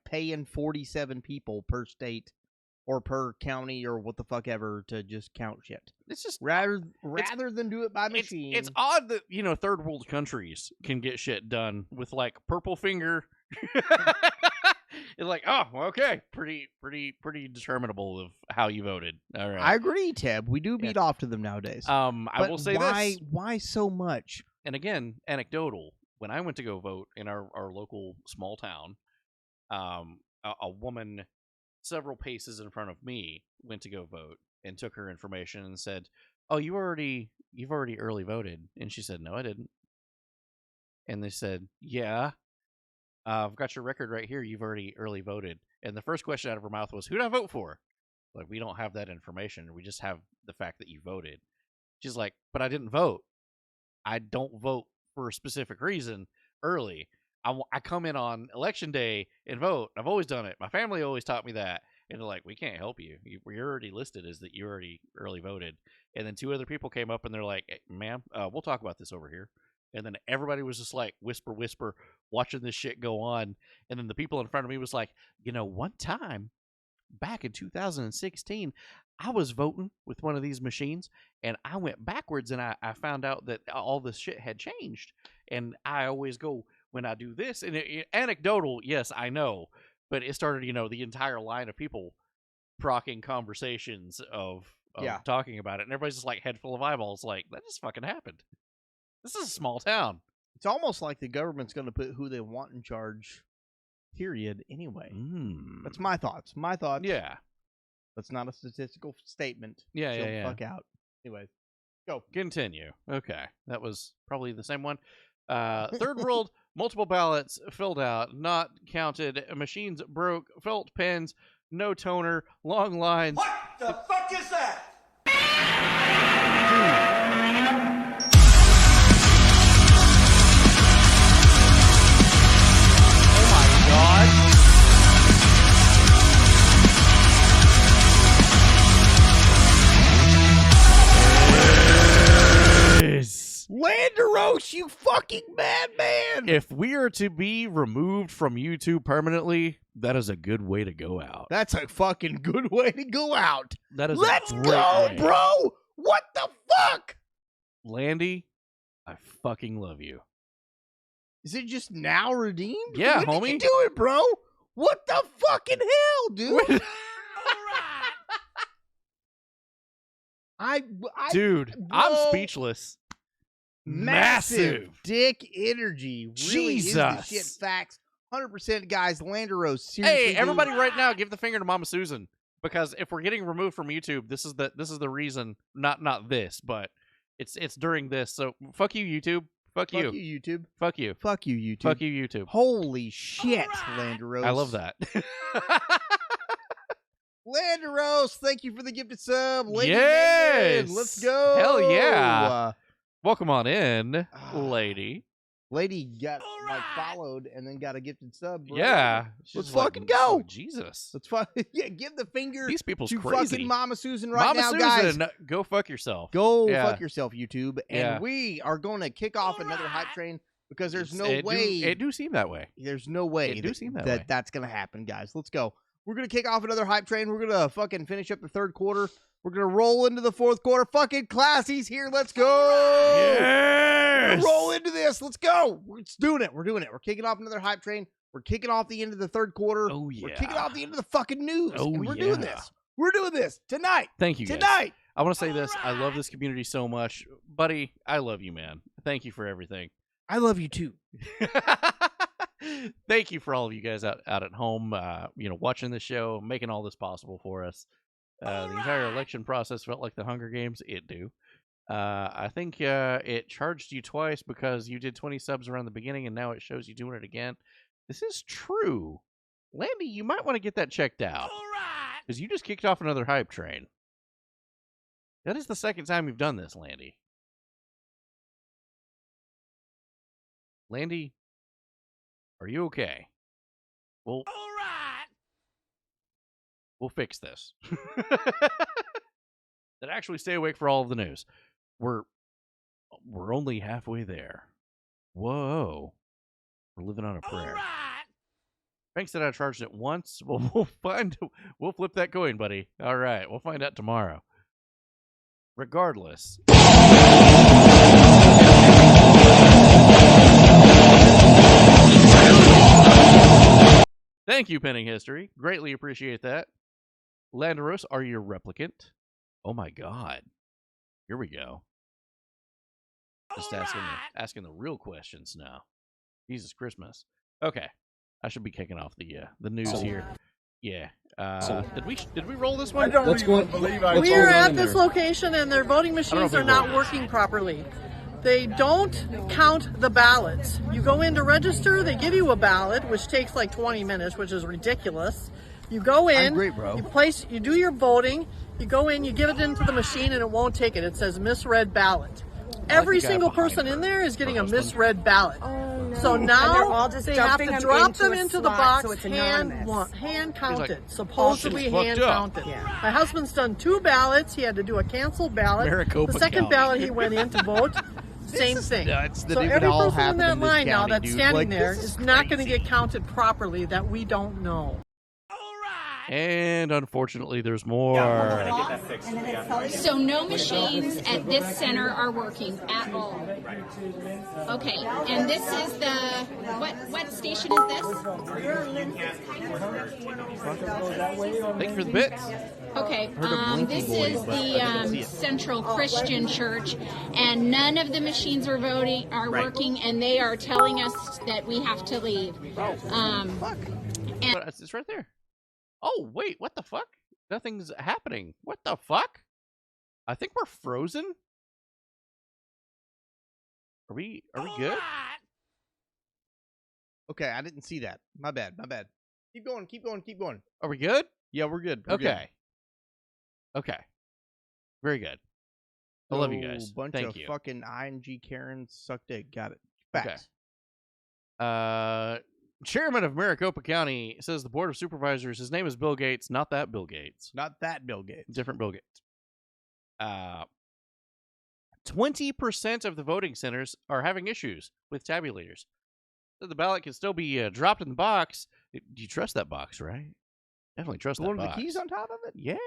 paying 47 people per state or per county or what the fuck ever to just count shit? It's just rather than do it by machine. It's odd that third world countries can get shit done with like purple finger. It's like, oh, okay, pretty determinable of how you voted. All right, I agree, Teb. We do beat off to them nowadays. I will say this: why so much? And again, anecdotal. When I went to go vote in our local small town, a woman several paces in front of me went to go vote and took her information and said, "Oh, you've already early voted." And she said, "No, I didn't." And they said, "Yeah, I've got your record right here. You've already early voted." And the first question out of her mouth was, "Who did I vote for?" Like, we don't have that information. We just have the fact that you voted. She's like, "But I didn't vote. I don't vote for a specific reason early. I come in on election day and vote. I've always done it. My family always taught me that." And they're like, "We can't help you. You're already listed as that you already early voted." And then 2 other people came up and they're like, "Hey, ma'am, we'll talk about this over here." And then everybody was just like whisper, watching this shit go on. And then the people in front of me was like, one time back in 2016, I was voting with one of these machines and I went backwards and I found out that all this shit had changed. And I always go when I do this. And anecdotal, yes, I know. But it started, the entire line of people procking conversations of talking about it. And everybody's just like head full of eyeballs. Like, that just fucking happened. This is a small town. It's almost like the government's going to put who they want in charge, period, anyway. That's my thoughts. Yeah. That's not a statistical statement. Yeah. Fuck out. Anyways, go. Continue. Okay. That was probably the same one. Third world, multiple ballots filled out, not counted. Machines broke, felt pens, no toner, long lines. What the fuck is that? Landeros, you fucking madman! If we are to be removed from YouTube permanently, that is a good way to go out. That's a fucking good way to go out. That is Let's a great go, way. bro! What the fuck? Landy, I fucking love you. Is it just now redeemed? Yeah, when homie. Did you do it, bro? What the fucking hell, dude? Dude, bro, I'm speechless. Massive dick energy. Really Jesus. Is the shit facts. 100%, guys. Landeros, seriously. Hey, everybody right now, give the finger to Mama Susan. Because if we're getting removed from YouTube, this is the reason. Not this, but it's during this. So fuck you, YouTube. Fuck you. Fuck you, YouTube. Fuck you. Fuck you, YouTube. Fuck you, YouTube. Holy shit, Landeros. I love that. Landeros, thank you for the gifted sub. Lady Yes. Megan, let's go. Hell yeah. Welcome on in, lady. Lady got followed and then got a gifted sub. Bro. Yeah. Let's fucking go. Oh, Jesus. Let's give the finger These people's to crazy. fucking Mama Susan right Mama now, Susan, guys. go fuck yourself. Go fuck yourself, YouTube. And Yeah. we are going to kick off another hype train because there's no It way. do seem that way. There's no way It do seem that way. that's going to happen, guys. Let's go. We're going to kick off another hype train. We're going to fucking finish up the third quarter. We're going to roll into the fourth quarter. Fucking Classy's here. Let's go. Yes. Roll into this. Let's go. We're doing it. We're doing it. We're kicking off another hype train. We're kicking off the end of the third quarter. Oh, yeah. We're kicking off the end of the fucking news. Oh, and we're yeah. doing this. We're doing this tonight. Thank you, guys. Tonight. I want to say this. I love this community so much. Buddy, I love you, man. Thank you for everything. I love you, too. Thank you for all of you guys out at home, watching the show, making all this possible for us. The entire election process felt like the Hunger Games. It do. I think it charged you twice because you did 20 subs around the beginning, and now it shows you doing it again. This is true. Landy, you might want to get that checked out. All right. Because you just kicked off another hype train. That is the second time you've done this, Landy. Landy, are you okay? Well, all right. We'll fix this. Then actually stay awake for all of the news. We're only halfway there. Whoa. We're living on a prayer. All right. Thanks that I charged it once. We'll flip that coin, buddy. All right. We'll find out tomorrow. Regardless. Thank you, Penning History. Greatly appreciate that. Landeros, are you a replicant? Oh my god. Here we go. Just asking the real questions now. Jesus Christmas. Okay. I should be kicking off the news here. Yeah. Did we roll this one? I don't even believe I We are at this location and their voting machines are not working properly. They don't count the ballots. You go in to register, they give you a ballot, which takes like 20 minutes, which is ridiculous. You go in, you do your voting, you go in, you give it into the machine, and it won't take it. It says misread ballot. Every single person in there is getting a misread ballot. Oh, no. So now they have to drop them into the box, so hand counted, supposedly hand counted. Yeah. My husband's done 2 ballots. He had to do a canceled ballot. Maricopa the second County. ballot he went in to vote. Same thing. So every person in that line now that's standing there is not going to get counted properly that we don't know. And unfortunately, there's more. So no machines at this center are working at all. Okay, and this is the what station is this? Thanks for the bits. Okay, this is the Central Christian Church, and none of the machines are working, and they are telling us that we have to leave. It's right there. Oh, wait, what the fuck? Nothing's happening. What the fuck? I think we're frozen. Are we good? Okay, I didn't see that. My bad. Keep going. Are we good? Yeah, we're good. Okay. Very good. I love you guys. Bunch Thank of you. fucking ING Karens sucked dick. Got it. Facts. Okay. Chairman of Maricopa County says the Board of Supervisors, his name is Bill Gates, not that Bill Gates. Not that Bill Gates. Different Bill Gates. 20% of the voting centers are having issues with tabulators. So the ballot can still be dropped in the box. Do you trust that box, right? Definitely trust that box. One of the keys on top of it? Yeah.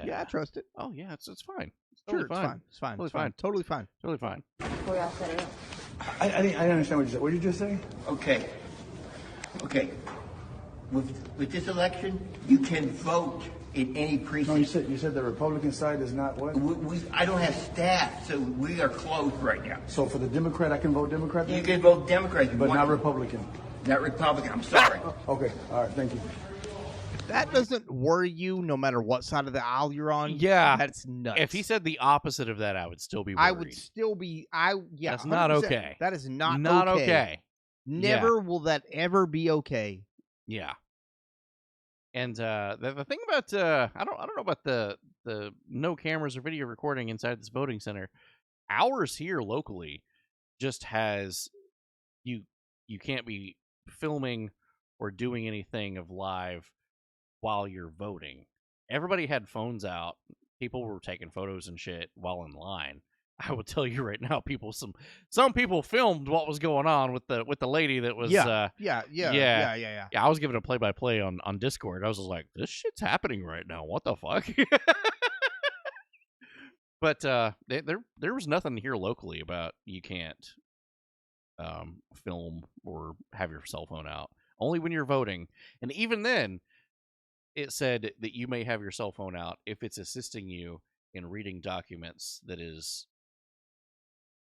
Yeah, I trust it. Oh, yeah, it's fine. It's Sure, totally fine. It's fine. Totally It's fine. fine. Totally fine. Totally fine. We all set it up. I didn't understand what you said. What did you just say? Okay. With this election, you can vote in any precinct. No, you said the Republican side is not what? I don't have staff, so we are closed right now. So for the Democrat, I can vote Democrat then? You can vote Democrat. But not Republican? Not Republican, I'm sorry. Okay, all right, thank you. If that doesn't worry you, no matter what side of the aisle you're on, Yeah. that's nuts. If he said the opposite of that, I would still be worried. I would still be, That's not 100%. okay. That is not okay. Never will that ever be okay. Yeah. And the thing about I don't know about the no cameras or video recording inside this voting center. Ours here locally just has you can't be filming or doing anything of live while you're voting. Everybody had phones out. People were taking photos and shit while in line. I will tell you right now, some people filmed what was going on with the lady that was Yeah. I was giving a play-by-play on Discord. I was just like, this shit's happening right now. What the fuck? But there was nothing here locally about you can't film or have your cell phone out. Only when you're voting. And even then, it said that you may have your cell phone out if it's assisting you in reading documents that is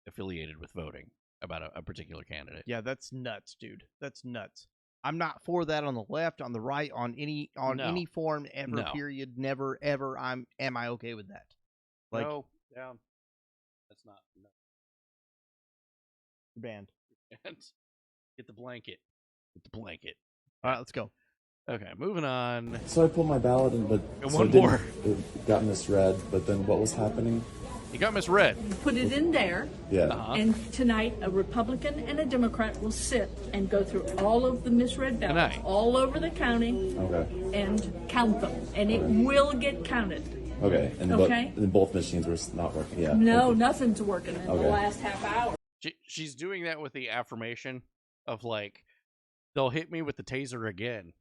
affiliated with voting about a particular candidate. Yeah, that's nuts, dude. That's nuts. I'm not for that on the left, on the right, on any form ever. No. Period. Never ever. Am I okay with that? Like, no, down. That's not. No. Banned. Get the blanket. Get the blanket. All right, let's go. Okay, moving on. So I put my ballot in, but one more. It got misread. But then what was happening? It got misread. Put it in there. Yeah. And tonight, a Republican and a Democrat will sit and go through all of the misread ballots all over the county and count them. And it will get counted. Okay. And both machines were not working. Yeah. No, nothing's working in the last half hour. She's doing that with the affirmation of like, they'll hit me with the taser again.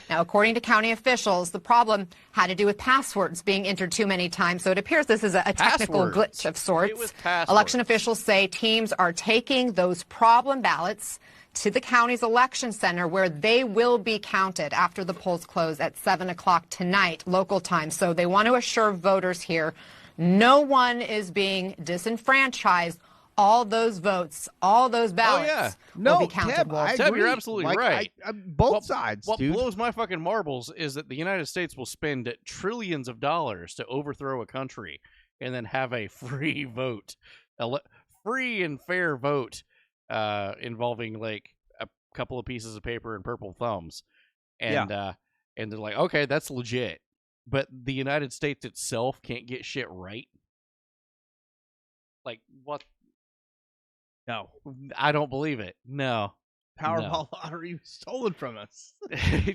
Now, according to county officials, the problem had to do with passwords being entered too many times. So it appears this is a technical glitch of sorts. It was passwords. Election officials say teams are taking those problem ballots to the county's election center where they will be counted after the polls close at 7 o'clock tonight, local time. So they want to assure voters here no one is being disenfranchised. All those votes, all those ballots will be counted. Teb, you're absolutely right. Both sides, What dude. blows my fucking marbles is that the United States will spend trillions of dollars to overthrow a country and then have a free vote, free and fair vote involving like a couple of pieces of paper and purple thumbs. And and they're like, okay, that's legit. But the United States itself can't get shit right. Like, what? No, I don't believe it. No. Powerball lottery was stolen from us.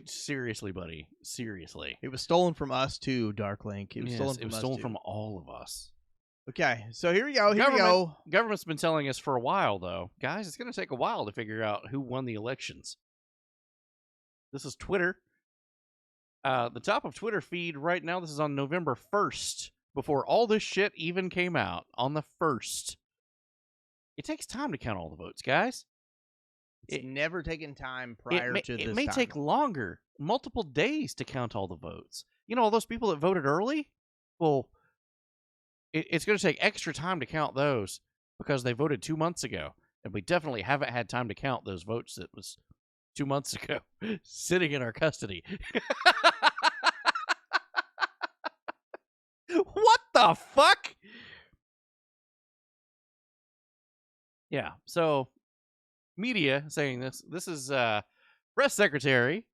Seriously, buddy. Seriously. It was stolen from us too, Darklink. It was stolen from from all of us. Okay, so here we go. Government's been telling us for a while, though. Guys, it's going to take a while to figure out who won the elections. This is Twitter. The top of Twitter feed right now, this is on November 1st, before all this shit even came out, on the 1st. It takes time to count all the votes, guys. It's never taken time prior to this. It may take longer, multiple days to count all the votes. You know, all those people that voted early? Well, it's going to take extra time to count those because they voted 2 months ago. And we definitely haven't had time to count those votes that was 2 months ago sitting in our custody. What the fuck? Yeah, so media saying this. This is press secretary.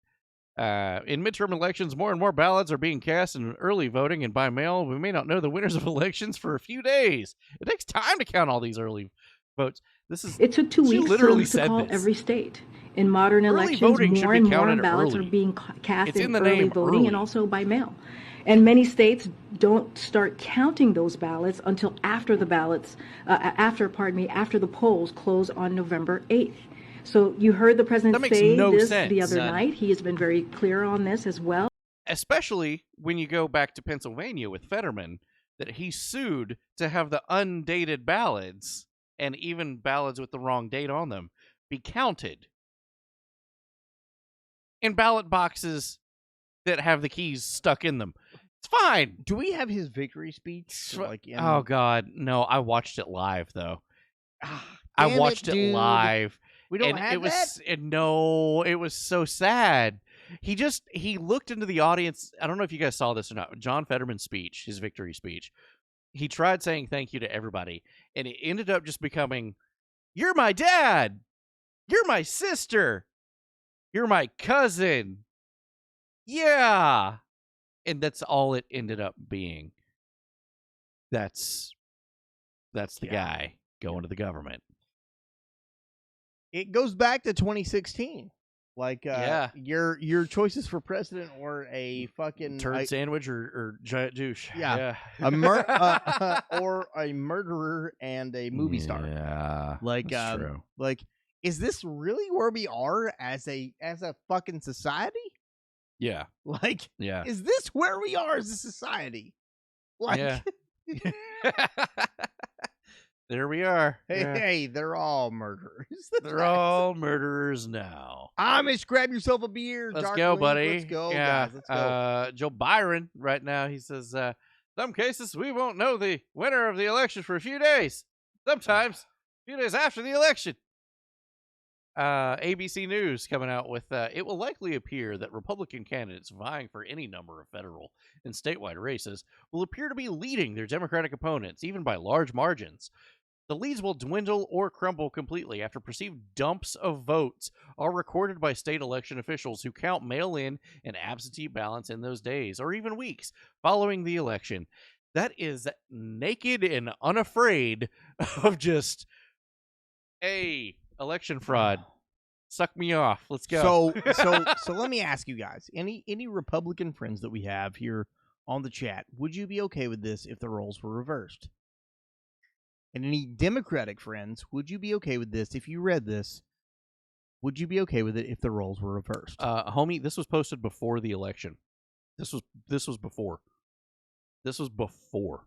In midterm elections, more and more ballots are being cast in early voting and by mail. We may not know the winners of elections for a few days. It takes time to count all these early votes. It took 2 weeks to call every state. In modern elections, more and more ballots are being cast in early voting and also by mail. And many states don't start counting those ballots until after the polls close on November 8th. So you heard the president say this the other night. He has been very clear on this as well. Especially when you go back to Pennsylvania with Fetterman, that he sued to have the undated ballots and even ballots with the wrong date on them be counted in ballot boxes that have the keys stuck in them. It's fine. Do we have his victory speech? Oh, God. No, I watched it live, though. I watched it live. We don't have that? No, it was so sad. He looked into the audience. I don't know if you guys saw this or not. John Fetterman's speech, his victory speech, he tried saying thank you to everybody, and it ended up just becoming, "You're my dad. You're my sister. You're my cousin. Yeah." And that's all it ended up being. That's the guy going to the government. It goes back to 2016. Like, your choices for president or a fucking turd sandwich or giant douche. Yeah. Or a murderer and a movie star. Yeah. Like, that's true. Like, is this really where we are as a fucking society? Yeah. Like, yeah. Is this where we are as a society? Like, yeah. There we are. Hey, they're all murderers. They're all murderers now. Amish, grab yourself a beer. Let's go, buddy. Let's go, yeah. guys. Let's go. Joe Byron right now, he says, some cases we won't know the winner of the election for a few days. Sometimes a few days after the election. ABC News coming out with, it will likely appear that Republican candidates vying for any number of federal and statewide races will appear to be leading their Democratic opponents, even by large margins. The leads will dwindle or crumble completely after perceived dumps of votes are recorded by state election officials who count mail-in and absentee ballots in those days or even weeks following the election. That is naked and unafraid of just, hey, election fraud. Suck me off. Let's go. So let me ask you guys, any Republican friends that we have here on the chat, would you be okay with this if the roles were reversed? And any Democratic friends, would you be okay with this if you read this? Would you be okay with it if the roles were reversed? Homie, this was posted before the election. This was before. This was before.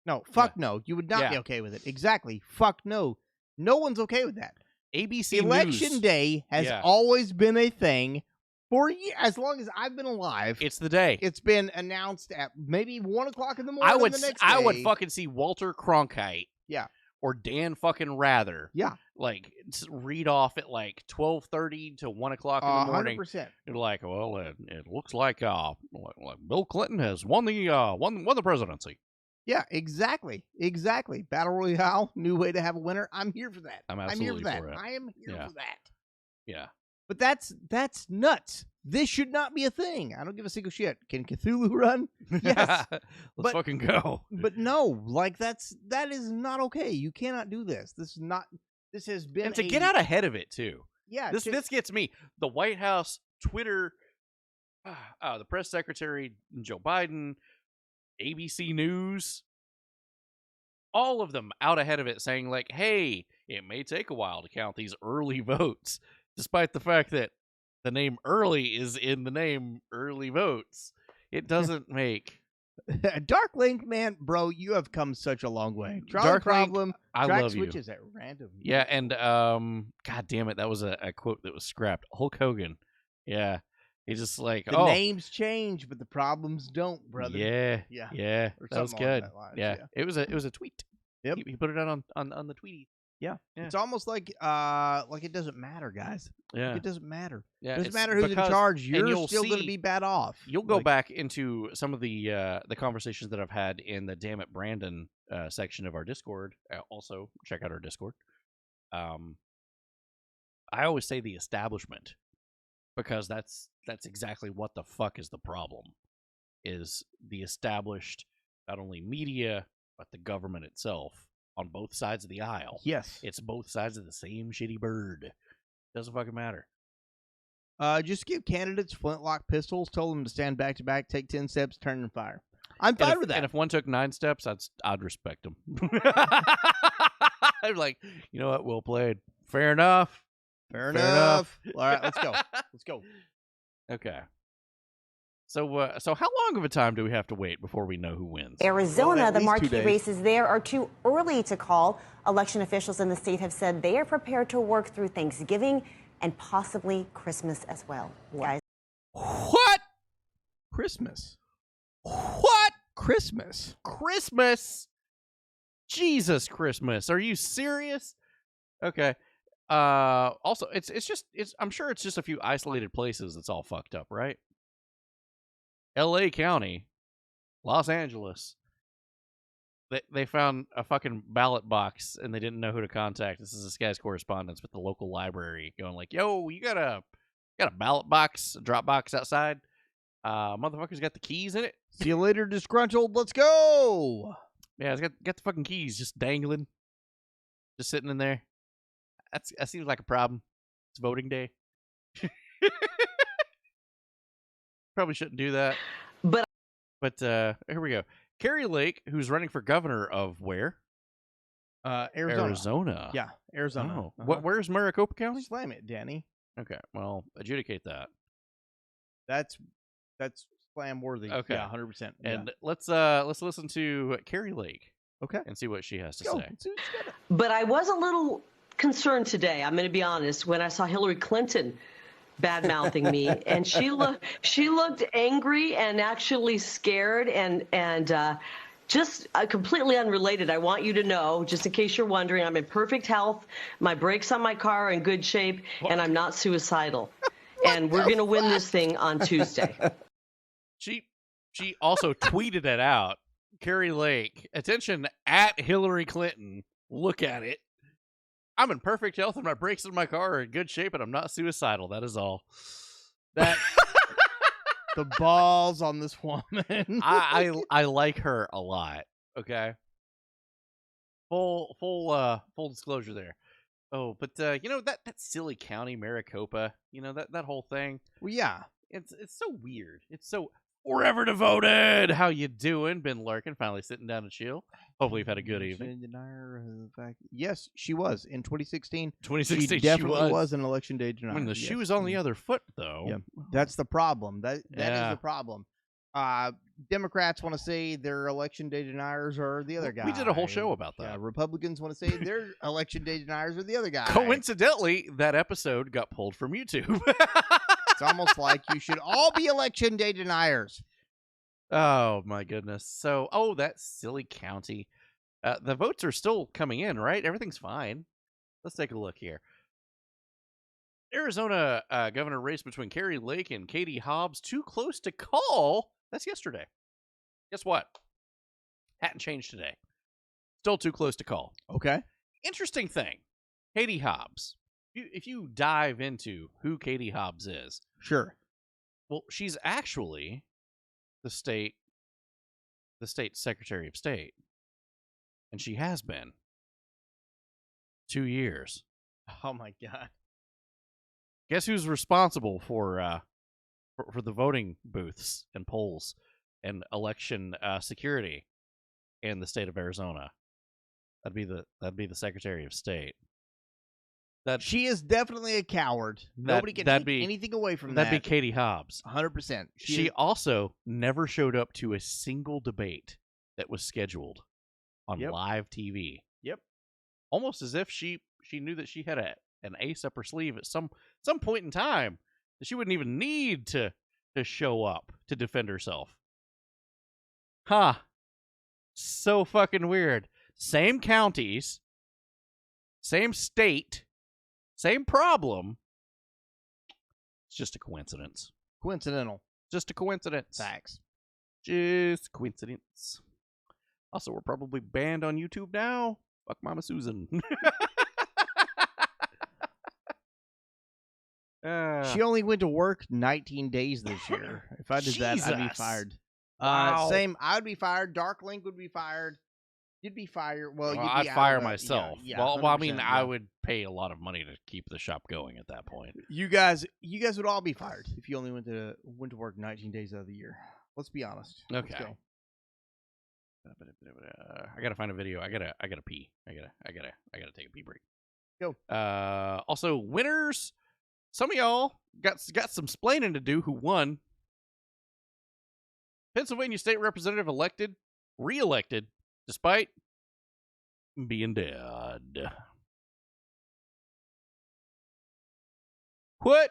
No, fuck no. You would not be okay with it. Exactly. Fuck no. No one's okay with that. ABC Election News. Day has always been a thing for as long as I've been alive. It's the day. It's been announced at maybe 1 o'clock in the morning. The next day. I would fucking see Walter Cronkite. Yeah. Or Dan fucking Rather. Yeah. Like read off at like 12:30 to 1 o'clock in the morning. 100%. You're like, well, it looks like Bill Clinton has won the presidency. Yeah, exactly. Battle Royale, new way to have a winner. I'm here for that. I'm absolutely here for it. that. I am here for that. Yeah. But that's nuts. This should not be a thing. I don't give a single shit. Can Cthulhu run? Yes. Let's fucking go. But no, like that is not okay. You cannot do this. This has been and to get out ahead of it too. Yeah. This gets me. The White House, Twitter, the press secretary, Joe Biden, ABC News, all of them out ahead of it saying like, hey, it may take a while to count these early votes, despite the fact that the name early is in the name early votes. It doesn't make... Dark Link, man, bro, you have come such a long way. Dark Problem, Link, I track love switches at random. Yeah, and god damn it, that was a quote that was scrapped. Hulk Hogan. Yeah. He's just like, the names change, but the problems don't, brother. Yeah. That was good. Yeah. It was a tweet. Yep. He put it out on the tweety. Yeah. It's almost like it doesn't matter, guys. Yeah. It doesn't matter. Yeah, it doesn't matter who's in charge. You're still going to be bad off. You'll go back into some of the conversations that I've had in the Damn It Brandon section of our Discord. Also, check out our Discord. I always say the establishment because that's exactly what the fuck is the problem. Is the established not only media but the government itself. On both sides of the aisle. Yes. It's both sides of the same shitty bird. Doesn't fucking matter. Just give candidates flintlock pistols, tell them to stand back to back, take 10 steps, turn and fire. I'm fine with that. And if one took 9 steps, I'd respect him. I'm like, you know what? Well played. Fair enough. Fair enough. All right, let's go. Let's go. Okay. So how long of a time do we have to wait before we know who wins? Arizona, the marquee races there are too early to call. Election officials in the state have said they are prepared to work through Thanksgiving and possibly Christmas as well. Guys. What? Christmas? What? Christmas? Christmas? Jesus Christmas. Are you serious? Okay. Also, it's I'm sure it's just a few isolated places that's all fucked up, right? L.A. County, Los Angeles, they found a fucking ballot box and they didn't know who to contact. This is this guy's correspondence with the local library going like, yo, you got a ballot box, a drop box outside? Motherfucker's got the keys in it. See you later, disgruntled. Let's go. Yeah, it's got the fucking keys just dangling, just sitting in there. That seems like a problem. It's voting day. Probably shouldn't do that. But here we go. Carrie Lake, who's running for governor of where? Arizona. Yeah, Arizona. Oh. Where's Maricopa County? Slam it, Danny. Okay, well, adjudicate that. That's slam worthy. Okay, yeah, 100%. And let's listen to Carrie Lake. Okay, and see what she has to say. But I was a little concerned today. I'm going to be honest when I saw Hillary Clinton bad-mouthing me, and she looked angry and actually scared, and just completely unrelated, I want you to know, just in case you're wondering, I'm in perfect health. My brakes on my car are in good shape, and I'm not suicidal. And we're going to win this thing on Tuesday. She also tweeted it out. Carrie Lake, attention at Hillary Clinton. Look at it. I'm in perfect health and my brakes in my car are in good shape and I'm not suicidal. That is all. That the balls on this woman. I like her a lot. Okay. Full disclosure there. Oh, but you know that silly county Maricopa, you know that whole thing. Well, yeah, it's so weird. It's so forever devoted. How you doing? Ben Larkin finally sitting down to chill. Hopefully you've had a good evening. Yes, she was in 2016. 2016, she definitely was an election day denier. I mean, the shoe was on the other foot, though. Yeah, that's the problem. That is the problem. Democrats want to say their election day deniers are the other guy. We did a whole show about that. Republicans want to say their election day deniers are the other guy. Coincidentally, that episode got pulled from YouTube. It's almost like you should all be election day deniers. Oh, my goodness. So, that silly county. The votes are still coming in, right? Everything's fine. Let's take a look here. Arizona governor race between Carrie Lake and Katie Hobbs, too close to call. That's yesterday. Guess what? Hadn't changed today. Still too close to call. Okay. Interesting thing. Katie Hobbs. If you dive into who Katie Hobbs is. Sure. Well, she's actually the state Secretary of State. And she has been 2 years. Oh my God. Guess who's responsible for the voting booths and polls and election security in the state of Arizona? That'd be the Secretary of State. She is definitely a coward. Nobody can take anything away from that. That'd be Katie Hobbs. 100%. She also never showed up to a single debate that was scheduled on live TV. Yep. Almost as if she knew that she had an ace up her sleeve at some point in time that she wouldn't even need to show up to defend herself. Huh. So fucking weird. Same counties, same state, same problem. It's just a coincidence. Coincidental. Just a coincidence. Facts. Just coincidence. Also, we're probably banned on YouTube now. Fuck Mama Susan. She only went to work 19 days this year. If I did that, I'd be fired. Wow. Same. I would be fired. Dark Link would be fired. You'd be fired. Well, I'd fire myself. Yeah, well, I mean, I would pay a lot of money to keep the shop going at that point. You guys would all be fired if you only went to work 19 days out of the year. Let's be honest. Okay. Let's go. I gotta find a video. I gotta pee. I gotta take a pee break. Go. Also, winners. Some of y'all got some splaining to do. Who won? Pennsylvania State Representative re-elected, despite being dead. What?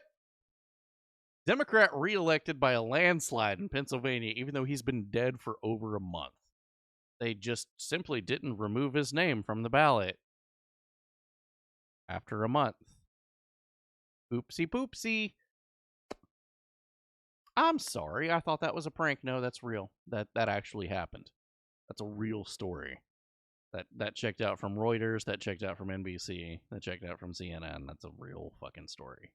Democrat re-elected by a landslide in Pennsylvania, even though he's been dead for over a month. They just simply didn't remove his name from the ballot after a month. Oopsie poopsie. I'm sorry. I thought that was a prank. No, that's real. That actually happened. That's a real story. That checked out from Reuters. That checked out from NBC. That checked out from CNN. That's a real fucking story.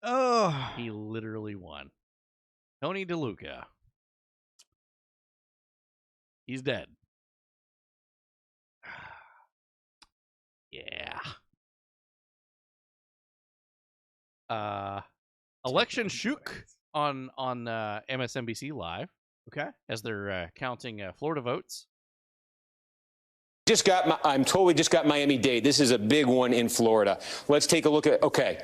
Oh. He literally won. Tony DeLuca. He's dead. Yeah. Election shook on MSNBC Live. Okay. As they're counting Florida votes. I'm told we just got Miami-Dade. This is a big one in Florida. Let's take a look at, okay.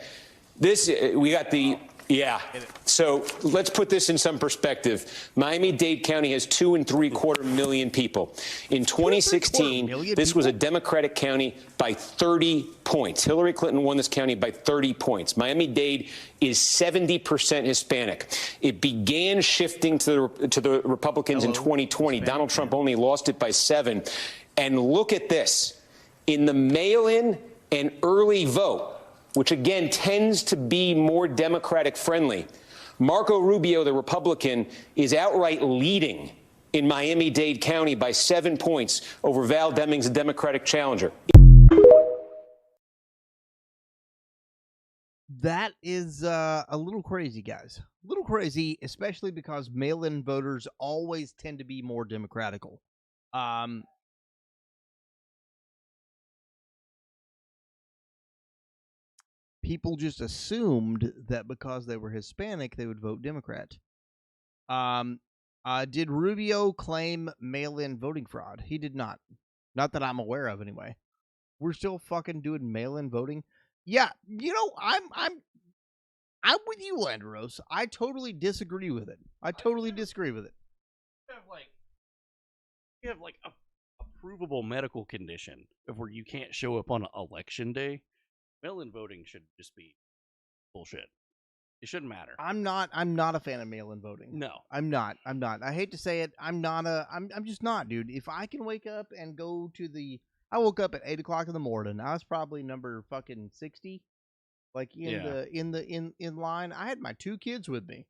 We got the Yeah. So let's put this in some perspective. Miami-Dade County has 2.75 million people. In 2016, this was a Democratic county by 30 points. Hillary Clinton won this county by 30 points. Miami-Dade is 70% Hispanic. It began shifting to the Republicans in 2020. Donald Trump only lost it by 7. And look at this. In the mail-in and early vote, which again tends to be more Democratic friendly, Marco Rubio, the Republican, is outright leading in Miami-Dade County by 7 points over Val Demings, the Democratic challenger. That is a little crazy, guys. A little crazy, especially because mail-in voters always tend to be more democratical. People just assumed that because they were Hispanic, they would vote Democrat. Did Rubio claim mail-in voting fraud? He did not. Not that I'm aware of, anyway. We're still fucking doing mail-in voting. Yeah, you know, I'm with you, Landeros. I totally disagree with it. I totally disagree with it. You have like a provable medical condition of where you can't show up on election day. Mail-in voting should just be bullshit. It shouldn't matter. I'm not a fan of mail-in voting. No. I'm not. I hate to say it. I'm just not, dude. If I can wake up and go to I woke up at 8 o'clock in the morning. I was probably number fucking 60. Like in line. I had my 2 kids with me.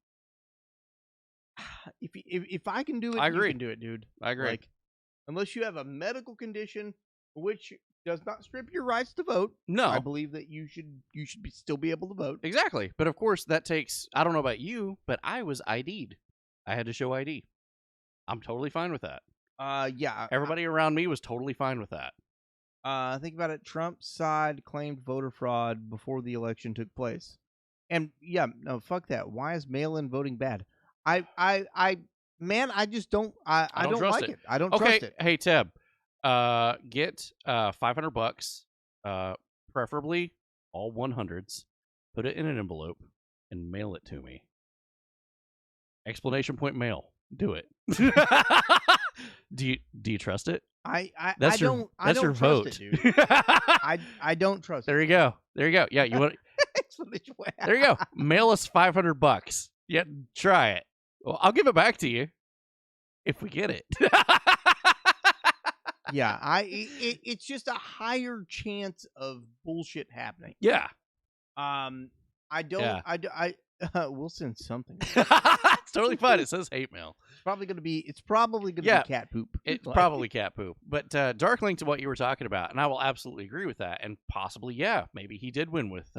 If I can do it, you can do it, dude. I agree. Like, unless you have a medical condition which does not strip your rights to vote. No. I believe that you should still be able to vote. Exactly. But of course that takes, I don't know about you, but I was ID'd. I had to show ID. I'm totally fine with that. Yeah. Everybody around me was totally fine with that. Think about it. Trump's side claimed voter fraud before the election took place. And yeah, no, fuck that. Why is mail-in voting bad? Man, I just don't, I don't like it. I don't trust it. Hey, Teb. Get $500, preferably all 100s, put it in an envelope, and mail it to me. Exclamation point mail. Do it. Do you trust it? That's your vote. Trust it, dude. I don't trust There you go. Yeah, you want There you go. Mail us $500. Yeah, try it. Well, I'll give it back to you if we get it. Yeah, it's just a higher chance of bullshit happening. Yeah. We'll send something. It's totally fine. It says hate mail. It's probably gonna be cat poop. It's probably cat poop. But Darkling, to what you were talking about, and I will absolutely agree with that. And possibly, yeah, maybe he did win with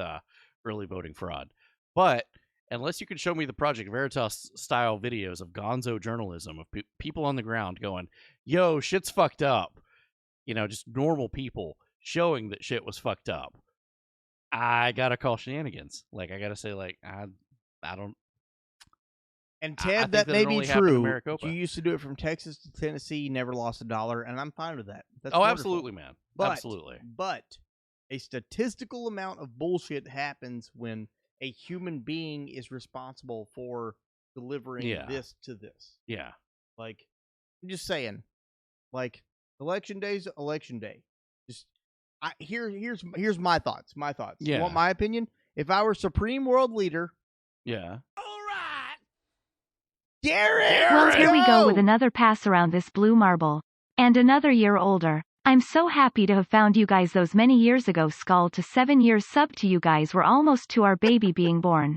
early voting fraud. But unless you can show me the Project Veritas style videos of gonzo journalism of people on the ground going, yo, shit's fucked up. You know, just normal people showing that shit was fucked up. I gotta call shenanigans. Like, I gotta say, like, I don't. And Ted, that may be true. You used to do it from Texas to Tennessee, never lost $1, and I'm fine with that. That's wonderful. Absolutely, man. Absolutely. But a statistical amount of bullshit happens when a human being is responsible for delivering this to this. Yeah. Like, I'm just saying, like, election day's election day. Just here's my thoughts. Yeah. You want my opinion? If I were supreme world leader, yeah. All right. Derek! Well, here we go with another pass around this blue marble. And another year older. I'm so happy to have found you guys those many years ago. Skull to 7 years sub to you guys. We're almost to our baby being born.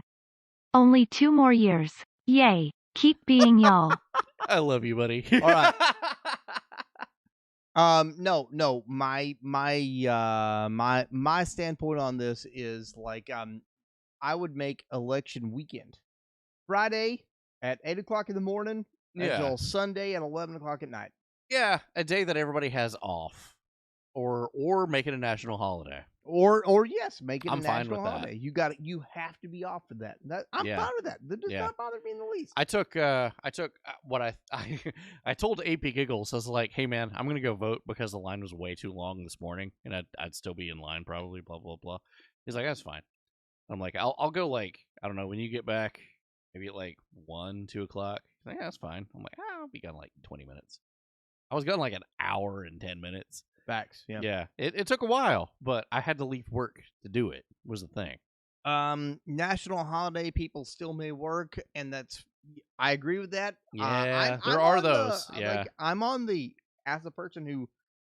Only 2 more years. Yay. Keep being y'all. I love you, buddy. All right. No. My standpoint on this is like, I would make election weekend Friday at 8 o'clock in the morning until Sunday at 11 o'clock at night. Yeah, a day that everybody has off, or make it a national holiday, or yes, make it a national national holiday. That. You have to be off for that. I'm fine with that. That does not bother me in the least. I took what I told AP Giggles. I was like, hey man, I'm gonna go vote because the line was way too long this morning, and I'd still be in line probably. Blah blah blah. He's like, that's fine. I'm like, I'll go like, I don't know, when you get back, maybe at like 1, 2 o'clock. Yeah, that's fine. I'm like, I'll be gone like 20 minutes. I was gone like an hour and 10 minutes. Facts. Yeah. Yeah. It took a while, but I had to leave work to do it, was the thing. National holiday people still may work, and I agree with that. Yeah, there are those. Like, I'm on the, as a person who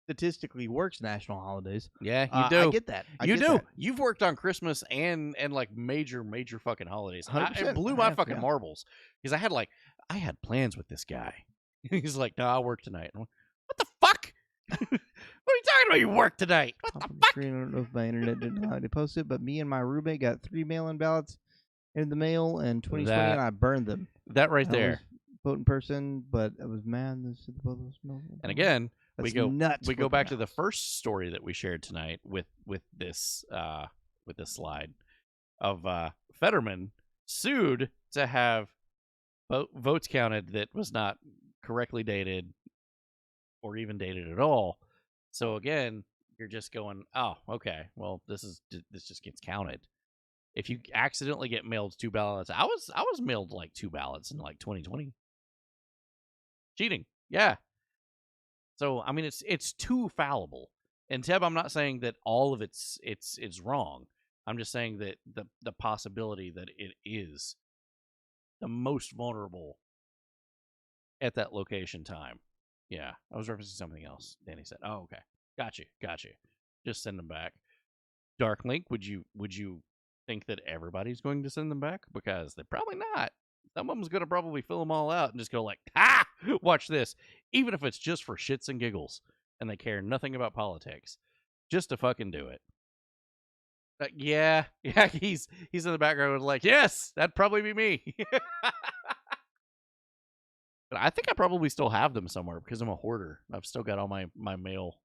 statistically works national holidays. Yeah, you do. I get that. You do. You've worked on Christmas and like major fucking holidays. It blew my fucking marbles because I had plans with this guy. He's like, no, I'll work tonight. I'm like, what the fuck? What are you talking about? You work tonight? What the fuck? I don't know if my internet didn't know how to post it, but me and my roommate got 3 mail-in ballots in the mail in 2020, and I burned them. That right there. I was voting person, but I was mad. And again, we go back to the the first story that we shared tonight with this slide of Fetterman sued to have votes counted that was not correctly dated or even dated at all. So again, you're just going, oh, okay, well, this just gets counted. If you accidentally get mailed 2 ballots, I was mailed like 2 ballots in like 2020. Cheating, yeah. So I mean, it's too fallible. And Teb, I'm not saying that all of it's wrong. I'm just saying that the possibility that it is the most vulnerable at that location time. Yeah, I was referencing something else. Danny said, "Oh, okay, got you. Just send them back." Dark Link, would you think that everybody's going to send them back? Because they're probably not. Some of them's going to probably fill them all out and just go like, "Ha! Watch this," even if it's just for shits and giggles, and they care nothing about politics, just to fucking do it. Yeah, he's in the background like, yes, that'd probably be me. But I think I probably still have them somewhere because I'm a hoarder. I've still got all my mail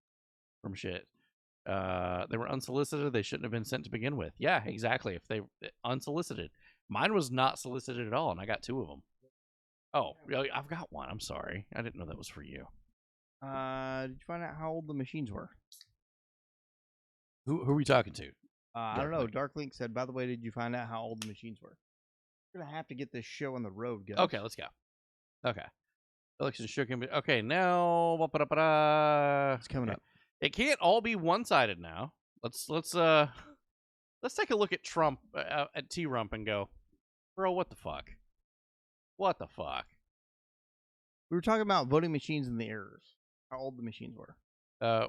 from shit. They were unsolicited. They shouldn't have been sent to begin with. Yeah, exactly. If they unsolicited. Mine was not solicited at all, and I got 2 of them. Oh, really? I've got one. I'm sorry. I didn't know that was for you. Did you find out how old the machines were? Who are we talking to? I don't know. Dark Link said, by the way, did you find out how old the machines were? We're going to have to get this show on the road, guys. Okay, let's go. Okay. Election shook him. Okay, now it's coming up. It can't all be one-sided now. Let's take a look at Trump at T-Rump and go, bro, what the fuck? What the fuck? We were talking about voting machines and the errors. How old the machines were.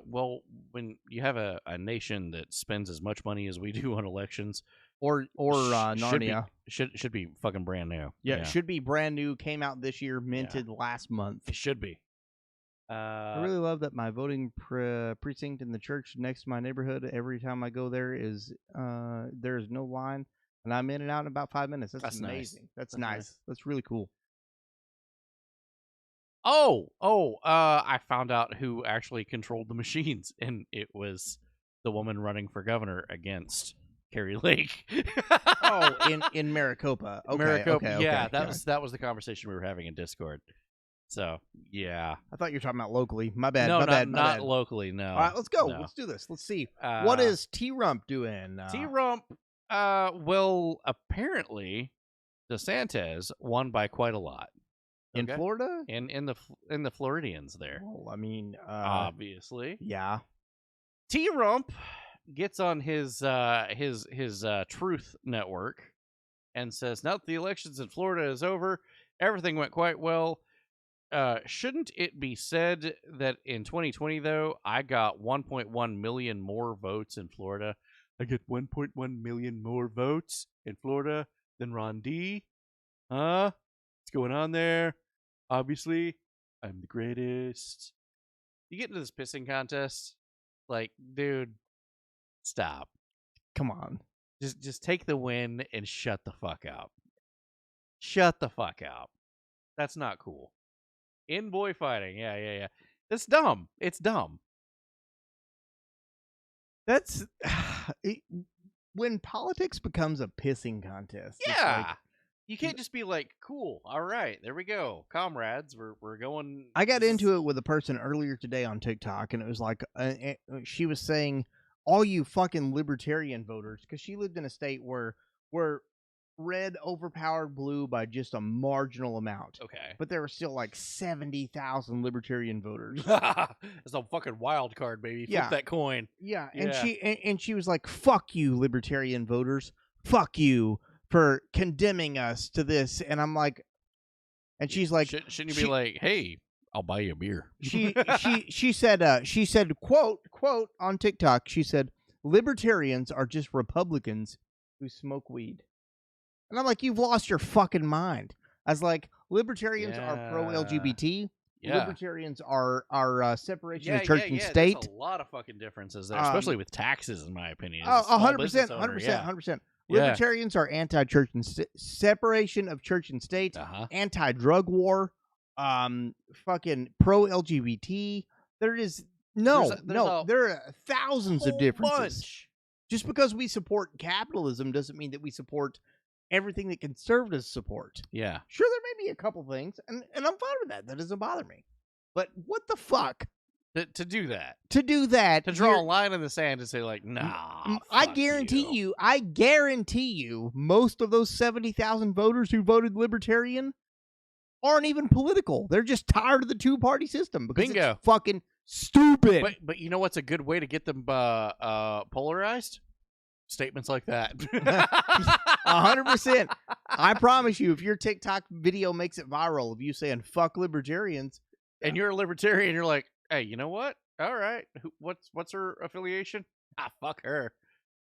Well, when you have a nation that spends as much money as we do on elections, or Narnia should be fucking brand new. Yeah, it should be brand new. Came out this year, minted last month. It should be. I really love that my voting precinct in the church next to my neighborhood. Every time I go there is there's no line, and I'm in and out in about 5 minutes. That's amazing. Nice. That's nice. That's really cool. I found out who actually controlled the machines, and it was the woman running for governor against Carrie Lake. in Maricopa. Okay, Maricopa. Okay, yeah, okay. that was the conversation we were having in Discord. So yeah, I thought you were talking about locally. My bad. No, my bad. Locally. No. All right, let's go. No. Let's do this. Let's see. What is T-Rump doing? T-Rump. Well, apparently, DeSantis won by quite a lot. In Florida? In the Floridians there. Well, I mean, obviously. Yeah. T-Rump gets on his Truth Network and says, now that the elections in Florida is over, everything went quite well. Shouldn't it be said that in 2020, though, I got 1.1 million more votes in Florida? I get 1.1 million more votes in Florida than Ron D. Huh? What's going on there? Obviously, I'm the greatest. You get into this pissing contest, like, dude, stop. Come on. Just take the win and shut the fuck up. Shut the fuck up. That's not cool. In boy fighting, yeah. That's dumb. It's dumb. That's when politics becomes a pissing contest. Yeah. You can't just be like, cool, all right, there we go. Comrades, we're going. I got into it with a person earlier today on TikTok, and it was like, she was saying, all you fucking libertarian voters, because she lived in a state where where red overpowered blue by just a marginal amount. Okay. But there were still like 70,000 libertarian voters. It's a fucking wild card, baby. Flip that coin. Yeah, and she was like, "Fuck you, libertarian voters. Fuck you for condemning us to this." And I'm like, and she's like, shouldn't you be like, "Hey, I'll buy you a beer." she said, quote on TikTok, she said, "Libertarians are just Republicans who smoke weed." And I'm like, you've lost your fucking mind. I was like, libertarians are pro-LGBT. Yeah. Libertarians are separation of church and state. There's a lot of fucking differences there, especially with taxes, in my opinion. 100%, 100%. Libertarians are anti-church and separation of church and state, anti-drug war, fucking pro-LGBT. There is there are thousands of differences. Just because we support capitalism doesn't mean that we support everything that conservatives support. Yeah. Sure, there may be a couple things, and I'm fine with that. That doesn't bother me. But what the fuck? To do that. To draw a line in the sand and say, like, nah. I guarantee you, most of those 70,000 voters who voted libertarian aren't even political. They're just tired of the two-party system because it's fucking stupid. But you know what's a good way to get them polarized? Statements like that. 100%. I promise you, if your TikTok video makes it viral of you saying fuck libertarians, and you're a libertarian, you're like, hey, you know what? All right. What's her affiliation? Fuck her.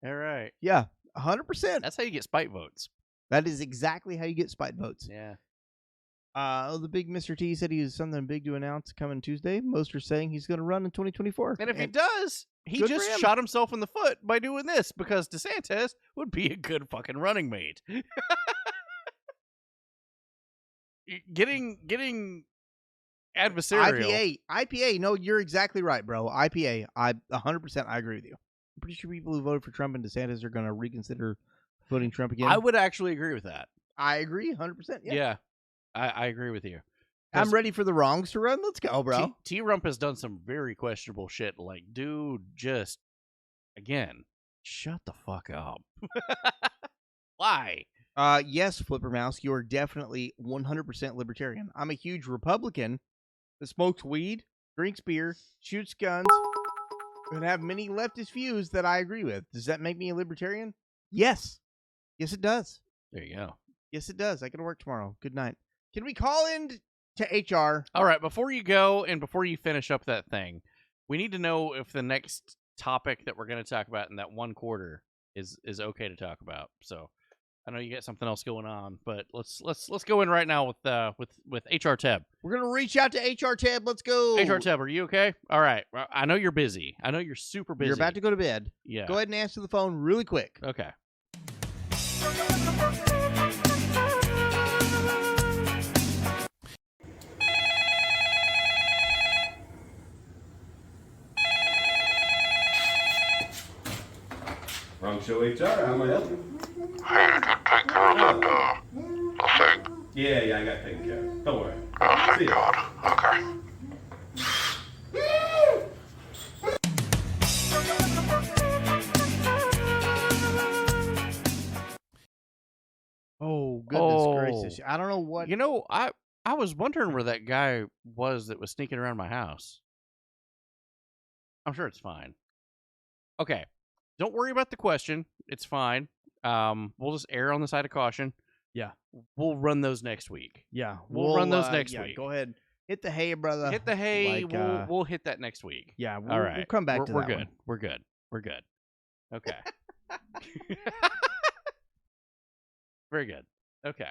All right. Yeah, 100%. That's how you get spite votes. That is exactly how you get spite votes. Yeah. The big Mr. T said he has something big to announce coming Tuesday. Most are saying he's going to run in 2024. And if he does, he just shot himself in the foot by doing this because DeSantis would be a good fucking running mate. Getting adversarial. IPA. No, you're exactly right, bro. IPA. 100%. I agree with you. I'm pretty sure people who voted for Trump and DeSantis are going to reconsider voting Trump again. I would actually agree with that. I agree 100%. Yeah. I agree with you. I'm ready for the wrongs to run. Let's go, bro. T-Rump has done some very questionable shit. Like, dude, just, again, shut the fuck up. Why? Yes, Flipper Mouse, you are definitely 100% libertarian. I'm a huge Republican that smokes weed, drinks beer, shoots guns, and have many leftist views that I agree with. Does that make me a libertarian? Yes. Yes, it does. There you go. Yes, it does. I got to work tomorrow. Good night. Can we call in to HR? All right. Before you go and before you finish up that thing, we need to know if the next topic that we're going to talk about in that one quarter is okay to talk about. So I know you got something else going on, but let's go in right now with HR Tab. We're gonna reach out to HR Tab. Let's go. HR Tab, are you okay? All right. I know you're busy. I know you're super busy. You're about to go to bed. Yeah. Go ahead and answer the phone really quick. Okay. Wrong show HR, how may I help you? Hey, did you take care of that, thing? Yeah, I got taken care of. Don't worry. Oh, thank God. Okay. Oh, goodness gracious. I don't know what... You know, I was wondering where that guy was that was sneaking around my house. I'm sure it's fine. Okay. Don't worry about the question. It's fine. We'll just err on the side of caution. Yeah. We'll run those next week. Yeah. We'll run those next week. Go ahead. Hit the hay, brother. Hit the hay. Like, we'll hit that next week. Yeah. All right. We'll come back to that. We're good. One. We're good. We're good. Okay. Very good. Okay.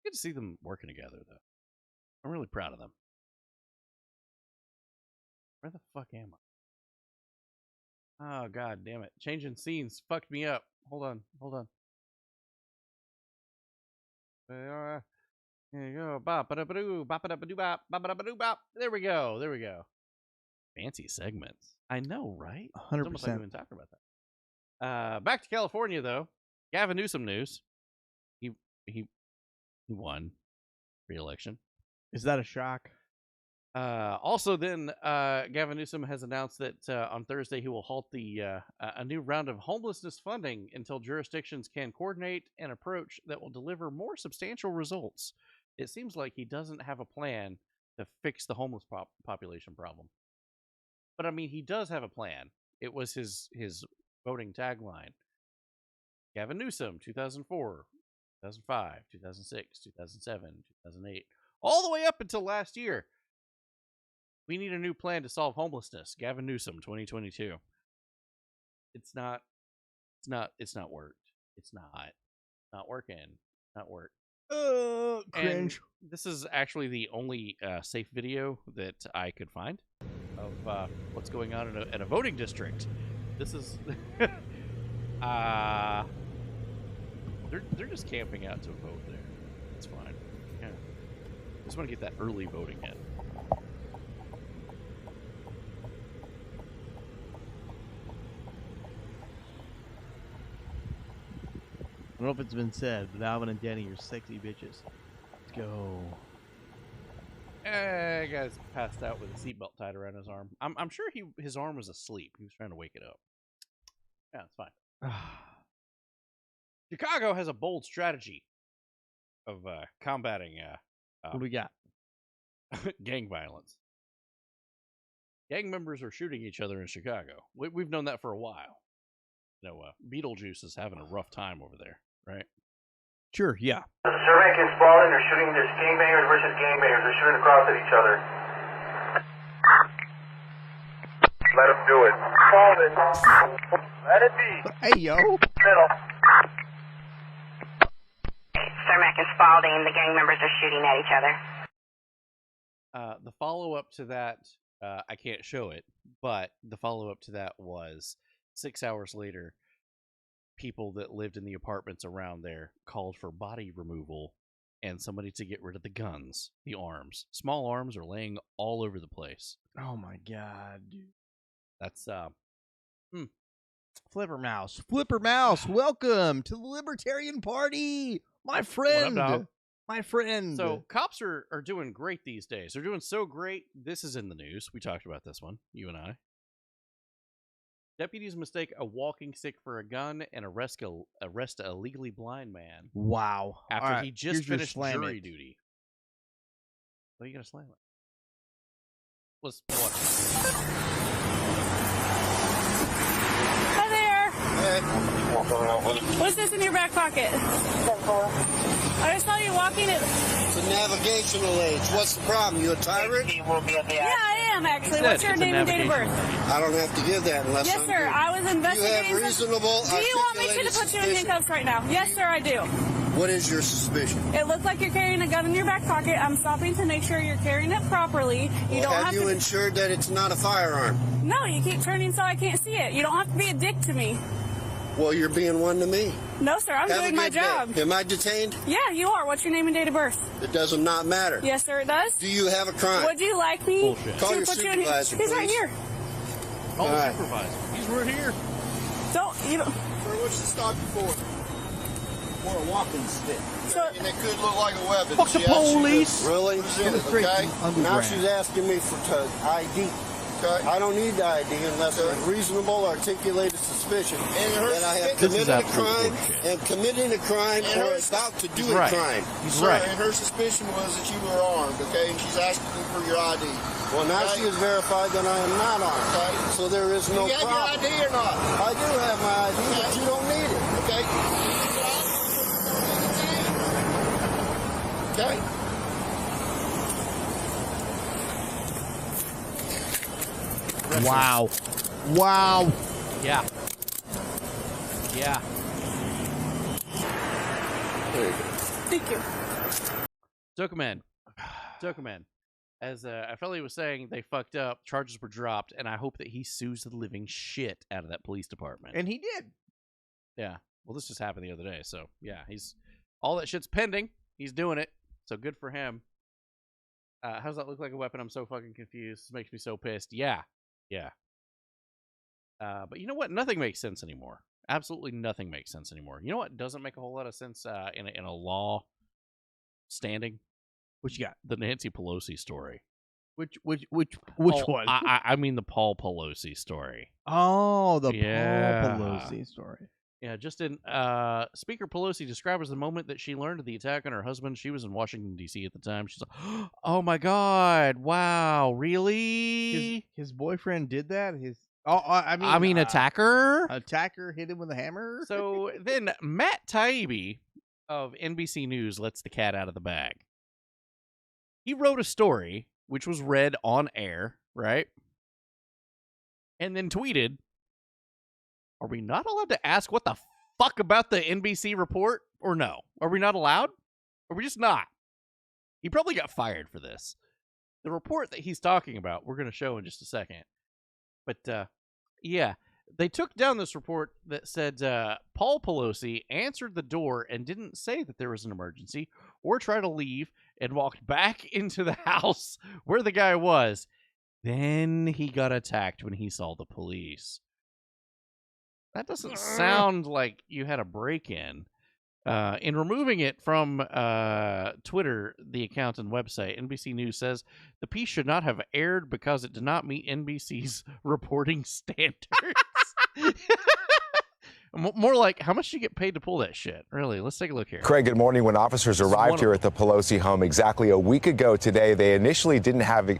Good to see them working together, though. I'm really proud of them. Where the fuck am I? Oh, God damn it. Changing scenes fucked me up. Hold on. There you go. There we go. Fancy segments. I know, right? 100%. It's almost like we've been talking about that. Back to California, though. Gavin Newsom news. He won re-election. Is that a shock? Also, then Gavin Newsom has announced that on Thursday he will halt a new round of homelessness funding until jurisdictions can coordinate an approach that will deliver more substantial results. It seems like he doesn't have a plan to fix the homeless population problem. But I mean, he does have a plan. It was his voting tagline. Gavin Newsom, 2004, 2005, 2006, 2007, 2008, all the way up until last year. We need a new plan to solve homelessness. Gavin Newsom, 2022. It's not worked. It's not working. Not work. Cringe. And this is actually the only safe video that I could find of what's going on in a voting district. This is they're just camping out to vote there. It's fine. Yeah. Just want to get that early voting in. I don't know if it's been said, but Alvin and Danny are sexy bitches. Let's go. Guy's passed out with a seatbelt tied around his arm. I'm sure his arm was asleep. He was trying to wake it up. Yeah, it's fine. Chicago has a bold strategy of combating what do we got? gang violence. Gang members are shooting each other in Chicago. We've known that for a while. You know, Beetlejuice is having a rough time over there, right? Sure, yeah. Sir Rankin Spalding, they're shooting, there's gangbangers versus gangbangers. They're shooting across at each other. Let them do it. Spalding. Let it be. Hey, yo. Middle. Sir Mac and Spalding, the gang members are shooting at each other. The follow-up to that, I can't show it, but the follow-up to that was 6 hours later, people that lived in the apartments around there called for body removal and somebody to get rid of the guns, the arms. Small arms are laying all over the place. Oh my god, dude. That's Flipper Mouse. Flipper Mouse, welcome to the Libertarian Party. My friend. What up, dog? My friend. So cops are doing great these days. They're doing so great. This is in the news. We talked about this one, you and I. Deputies mistake a walking stick for a gun and arrest a legally blind man. Wow. After he just finished jury duty. What are you going to slam it? Let's watch it. Hi there. Hey. What's this in your back pocket? I just saw you walking it. It's a navigational age. What's the problem? You a tyrant? Yeah, I am actually. What's your name and date of birth? I don't have to give that unless Yes, sir. I was investigating. You have reasonable. Do you want me to put you in handcuffs right now? Yes, sir, I do. What is your suspicion? It looks like you're carrying a gun in your back pocket. I'm stopping to make sure you're carrying it properly. You don't have you ensured that it's not a firearm? No, you keep turning so I can't see it. You don't have to be a dick to me. Well, you're being one to me. No, sir, I'm doing my job. Am I detained? Yeah, you are. What's your name and date of birth? It does not matter. Yes, sir, it does. Do you have a crime? Would you like me Call to your put you in here? supervisor, He's right please. here. Call the supervisor. He's right here. You don't. Sir, what's the stop you for? For a walking stick. And it could look like a weapon. Fuck She the asked you to police. Really? present it, okay? Now she's asking me for ID. Okay. I don't need the ID unless there's reasonable articulated suspicion that I have This is committed a absolute crime, bullshit. am committing a crime, And or her- about to do He's a right. crime. He's Sir, right. and her suspicion was that you were armed, okay? And she's asking you for your ID. Well, now she has verified that I am not armed. Okay. So there is no Do you have problem. your ID or not? I do have my ID, but you don't need it. Okay. Okay. Wow. Wow. Yeah. Yeah. There you go. Thank you. Zokaman. As Afeli was saying, they fucked up. Charges were dropped, and I hope that he sues the living shit out of that police department. And he did. Yeah. Well, this just happened the other day, so yeah, he's all that shit's pending. He's doing it, so good for him. How does that look like a weapon? I'm so fucking confused. This makes me so pissed. Yeah. But you know what? Nothing makes sense anymore. Absolutely nothing makes sense anymore. You know what doesn't make a whole lot of sense in a law standing? What you got? The Nancy Pelosi story. Which Oh, one? I mean the Paul Pelosi story. Oh, the Yeah. Paul Pelosi story. Yeah, just in Speaker Pelosi described as the moment that she learned of the attack on her husband. She was in Washington, D.C. at the time. She's like, oh my God, wow, really? His boyfriend did that? I mean attacker? Attacker hit him with a hammer? So then Matt Taibbi of NBC News lets the cat out of the bag. He wrote a story, which was read on air, right? And then tweeted, are we not allowed to ask what the fuck about the NBC report? Or no? Are we not allowed? Or we just not? He probably got fired for this. The report that he's talking about, we're going to show in just a second. But, yeah, they took down this report that said Paul Pelosi answered the door and didn't say that there was an emergency or try to leave and walked back into the house where the guy was. Then he got attacked when he saw the police. That doesn't sound like you had a break-in. In removing it from Twitter, the account and website, NBC News says the piece should not have aired because it did not meet NBC's reporting standards. More like, how much do you get paid to pull that shit? Really, let's take a look here. Craig, good morning. When officers arrived here at the Pelosi home exactly a week ago today, they initially didn't have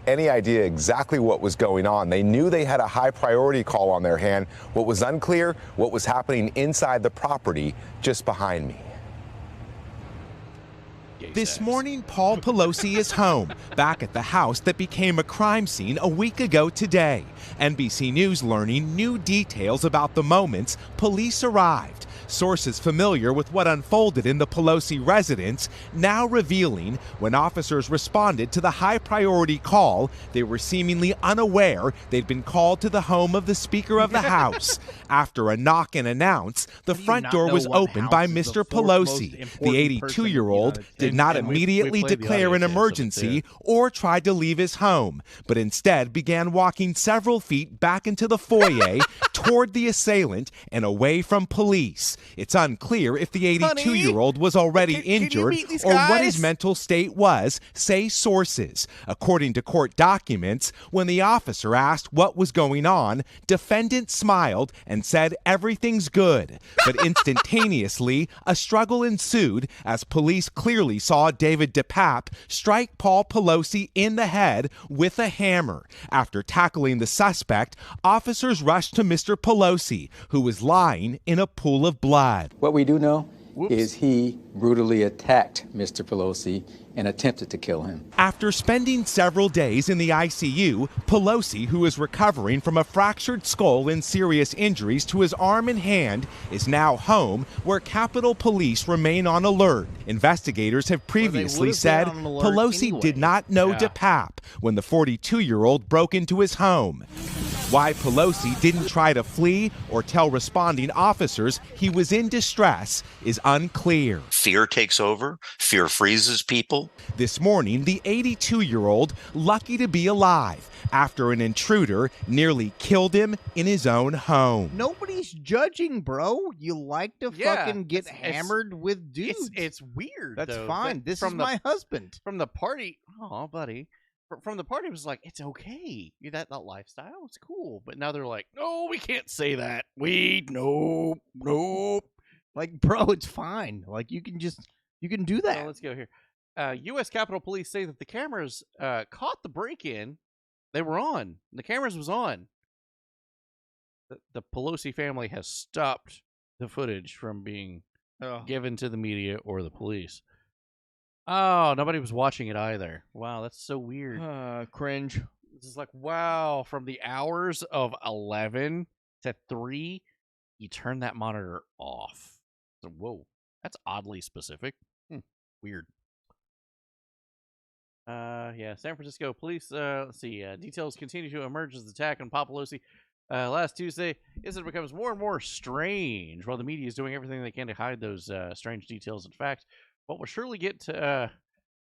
any idea exactly what was going on. They knew they had a high priority call on their hand. What was unclear, what was happening inside the property just behind me. This morning, Paul Pelosi is home, back at the house that became a crime scene a week ago today. NBC News learning new details about the moments police arrived. Sources familiar with what unfolded in the Pelosi residence now revealing when officers responded to the high-priority call, they were seemingly unaware they'd been called to the home of the Speaker of the House. After a knock and announce, the front door was opened by Mr. Pelosi. The 82-year-old did not immediately declare an emergency or tried to leave his home, but instead began walking several feet back into the foyer toward the assailant and away from police. It's unclear if the 82-year-old was already injured or what his mental state was, say sources. According to court documents, when the officer asked what was going on, defendant smiled and said everything's good. But instantaneously, a struggle ensued as police clearly saw David DePape strike Paul Pelosi in the head with a hammer. After tackling the suspect, officers rushed to Mr. Pelosi, who was lying in a pool of blood. What we do know is he brutally attacked Mr. Pelosi and attempted to kill him. After spending several days in the ICU, Pelosi, who is recovering from a fractured skull and serious injuries to his arm and hand, is now home, where Capitol Police remain on alert. Investigators have previously said Pelosi did not know DePape when the 42-year-old broke into his home. Why Pelosi didn't try to flee or tell responding officers he was in distress is unclear. Fear takes over. Fear freezes people. This morning, the 82-year-old, lucky to be alive after an intruder nearly killed him in his own home. Nobody's judging, bro. You like to fucking get hammered with dudes. It's weird. That's though, fine. This is my husband. From the party. Oh, buddy. From the party, it was like, it's okay. That lifestyle, it's cool. But now they're like, no, we can't say that. Nope. Like, bro, it's fine. Like, you can do that. Well, let's go here. U.S. Capitol Police say that the cameras caught the break-in. They were on. The cameras was on. The Pelosi family has stopped the footage from being given to the media or the police. Oh, nobody was watching it either. Wow, that's so weird. Cringe. This is like, wow, from the hours of 11 to 3, you turn that monitor off. So, whoa, that's oddly specific. Weird. Yeah, San Francisco police, let's see, details continue to emerge as the attack on Paul Pelosi last Tuesday as it becomes more and more strange while the media is doing everything they can to hide those strange details and facts. What will surely get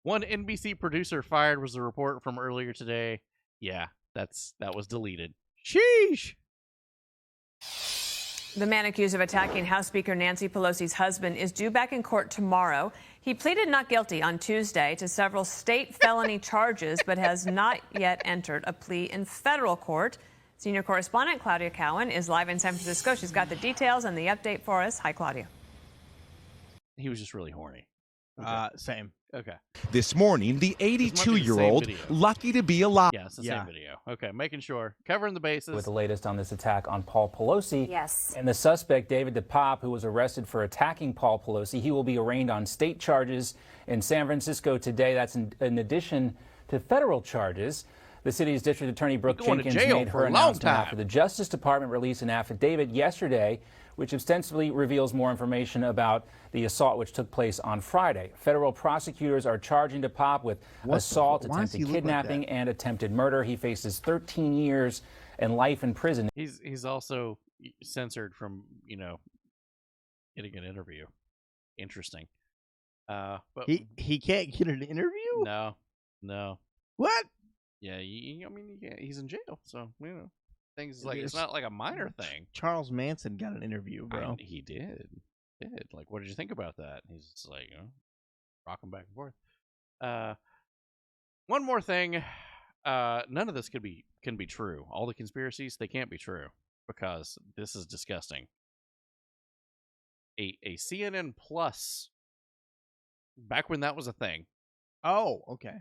one NBC producer fired was the report from earlier today. Yeah, that was deleted. Sheesh. The man accused of attacking House Speaker Nancy Pelosi's husband is due back in court tomorrow. He pleaded not guilty on Tuesday to several state felony charges, but has not yet entered a plea in federal court. Senior correspondent Claudia Cowan is live in San Francisco. She's got the details and the update for us. Hi, Claudia. He was just really horny. Same. Okay. This morning, the 82-year-old lucky to be alive. Yeah, it's the same video. Okay, making sure. Covering the bases. With the latest on this attack on Paul Pelosi. Yes. And the suspect, David DePop, who was arrested for attacking Paul Pelosi, he will be arraigned on state charges in San Francisco today. That's in addition to federal charges. The city's district attorney, Brooke Jenkins, made her announcement after the Justice Department released an affidavit yesterday which ostensibly reveals more information about the assault which took place on Friday. Federal prosecutors are charging DePop with assault, attempted kidnapping, and attempted murder. He faces 13 years and life in prison. He's also censored from, getting an interview. Interesting. But he can't get an interview? No. What? Yeah, he's in jail, so things like it's not like a minor thing. Charles Manson got an interview, bro. He did. Like, what did you think about that? He's just like, rocking back and forth. One more thing. None of this can be true. All the conspiracies, they can't be true because this is disgusting. A CNN Plus, back when that was a thing. Oh, okay.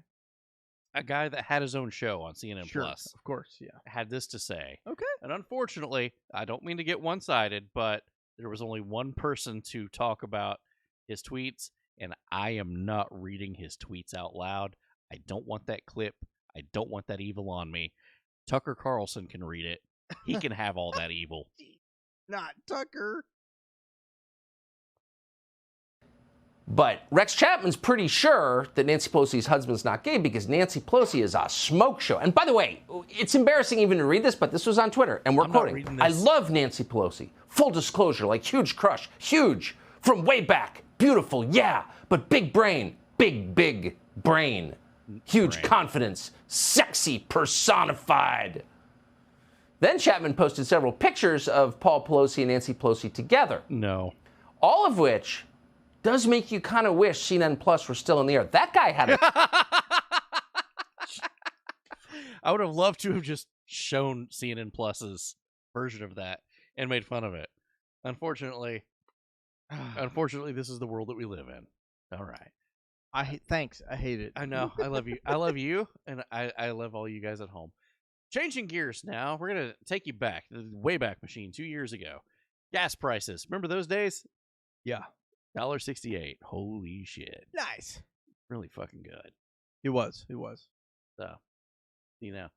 A guy that had his own show on CNN Plus, of course, yeah, had this to say. Okay. And unfortunately, I don't mean to get one-sided, but there was only one person to talk about his tweets, and I am not reading his tweets out loud. I don't want that clip. I don't want that evil on me. Tucker Carlson can read it. He can have all that evil. Not Tucker. But Rex Chapman's pretty sure that Nancy Pelosi's husband's not gay because Nancy Pelosi is a smoke show. And by the way, it's embarrassing even to read this, but this was on Twitter, and we're quoting. I love Nancy Pelosi. Full disclosure, like huge crush. Huge. From way back. Beautiful, yeah. But big brain. Big brain. Huge confidence. Sexy personified. Then Chapman posted several pictures of Paul Pelosi and Nancy Pelosi together. No. All of which does make you kind of wish CNN Plus were still in the air. That guy had it. I would have loved to have just shown CNN Plus's version of that and made fun of it. Unfortunately, this is the world that we live in. All right. Thanks. I hate it. I know. I love you. I love you, and I love all you guys at home. Changing gears now. We're going to take you back, the Wayback Machine, 2 years ago. Gas prices. Remember those days? Yeah. $1.68. Holy shit. Nice. Really fucking good. It was. So, the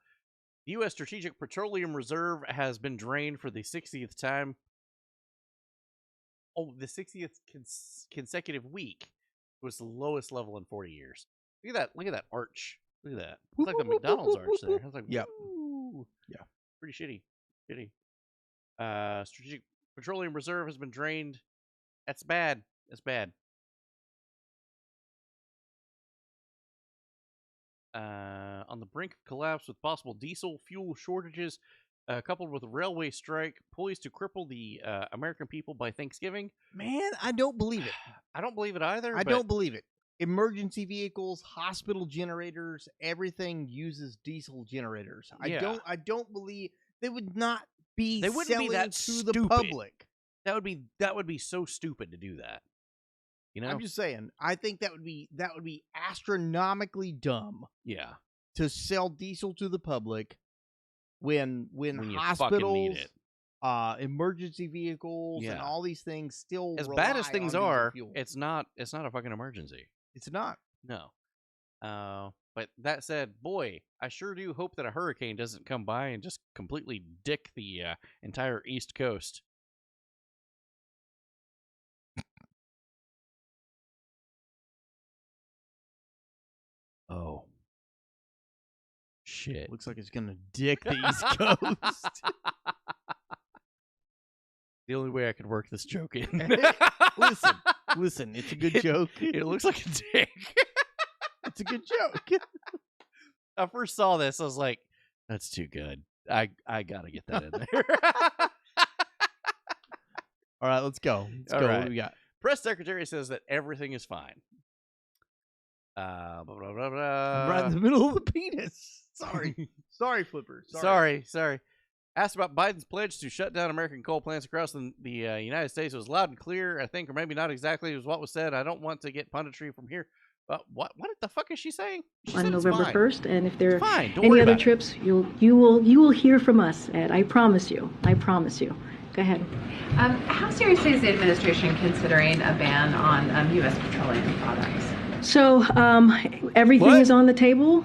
U.S. Strategic Petroleum Reserve has been drained for the 60th time. Oh, the 60th consecutive week was the lowest level in 40 years. Look at that arch. Look at that. It's like the McDonald's arch there. It's like, yep. Woo. Yeah. Pretty shitty. Strategic Petroleum Reserve has been drained. That's bad. That's bad. On the brink of collapse with possible diesel fuel shortages, coupled with a railway strike poised to cripple the American people by Thanksgiving. Man, I don't believe it. I don't believe it either. I don't believe it. Emergency vehicles, hospital generators, everything uses diesel generators. Yeah. I don't believe they would not be They wouldn't selling be that to stupid. the public. That would be so stupid to do that. I'm just saying. I think that would be astronomically dumb. Yeah. To sell diesel to the public when you hospitals, need it. Emergency vehicles, and all these things still as rely bad as things on are. diesel fuel. It's not a fucking emergency. It's not. No. But that said, boy, I sure do hope that a hurricane doesn't come by and just completely dick the entire East Coast. Oh. Shit. Looks like it's gonna dick the East Coast. The only way I could work this joke in. Listen, it's a good joke. It looks like a dick. It's a good joke. I first saw this, I was like, that's too good. I gotta get that in there. All right, let's go. Let's go. Right. What do we got? Press secretary says that everything is fine. Blah, blah, blah, blah. Right in the middle of the penis. Sorry. Sorry, Flipper. Sorry. Asked about Biden's pledge to shut down American coal plants across the United States. It was loud and clear, I think, or maybe not exactly. It was what was said. I don't want to get punditry from here. But what the fuck is she saying? She on said November 1st, and if there are Don't any worry other about it. trips, you will hear from us, Ed. I promise you. Go ahead. How seriously is the administration considering a ban on U.S. petroleum products? So everything is on the table.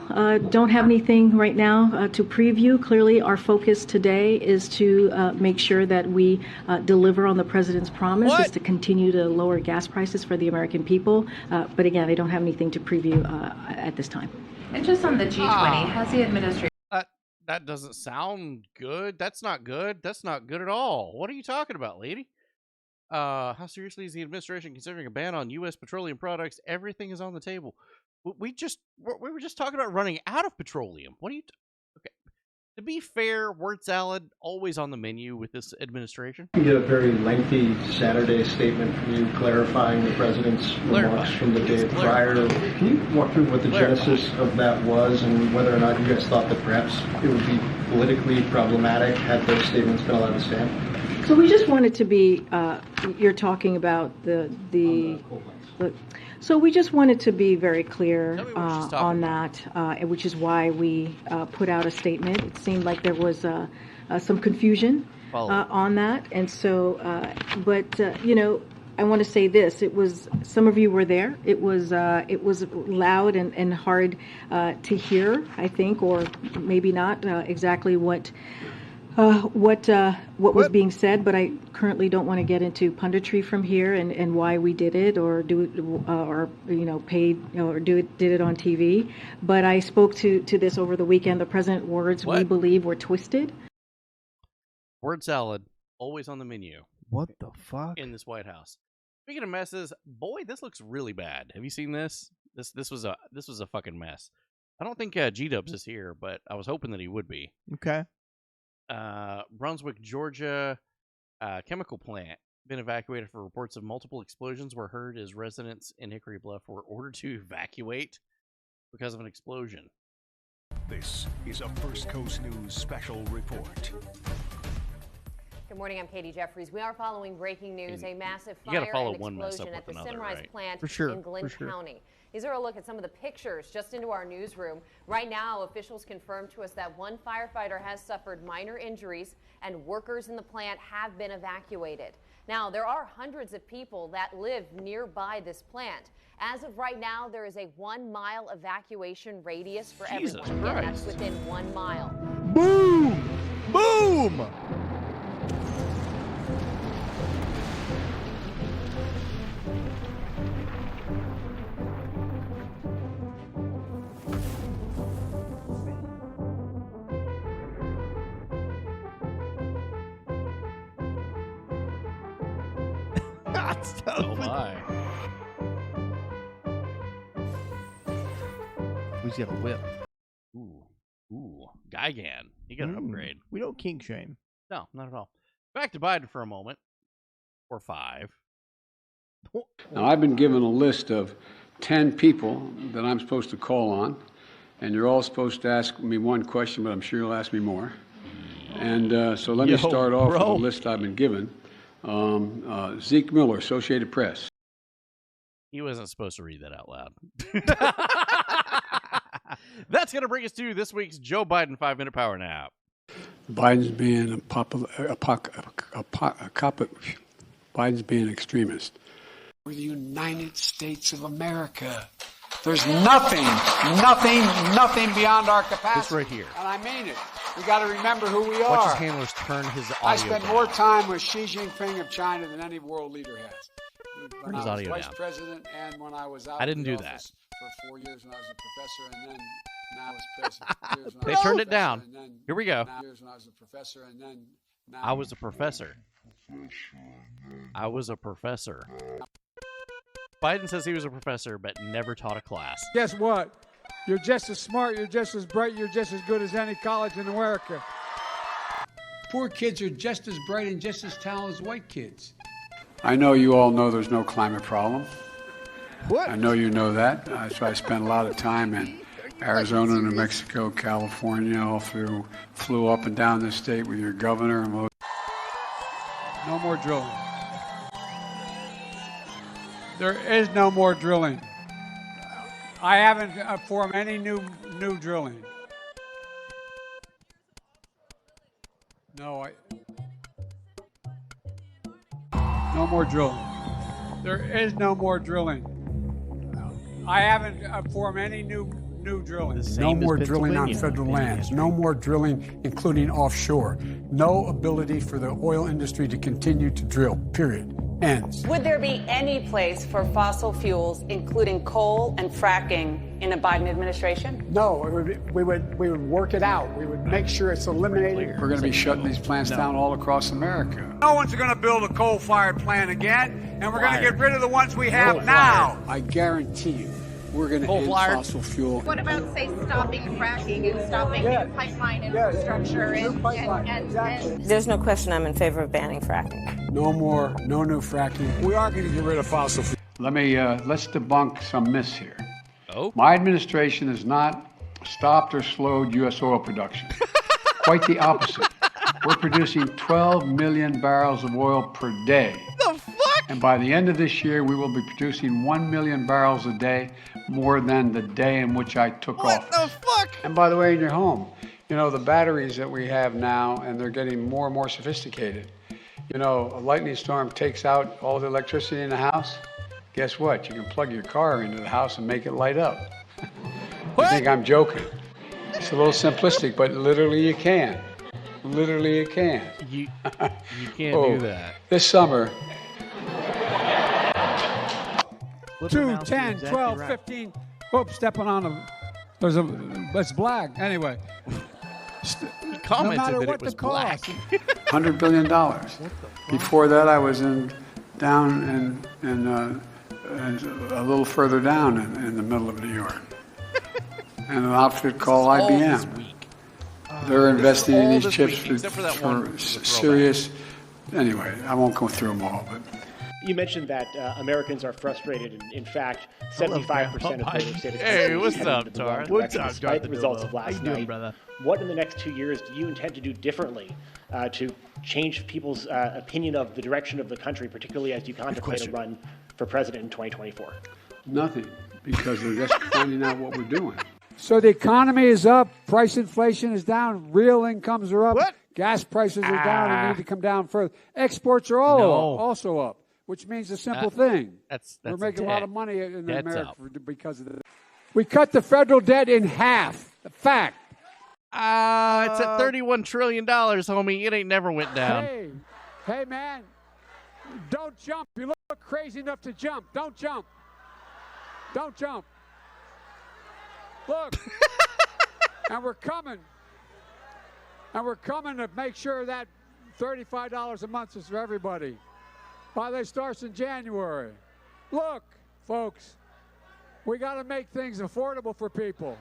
Don't have anything right now to preview. Clearly, our focus today is to make sure that we deliver on the president's promise, is to continue to lower gas prices for the American people. But again, I don't have anything to preview at this time. And just on the G20, has the administration... That doesn't sound good. That's not good. That's not good at all. What are you talking about, lady? How seriously is the administration considering a ban on U.S. petroleum products? Everything is on the table. We were just talking about running out of petroleum. What are you? Okay. To be fair, word salad always on the menu with this administration. We get a very lengthy Saturday statement from you clarifying the president's remarks from the day prior. Can you walk through what the genesis of that was and whether or not you guys thought that perhaps it would be politically problematic had those statements been allowed to stand? So we just wanted to be, you're talking about so we just wanted to be very clear on that, which is why we put out a statement. It seemed like there was some confusion on that. And so, I want to say this. It was, some of you were there. It was loud and hard to hear, I think, or maybe not exactly what was being said, but I currently don't want to get into punditry from here and why we did it or did it on TV. But I spoke to this over the weekend. The president's words, we believe, were twisted. Word salad always on the menu. What the fuck? In this White House. Speaking of messes, boy, this looks really bad. Have you seen this? This was a fucking mess. I don't think G-Dubs is here, but I was hoping that he would be. Okay. Brunswick, Georgia, chemical plant been evacuated for reports of multiple explosions were heard as residents in Hickory Bluff were ordered to evacuate because of an explosion. This is a First Coast News special report. Good morning, I'm Katie Jeffries. We are following breaking news, a massive fire and explosion at the Sunrise plant in Glynn County. These are a look at some of the pictures just into our newsroom. Right now, officials confirmed to us that one firefighter has suffered minor injuries and workers in the plant have been evacuated. Now, there are hundreds of people that live nearby this plant. As of right now, there is a 1 mile evacuation radius for everyone. Again, that's within 1 mile. Boom! Boom! Oh my. Who's got a whip? Ooh. Gigan. You got an upgrade. We don't kink shame. No, not at all. Back to Biden for a moment. Or 5. Now, I've been given a list of 10 people that I'm supposed to call on, and you're all supposed to ask me one question, but I'm sure you'll ask me more. And so let me start off with the list I've been given. Zeke Miller, Associated Press. He wasn't supposed to read that out loud. That's going to bring us to this week's Joe Biden 5-minute power nap. Biden's being Biden's being an extremist. We're the United States of America. There's nothing beyond our capacity. This right here. And I mean it. We got to remember who we are. Watch his handlers turn his audio I spent down. more time with Xi Jinping of China than any world leader has. Turn When his I was audio vice down. president and when I was out I didn't of the do that. office for 4 years when I was a professor, and then now as president. They turned it down. Here we go. Years when I was a professor, and then now I was a professor. Biden says he was a professor, but never taught a class. Guess what? You're just as smart, you're just as bright, you're just as good as any college in America. Poor kids are just as bright and just as talented as white kids. I know you all know there's no climate problem. I know you know that. So I spent a lot of time in Arizona, New Mexico, California, all through, flew up and down the state with your governor. And no more drilling. There is no more drilling. I haven't formed any new drilling. No, no more drilling. There is no more drilling. I haven't formed any new drilling. No more drilling on federal lands. No more drilling, including offshore. No ability for the oil industry to continue to drill, period. Ends. Would there be any place for fossil fuels, including coal and fracking, in a Biden administration? No, we would work it out. We would make sure it's eliminated. We're going to be shutting these plants down all across America. No one's going to build a coal-fired plant again, and we're going to get rid of the ones we have now. I guarantee you, we're going to end fossil fuel. What about, say, stopping fracking and stopping new pipeline infrastructure and There's no question I'm in favor of banning fracking. No new fracking. We are going to get rid of fossil fuel. Let's debunk some myths here. Oh? My administration has not stopped or slowed U.S. oil production. Quite the opposite. We're producing 12 million barrels of oil per day. The fuck? And by the end of this year, we will be producing 1 million barrels a day, more than the day in which I took off. What the fuck? And by the way, in your home, the batteries that we have now, and they're getting more and more sophisticated. A lightning storm takes out all the electricity in the house. Guess what? You can plug your car into the house and make it light up. You think I'm joking? It's a little simplistic, but literally you can. Literally you can. You can't do that. This summer. 2, 10, 12, 15. Oops, stepping on them. It's black. Anyway. He commented that it was black. $100 billion. Before that, I was down in a little further down in the middle of New York. And an outfit called IBM. They're investing in these chips for serious. Anyway, I won't go through them all, but. You mentioned that Americans are frustrated, and in fact, 75% of voters say Hey, what's up, Tar? What's up, despite the results of last night. Brother? What in the next 2 years do you intend to do differently to change people's opinion of the direction of the country, particularly as you contemplate a run for president in 2024? Nothing, because we're just finding out what we're doing. So the economy is up, price inflation is down, real incomes are up, gas prices are down and need to come down further. Exports are also up. Which means a simple thing. That's we're making a lot of money in America because of this. We cut the federal debt in half. Fact. It's at $31 trillion, homie. It ain't never went down. Hey, man. Don't jump. You look crazy enough to jump. Don't jump. Don't jump. Look. And we're coming. And we're coming to make sure that $35 a month is for everybody. Holiday starts in January. Look, folks, we got to make things affordable for people.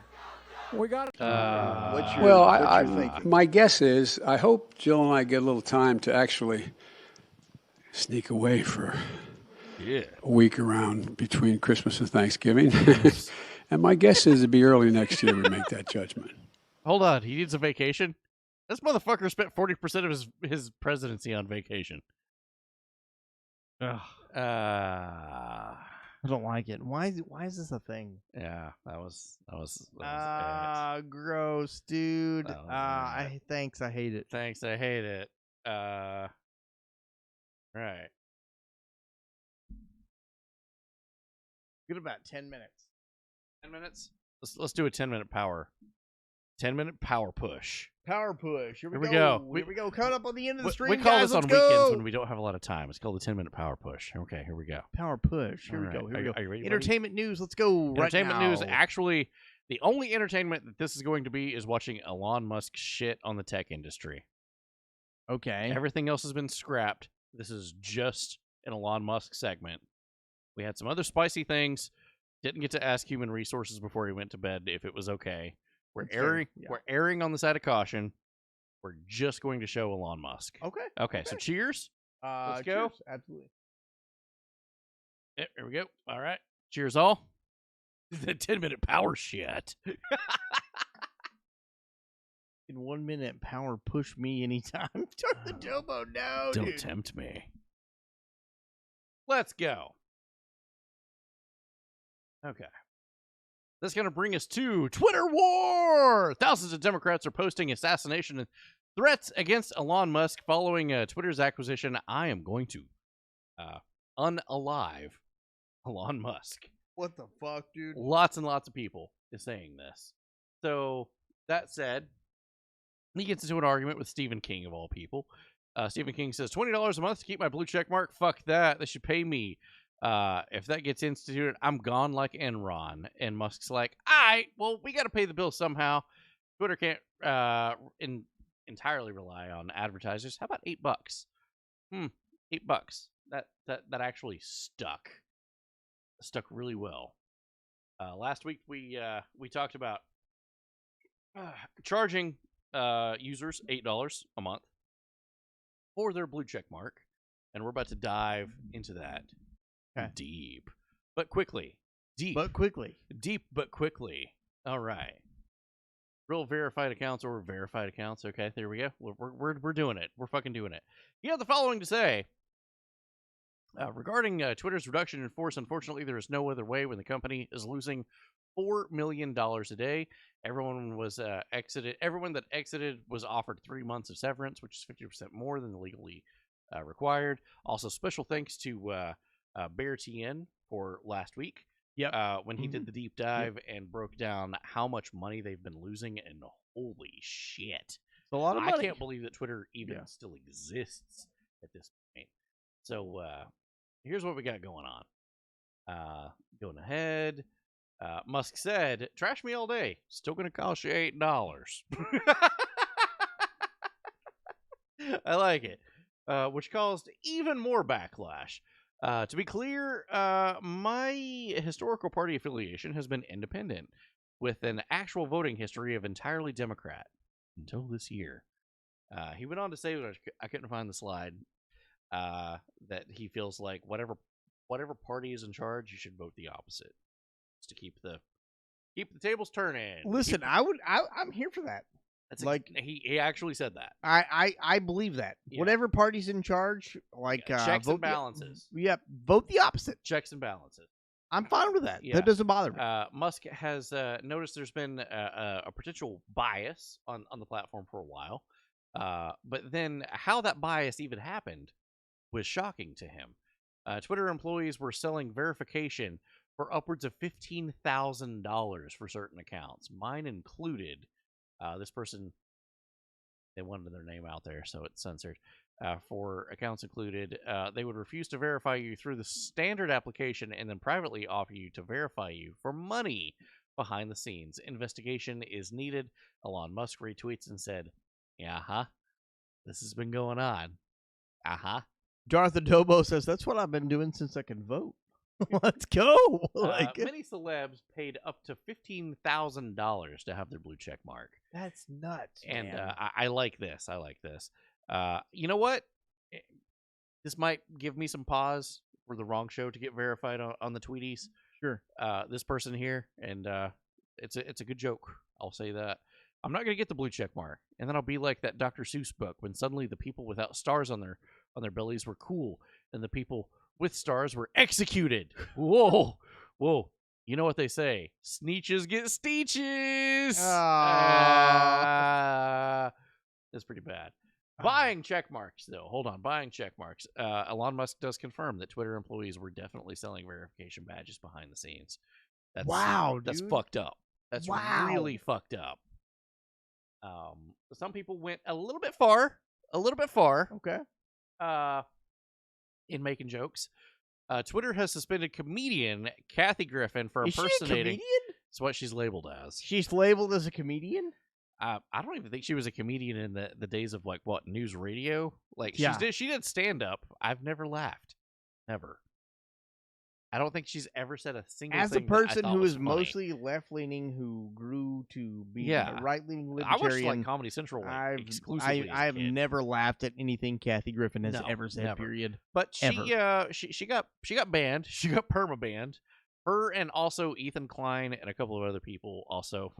We got to. My guess is, I hope Jill and I get a little time to actually sneak away for a week around between Christmas and Thanksgiving. And my guess is it'd be early next year we make that judgment. Hold on, he needs a vacation? This motherfucker spent 40% of his presidency on vacation. I don't like it. Why is this a thing? Yeah, that was gross, dude. Thanks, I hate it. Thanks, I hate it. Right. Get about 10 minutes. 10 minutes? Let's do a 10-minute power. 10-minute power push. Power push. Here we go. Here we go. Coming up on the end of the stream, we call guys. this on weekends when we don't have a lot of time. It's called the 10-minute power push. Okay, here we go. Power push. Here we go. Here we go. Are you ready? Entertainment news. Let's go right now. Entertainment news. Actually, the only entertainment that this is going to be is watching Elon Musk shit on the tech industry. Okay. Everything else has been scrapped. This is just an Elon Musk segment. We had some other spicy things. Didn't get to ask Human Resources before he went to bed if it was okay. We're erring on the side of caution. We're just going to show Elon Musk. Okay. So cheers. Let's go. Cheers. Absolutely. Yep, here we go. All right. Cheers, all. The 10-minute power shit. In 1 minute, power push me anytime. Turn the Dobo, no, Don't dude. tempt me. Let's go. Okay. That's going to bring us to Twitter war. Thousands of Democrats are posting assassination threats against Elon Musk following Twitter's acquisition. I am going to unalive Elon Musk. What the fuck, dude? Lots and lots of people is saying this. So, that said, he gets into an argument with Stephen King, of all people. Stephen King says, $20 a month to keep my blue check mark? Fuck that. They should pay me. If that gets instituted, I'm gone like Enron. And Musk's like, all right, well, we got to pay the bill somehow. Twitter can't entirely rely on advertisers. How about $8? $8. That actually stuck. Stuck really well. Last week we talked about charging users $8 a month for their blue check mark, and we're about to dive into that deep but quickly. Deep but quickly. All right. Real verified accounts or verified accounts. Okay, there we go. We're doing it. We're fucking doing it. You have the following to say. Regarding Twitter's reduction in force, unfortunately, there is no other way when the company is losing $4 million a day. Everyone that exited was offered 3 months of severance, which is 50% more than the legally required. Also, special thanks to Bear TN for last week. When he did the deep dive and broke down how much money they've been losing, and holy shit. It's a lot of money. I can't believe that Twitter even still exists at this point. So, here's what we got going on. Going ahead. Musk said, trash me all day. Still going to cost you $8. I like it. Which caused even more backlash. To be clear, my historical party affiliation has been independent, with an actual voting history of entirely Democrat until this year. He went on to say, I couldn't find the slide, that he feels like whatever party is in charge, you should vote the opposite, just to keep the tables turning. Listen, I'm here for that. That's like he actually said that. I believe that. Yeah. Whatever party's in charge, like checks and balances. Vote the opposite. Checks and balances. I'm fine with that. That doesn't bother me. Musk has noticed there's been a potential bias on the platform for a while, but then how that bias even happened was shocking to him. Twitter employees were selling verification for upwards of $15,000 for certain accounts, mine included. This person, they wanted their name out there, so it's censored. For accounts included, they would refuse to verify you through the standard application and then privately offer you to verify you for money behind the scenes. Investigation is needed. Elon Musk retweets and said, this has been going on. Jonathan Dobo says, that's what I've been doing since I can vote. Let's go. Many celebs paid up to $15,000 to have their blue check mark. That's nuts, and man. I like this. You know what? This might give me some pause for the wrong show to get verified on the tweeties. Sure. This person here, and it's a good joke. I'll say that. I'm not gonna get the blue check mark, and then I'll be like that Dr. Seuss book when suddenly the people without stars on their bellies were cool, and the people with stars were executed. Whoa. You know what they say? Sneeches get steeches. That's pretty bad. Buying check marks, though. Hold on. Buying check marks. Elon Musk does confirm that Twitter employees were definitely selling verification badges behind the scenes. That's fucked up. That's really fucked up. Some people went a little bit far. Okay. In making jokes. Twitter has suspended comedian Kathy Griffin for Is she a impersonating. comedian? It's what she's labeled as. She's labeled as a comedian? I don't even think she was a comedian in the days of news radio. Yeah. She did stand up. I've never laughed. Never. I don't think she's ever said a single As a thing that I person thought who was is funny. mostly left-leaning, who grew to be a right-leaning I watched libertarian, Comedy Central exclusively. I have never laughed at anything Kathy Griffin has No, ever said. never. Period. But she got banned. She got perma banned Her and also Ethan Klein and a couple of other people also.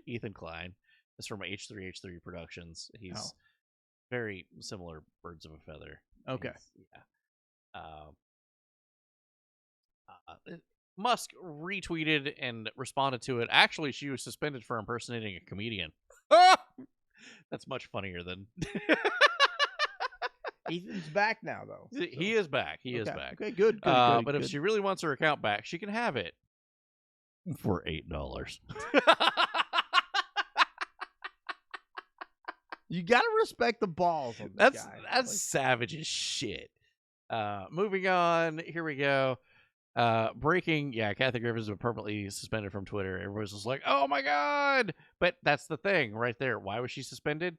Ethan Klein is from H3H3 Productions. He's very similar birds of a feather. Okay. Musk retweeted and responded to it. Actually, she was suspended for impersonating a comedian. That's much funnier than... Ethan's back now, though. So. He is back. He is back. Okay, good. But if she really wants her account back, she can have it for $8. You gotta respect the balls on this guy. That's savage as shit. Moving on. Here we go. Breaking. Yeah, Kathy Griffin's been permanently suspended from Twitter. Everybody's just like, oh my God. But that's the thing right there. Why was she suspended?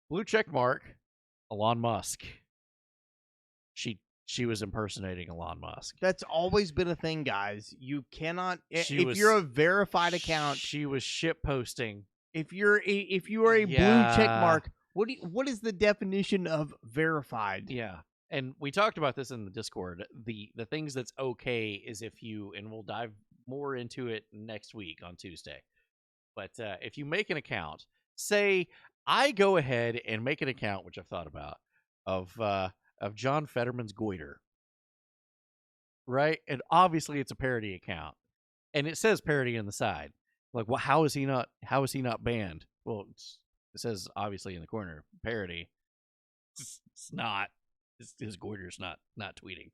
Blue check mark. Elon Musk. She was impersonating Elon Musk. That's always been a thing, guys. You cannot if you're a verified account. She was shit posting. If you are a blue check mark, what is the definition of verified? Yeah. And we talked about this in the Discord. The things that's okay is if you, and we'll dive more into it next week on Tuesday. But if you make an account, say I go ahead and make an account, which I've thought about, of John Fetterman's goiter, right? And obviously it's a parody account, and it says parody on the side. Like, well, how is he not banned? Well, it says obviously in the corner parody. It's not. His goiter's not tweeting.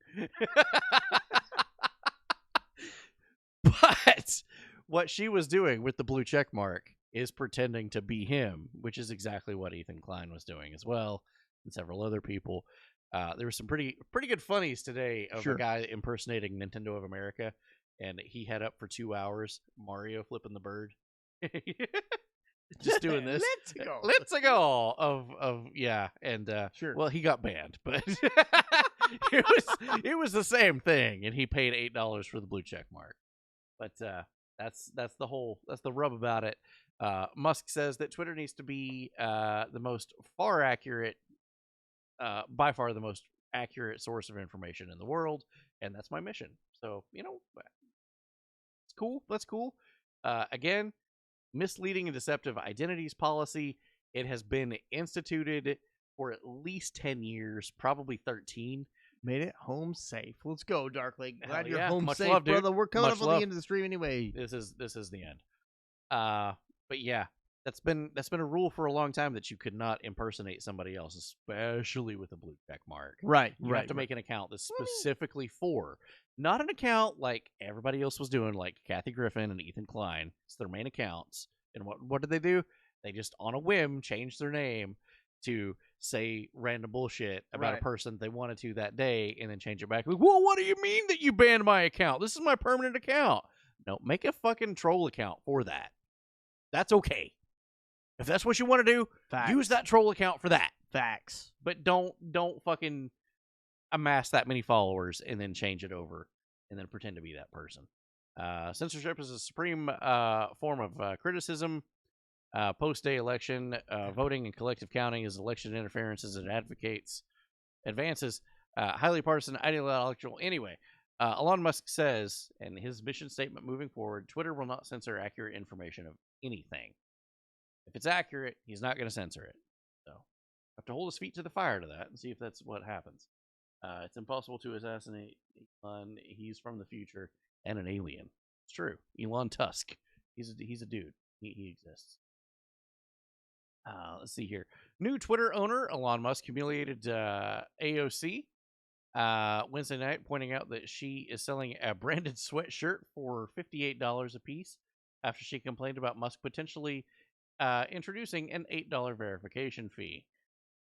But what she was doing with the blue check mark is pretending to be him, which is exactly what Ethan Klein was doing as well, and several other people. There were some pretty good funnies today of a guy impersonating Nintendo of America, and he had up for 2 hours Mario flipping the bird. Just doing this. Let's go of yeah, and well, he got banned, but it was the same thing, and he paid $8 for the blue check mark. But that's the rub about it. Musk says that Twitter needs to be the most by far the most accurate source of information in the world, and that's my mission. So, it's cool. That's cool. Again, misleading and deceptive identities policy. It has been instituted for at least 10 years, probably 13. Made it home safe. Let's go, Darkling. Glad you're yeah. home Much safe, love, dude. brother. We're coming Much up on love. the end of the stream anyway. This is the end. But yeah, that's been a rule for a long time that you could not impersonate somebody else, especially with a blue check mark. Right. You have to make an account that's specifically for, not an account like everybody else was doing, like Kathy Griffin and Ethan Klein. It's their main accounts. And what did they do? They just on a whim changed their name to say random bullshit about a person they wanted to that day, and then change it back. Like, well, what do you mean that you banned my account? This is my permanent account. No, make a fucking troll account for that. That's okay. If that's what you want to do, use that troll account for that. Facts. But don't fucking amass that many followers and then change it over and then pretend to be that person. Censorship is a supreme form of criticism. Post-day election voting and collective counting is election interference as it advances highly partisan ideological. Anyway, Elon Musk says in his mission statement moving forward, Twitter will not censor accurate information of anything. If it's accurate, he's not going to censor it. So have to hold his feet to the fire to that and see if that's what happens. It's impossible to assassinate Elon. He's from the future and an alien. It's true. Elon Tusk. He's a dude. He exists. Let's see here. New Twitter owner Elon Musk humiliated AOC Wednesday night, pointing out that she is selling a branded sweatshirt for $58 a piece after she complained about Musk potentially introducing an $8 verification fee.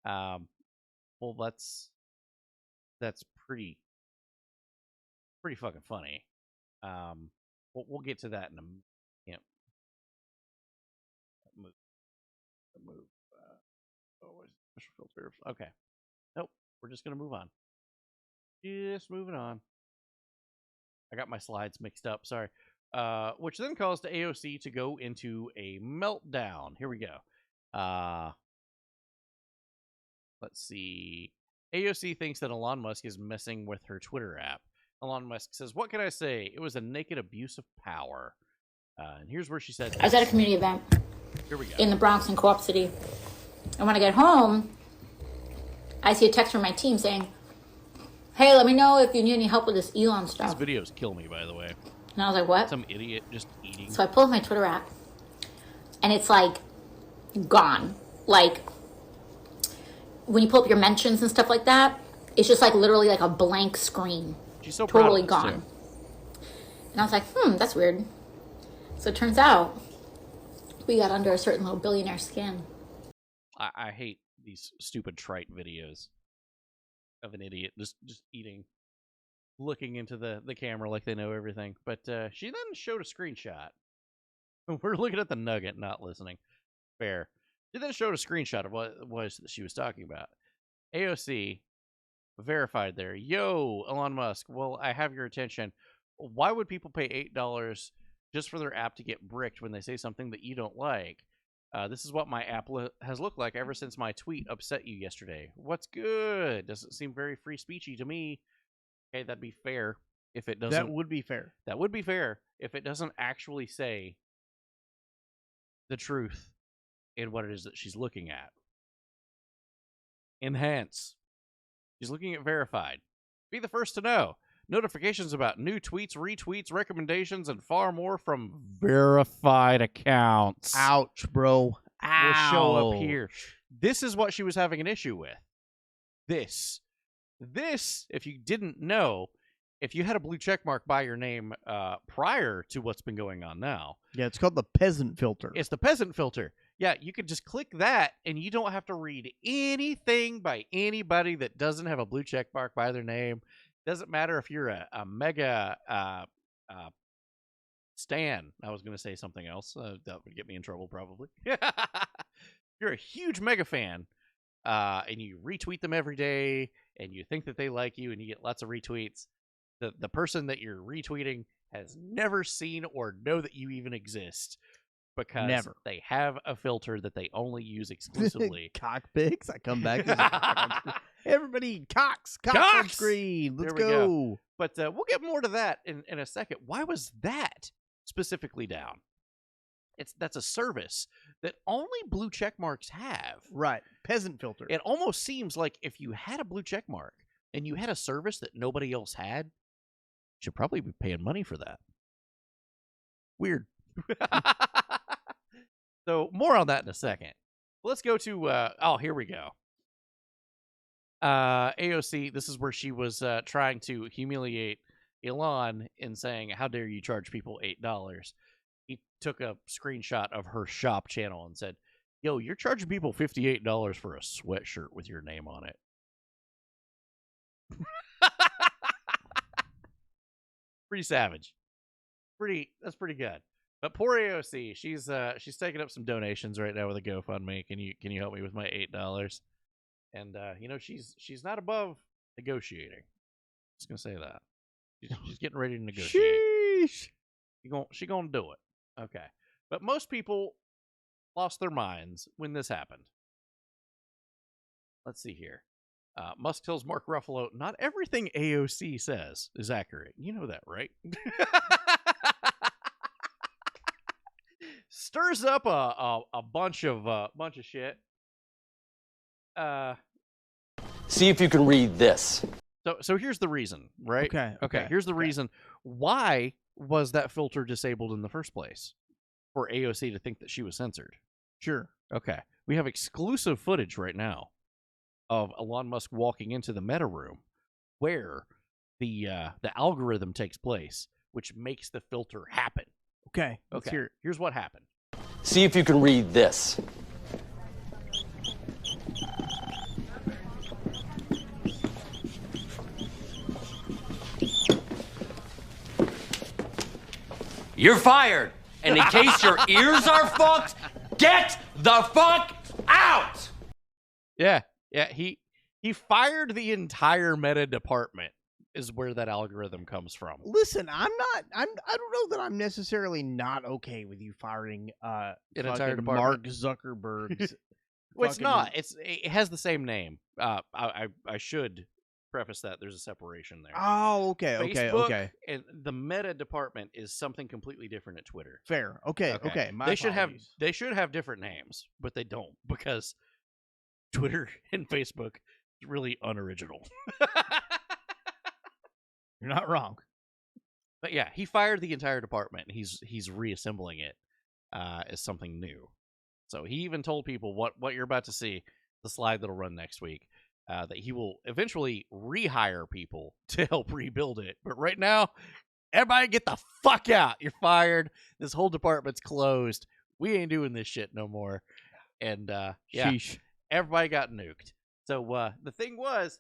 Well, that's pretty fucking funny. We'll get to that in a minute. Move. Special filters. Okay. Nope. We're just gonna move on. Just moving on. I got my slides mixed up. Sorry. Which then caused AOC to go into a meltdown. Here we go. Let's see. AOC thinks that Elon Musk is messing with her Twitter app. Elon Musk says, "What can I say? It was a naked abuse of power." And here's where she said, I was at a community event here we go. in the Bronx in Co-op City. And when I get home, I see a text from my team saying, "Hey, let me know if you need any help with this Elon stuff." These videos kill me, by the way. And I was like, what? Some idiot just eating. So I pull up my Twitter app, and it's like gone. Like when you pull up your mentions and stuff like that, it's just like literally like a blank screen. She's so totally proud of gone. And I was like, that's weird. So it turns out we got under a certain little billionaire skin. I hate these stupid trite videos of an idiot just eating, looking into the camera like they know everything. But she then showed a screenshot. We're looking at the nugget, not listening. Fair. She then showed a screenshot of what it was that she was talking about. AOC verified there. Yo, Elon Musk. Well, I have your attention. Why would people pay $8 just for their app to get bricked when they say something that you don't like? This is what my app has looked like ever since my tweet upset you yesterday. What's good? Doesn't seem very free speechy to me. Okay, that'd be fair if it doesn't. That would be fair. That would be fair if it doesn't actually say the truth in what it is that she's looking at. Enhance. She's looking at verified. Be the first to know. Notifications about new tweets, retweets, recommendations, and far more from verified accounts. Ouch, bro. Will show up here. This is what she was having an issue with. This, if you didn't know, if you had a blue check mark by your name prior to what's been going on now. Yeah, it's called the peasant filter. It's the peasant filter. Yeah, you could just click that, and you don't have to read anything by anybody that doesn't have a blue check mark by their name. Doesn't matter if you're a mega stan. I was going to say something else. That would get me in trouble, probably. You're a huge mega fan, and you retweet them every day, and you think that they like you, and you get lots of retweets. The person that you're retweeting has never seen or know that you even exist. Because they have a filter that they only use exclusively. Cock pics. I come back. Everybody, cocks on screen. Let's go. But we'll get more to that in a second. Why was that specifically down? That's a service that only blue check marks have. Right. Peasant filter. It almost seems like if you had a blue check mark and you had a service that nobody else had, you should probably be paying money for that. Weird. So more on that in a second. Let's go to, here we go. AOC, this is where she was trying to humiliate Elon in saying, how dare you charge people $8? He took a screenshot of her shop channel and said, yo, you're charging people $58 for a sweatshirt with your name on it. Pretty savage. That's pretty good. But poor AOC, she's taking up some donations right now with a GoFundMe. Can you help me with my $8? And she's not above negotiating. Just gonna say that. She's getting ready to negotiate. Sheesh. She gonna do it. Okay. But most people lost their minds when this happened. Let's see here. Musk tells Mark Ruffalo, not everything AOC says is accurate. You know that, right? Stirs up a bunch of shit. See if you can read this. So here's the reason, right? Okay. Here's the reason. Why was that filter disabled in the first place? For AOC to think that she was censored. Sure. Okay. We have exclusive footage right now of Elon Musk walking into the Meta room where the algorithm takes place, which makes the filter happen. Okay. Here's what happened. See if you can read this. You're fired. And in case your ears are fucked, get the fuck out. Yeah. He fired the entire Meta department. Is where that algorithm comes from. Listen, I don't know that I'm necessarily not okay with you firing an entire department. Mark Zuckerberg's. Well, it's not. It has the same name. I should preface that there's a separation there. Oh, okay, Facebook okay. And the Meta department is something completely different at Twitter. Fair. Okay. My they should apologies. have different names, but they don't, because Twitter and Facebook is really unoriginal. You're not wrong. But yeah, he fired the entire department. He's reassembling it as something new. So he even told people what you're about to see, the slide that'll run next week, that he will eventually rehire people to help rebuild it. But right now, everybody get the fuck out. You're fired. This whole department's closed. We ain't doing this shit no more. And yeah, Sheesh. Everybody got nuked. So the thing was,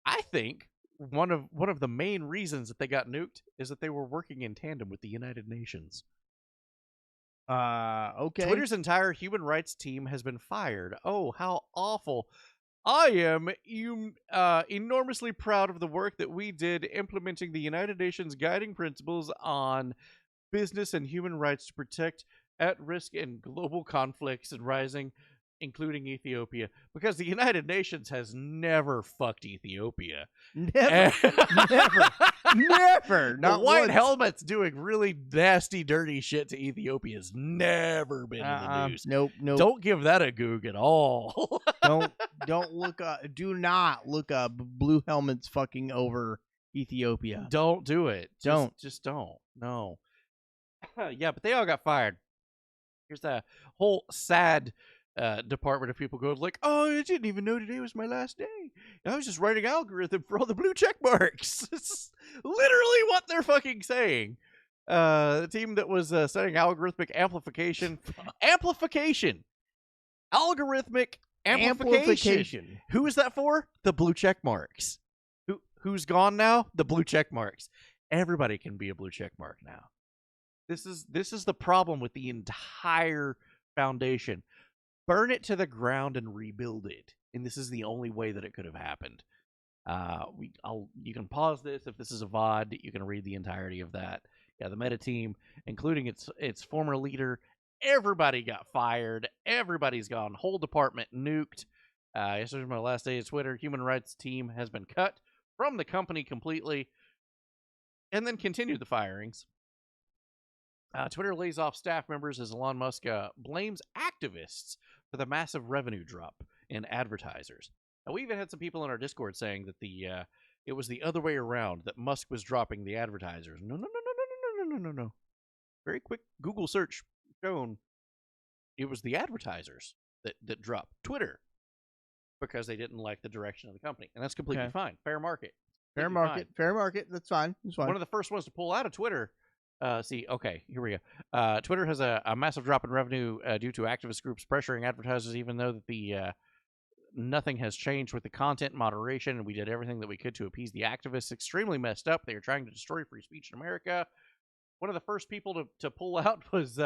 I think one of the main reasons that they got nuked is that they were working in tandem with the United Nations. Okay. Twitter's entire human rights team has been fired. Oh, how awful. I am enormously proud of the work that we did implementing the United Nations guiding principles on business and human rights to protect at-risk and global conflicts and rising, including Ethiopia, because the United Nations has never fucked Ethiopia. Never. The Not White once. Helmet's doing really nasty, dirty shit to Ethiopia has never been in the news. Nope. Don't give that a goog at all. Don't look up. Do not look up blue helmets fucking over Ethiopia. Don't do it. Don't. Just don't. No. Yeah, but they all got fired. Here's a whole sad department of people going like, oh, I didn't even know today was my last day. I was just writing algorithm for all the blue check marks. It's literally what they're fucking saying. The team that was studying algorithmic amplification. Algorithmic amplification. Who is that for? The blue check marks. Who's gone now? The blue check marks. Everybody can be a blue check mark now. This is the problem with the entire foundation. Burn it to the ground and rebuild it. And this is the only way that it could have happened. You can pause this if this is a VOD. You can read the entirety of that. Yeah, the Meta team, including its former leader, everybody got fired. Everybody's gone. Whole department nuked. Yesterday was my last day at Twitter. Human rights team has been cut from the company completely, and then continued the firings. Twitter lays off staff members as Elon Musk blames activists for the massive revenue drop in advertisers. Now, we even had some people in our Discord saying that it was the other way around, that Musk was dropping the advertisers. No. Very quick Google search shown it was the advertisers that dropped Twitter because they didn't like the direction of the company. And that's completely fine. Fair market. Fair market. That's fine. One of the first ones to pull out of Twitter. Okay, here we go. Twitter has a massive drop in revenue due to activist groups pressuring advertisers, even though that nothing has changed with the content moderation, and we did everything that we could to appease the activists. Extremely messed up. They are trying to destroy free speech in America. One of the first people to pull out was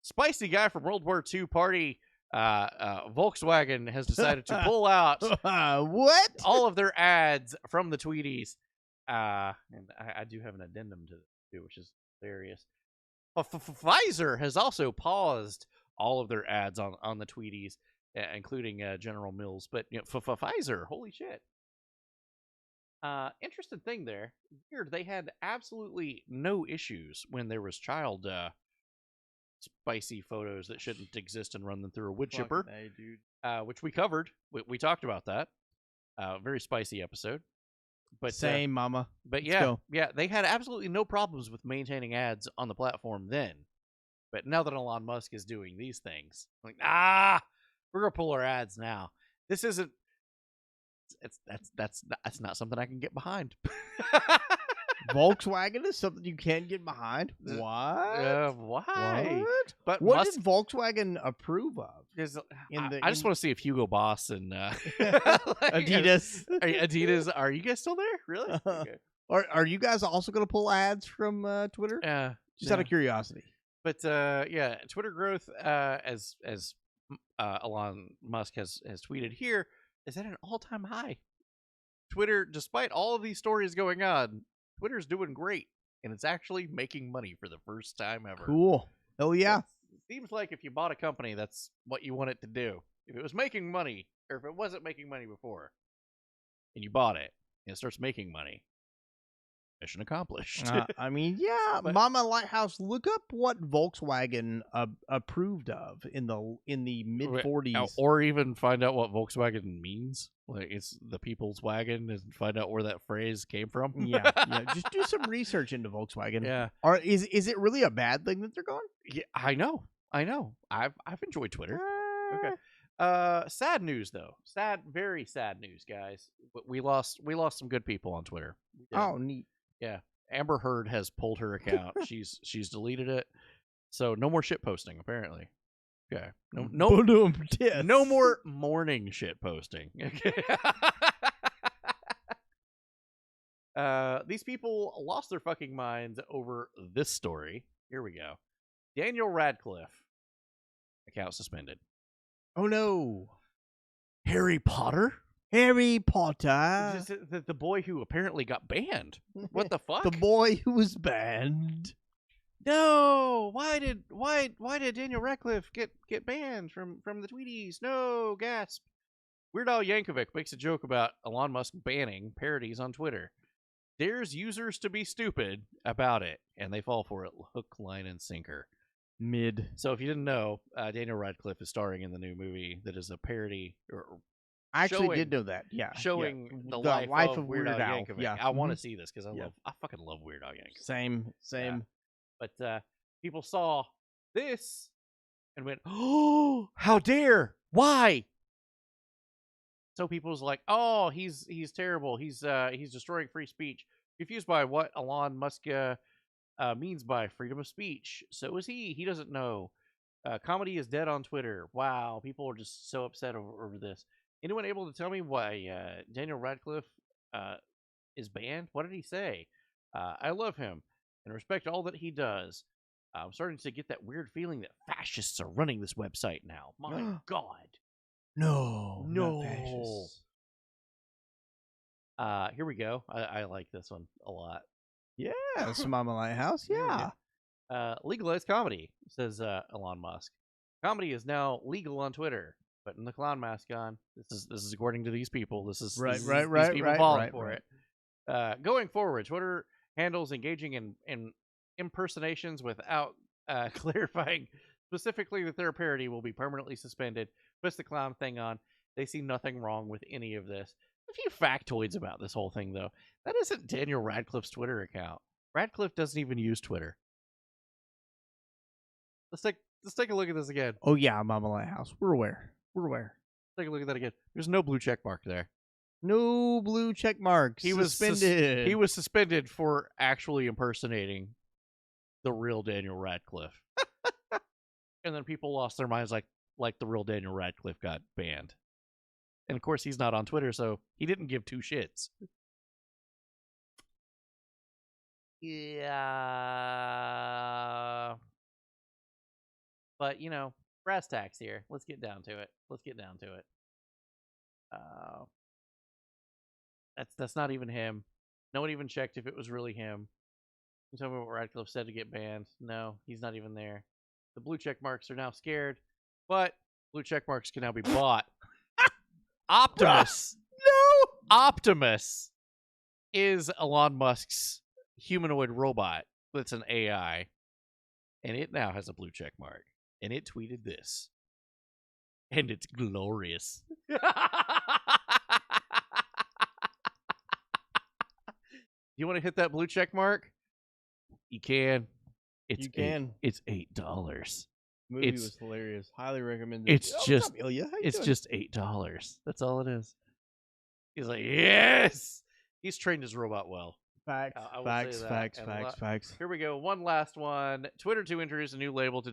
spicy guy from World War II party. Volkswagen has decided to pull out what? all of their ads from the Tweeties. And I do have an addendum to this too, which is hilarious. Pfizer has also paused all of their ads on the Tweeties, including General Mills. But Pfizer, holy shit! Interesting thing there. Weird. They had absolutely no issues when there was child spicy photos that shouldn't exist and run them through a wood chipper, which we covered. We talked about that. Very spicy episode. But same, mama. But yeah, they had absolutely no problems with maintaining ads on the platform then. But now that Elon Musk is doing these things, like, we're gonna pull our ads now. This isn't. That's not something I can get behind. Volkswagen is something you can't get behind. What? Why? What? But what did Volkswagen approve of? I just want to see if Hugo Boss and Adidas. Adidas. Are you guys still there? Really? Okay. Are you guys also going to pull ads from Twitter? Just out of curiosity. But Twitter growth, as Elon Musk has tweeted here, is at an all-time high. Twitter, despite all of these stories going on, Twitter's doing great, and it's actually making money for the first time ever. Cool. Oh, yeah. It seems like if you bought a company, that's what you want it to do. If it was making money, or if it wasn't making money before, and you bought it, and it starts making money. Mission accomplished. I mean, yeah, But- Mama Lighthouse, look up what Volkswagen approved of in the mid 40s. Or even find out what Volkswagen means. Like, it's the people's wagon, and find out where that phrase came from. yeah, just do some research into Volkswagen. Yeah. Or is it really a bad thing that they're gone? Yeah, I know. I've enjoyed Twitter. Okay. Sad news though. Very sad news, guys. We lost some good people on Twitter. We did. Oh, neat. Yeah. Amber Heard has pulled her account. she's deleted it. So no more shit posting, apparently. Okay. No more morning shit posting. Okay. These people lost their fucking minds over this story. Here we go. Daniel Radcliffe account suspended. Oh no. Harry Potter? Harry Potter. The boy who apparently got banned. What the fuck? The boy who was banned. No. Why did Daniel Radcliffe get banned from the Tweeties? No, gasp. Weird Al Yankovic makes a joke about Elon Musk banning parodies on Twitter. Dares users to be stupid about it, and they fall for it hook, line, and sinker. Mid. So if you didn't know, Daniel Radcliffe is starring in the new movie that is a parody. I actually did know that. Yeah, showing yeah. the life of Weird Al. Yankovic. Yeah, I want to see this because I fucking love Weird Al Yankovic. Same. Yeah. But people saw this and went, "Oh, how dare! Why?" So people was like, "Oh, he's terrible. He's destroying free speech." Confused by what Elon Musk means by freedom of speech. So is he. He doesn't know. Comedy is dead on Twitter. Wow, people are just so upset over this. Anyone able to tell me why Daniel Radcliffe is banned? What did he say? I love him and respect all that he does. I'm starting to get that weird feeling that fascists are running this website now. My God. No. Not fascists. Here we go. I like this one a lot. Yes, Mama Lighthouse. Yeah. Legalize comedy, says Elon Musk. Comedy is now legal on Twitter. Putting the clown mask on. This is according to these people. This is right. These people falling for it. Going forward, Twitter handles engaging in impersonations without clarifying specifically that their parody will be permanently suspended. Puts the clown thing on. They see nothing wrong with any of this. A few factoids about this whole thing, though. That isn't Daniel Radcliffe's Twitter account. Radcliffe doesn't even use Twitter. Let's take a look at this again. Oh yeah, Mama Lighthouse. We're aware. Take a look at that again. There's no blue check mark there. No blue check marks. He was suspended. He was suspended for actually impersonating the real Daniel Radcliffe. And then people lost their minds like the real Daniel Radcliffe got banned. And of course he's not on Twitter, so he didn't give two shits. Yeah. But, brass tacks here. Let's get down to it. That's not even him. No one even checked if it was really him. You tell me what Radcliffe said to get banned. No, he's not even there. The blue check marks are now scared, but blue check marks can now be bought. Optimus. No! Optimus is Elon Musk's humanoid robot that's an AI, and it now has a blue check mark. And it tweeted this. And it's glorious. You want to hit that blue check mark? You can. It's $8. Movie was hilarious. Highly recommended. It's just $8. That's all it is. He's like, yes. He's trained his robot well. Facts. Here we go. One last one. Twitter to introduce a new label to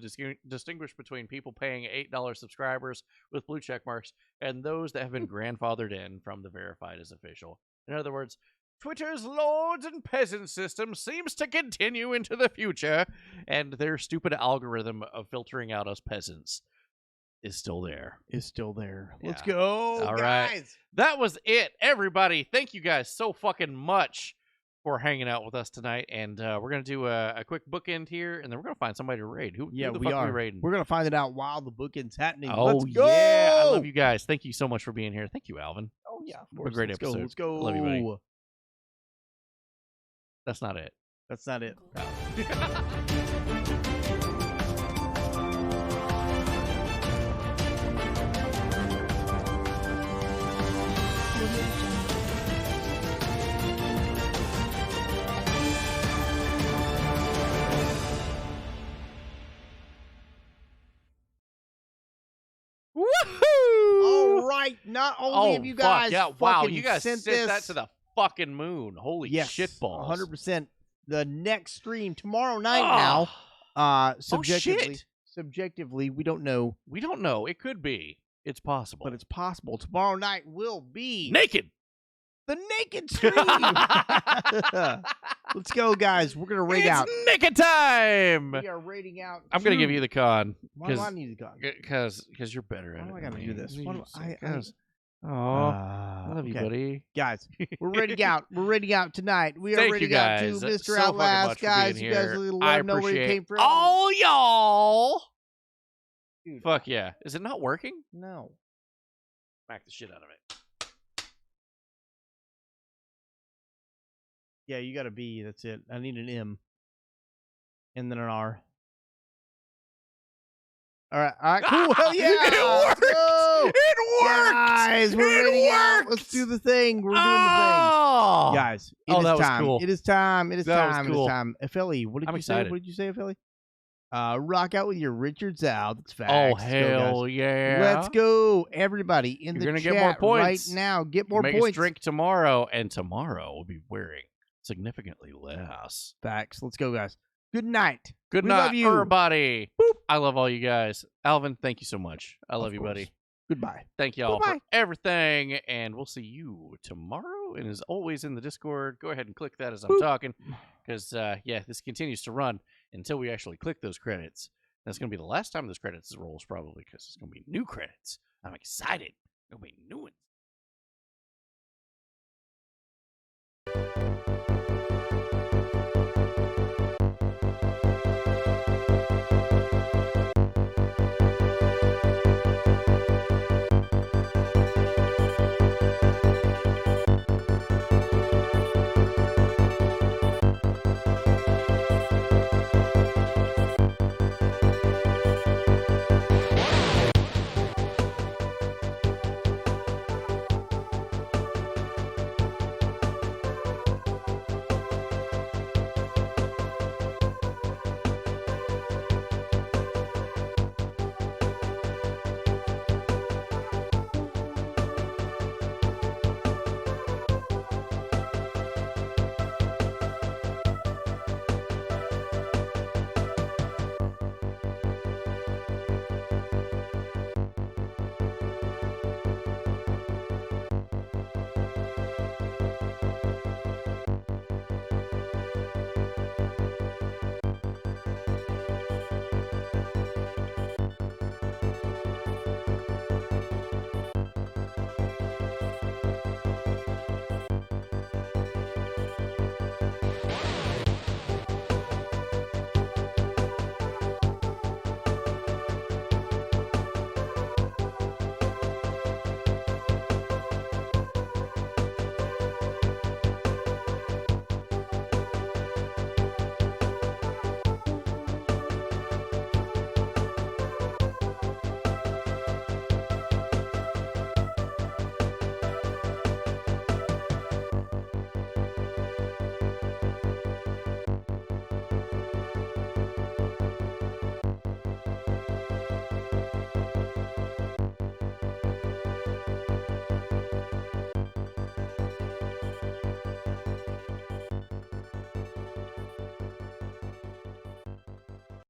distinguish between people paying $8 subscribers with blue check marks and those that have been grandfathered in from the verified as official. In other words, Twitter's lords and peasant system seems to continue into the future, and their stupid algorithm of filtering out us peasants is still there. Yeah. Let's go, All guys. Right. That was it, everybody. Thank you guys so fucking much for hanging out with us tonight, and we're gonna do a quick bookend here, and then we're gonna find somebody to raid. Who the fuck are we raiding? We're gonna find it out while the bookend's happening. Oh, Let's go! Yeah, I love you guys. Thank you so much for being here. Thank you, Alvin. Oh Yeah, of A course. great Let's episode. Go. Let's go. Love you, buddy. That's not it. That's not it. Woohoo! All right, not only have you guys wow, you guys sent sent this that to the fucking moon. Holy shitballs. 100%. The next stream tomorrow night now. Subjectively, we don't know. We don't know. It could be. It's possible. But it's possible. Tomorrow night will be naked. The naked stream. Let's go, guys. We're gonna rate out. It's naked time. We are rating out. I'm gonna give you the con. Why do I need the con? Because you're better at it. Why do I gotta do this? I love you, buddy. Guys, we're rating out. We're rating out tonight. We are Thank rating you out guys to Mr. so fucking Outlast. much for Guys, being you guys here. let him know where you came from. All y'all. Dude. Fuck yeah. Is it not working? No. Smack the shit out of it. Yeah, you got a B. That's it. I need an M. And then an R. All right, cool. Hell yeah! It worked! It worked! Guys, we're ready out. Let's do the thing. We're doing the thing. Guys, it is that was time. cool. It is time. It is That was time. cool. It is time. FLE, what did I'm you excited. say? What did you say, FLE? Rock out with your Richards out. That's facts. Oh, Let's go, hell guys. yeah. Let's go, everybody in You're the gonna chat get more points right now. Get more Make points. us drink tomorrow, and tomorrow we'll be wearing significantly less. Facts. Let's go, guys. Good night. Good We night, love you. everybody. I love all you guys. Alvin, thank you so much. I love you, buddy. Goodbye. Thank y'all Bye-bye. for everything, and we'll see you tomorrow. And as always in the Discord, go ahead and click that as I'm talking, because this continues to run until we actually click those credits. That's going to be the last time those credits rolls, probably, because it's going to be new credits. I'm excited. There'll be new ones.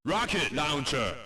Rocket Launcher.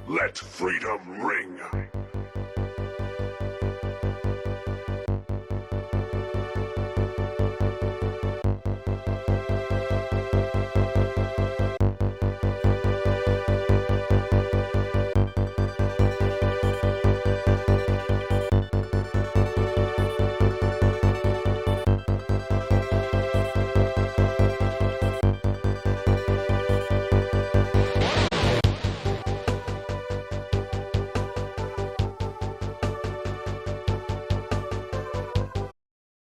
Let freedom ring.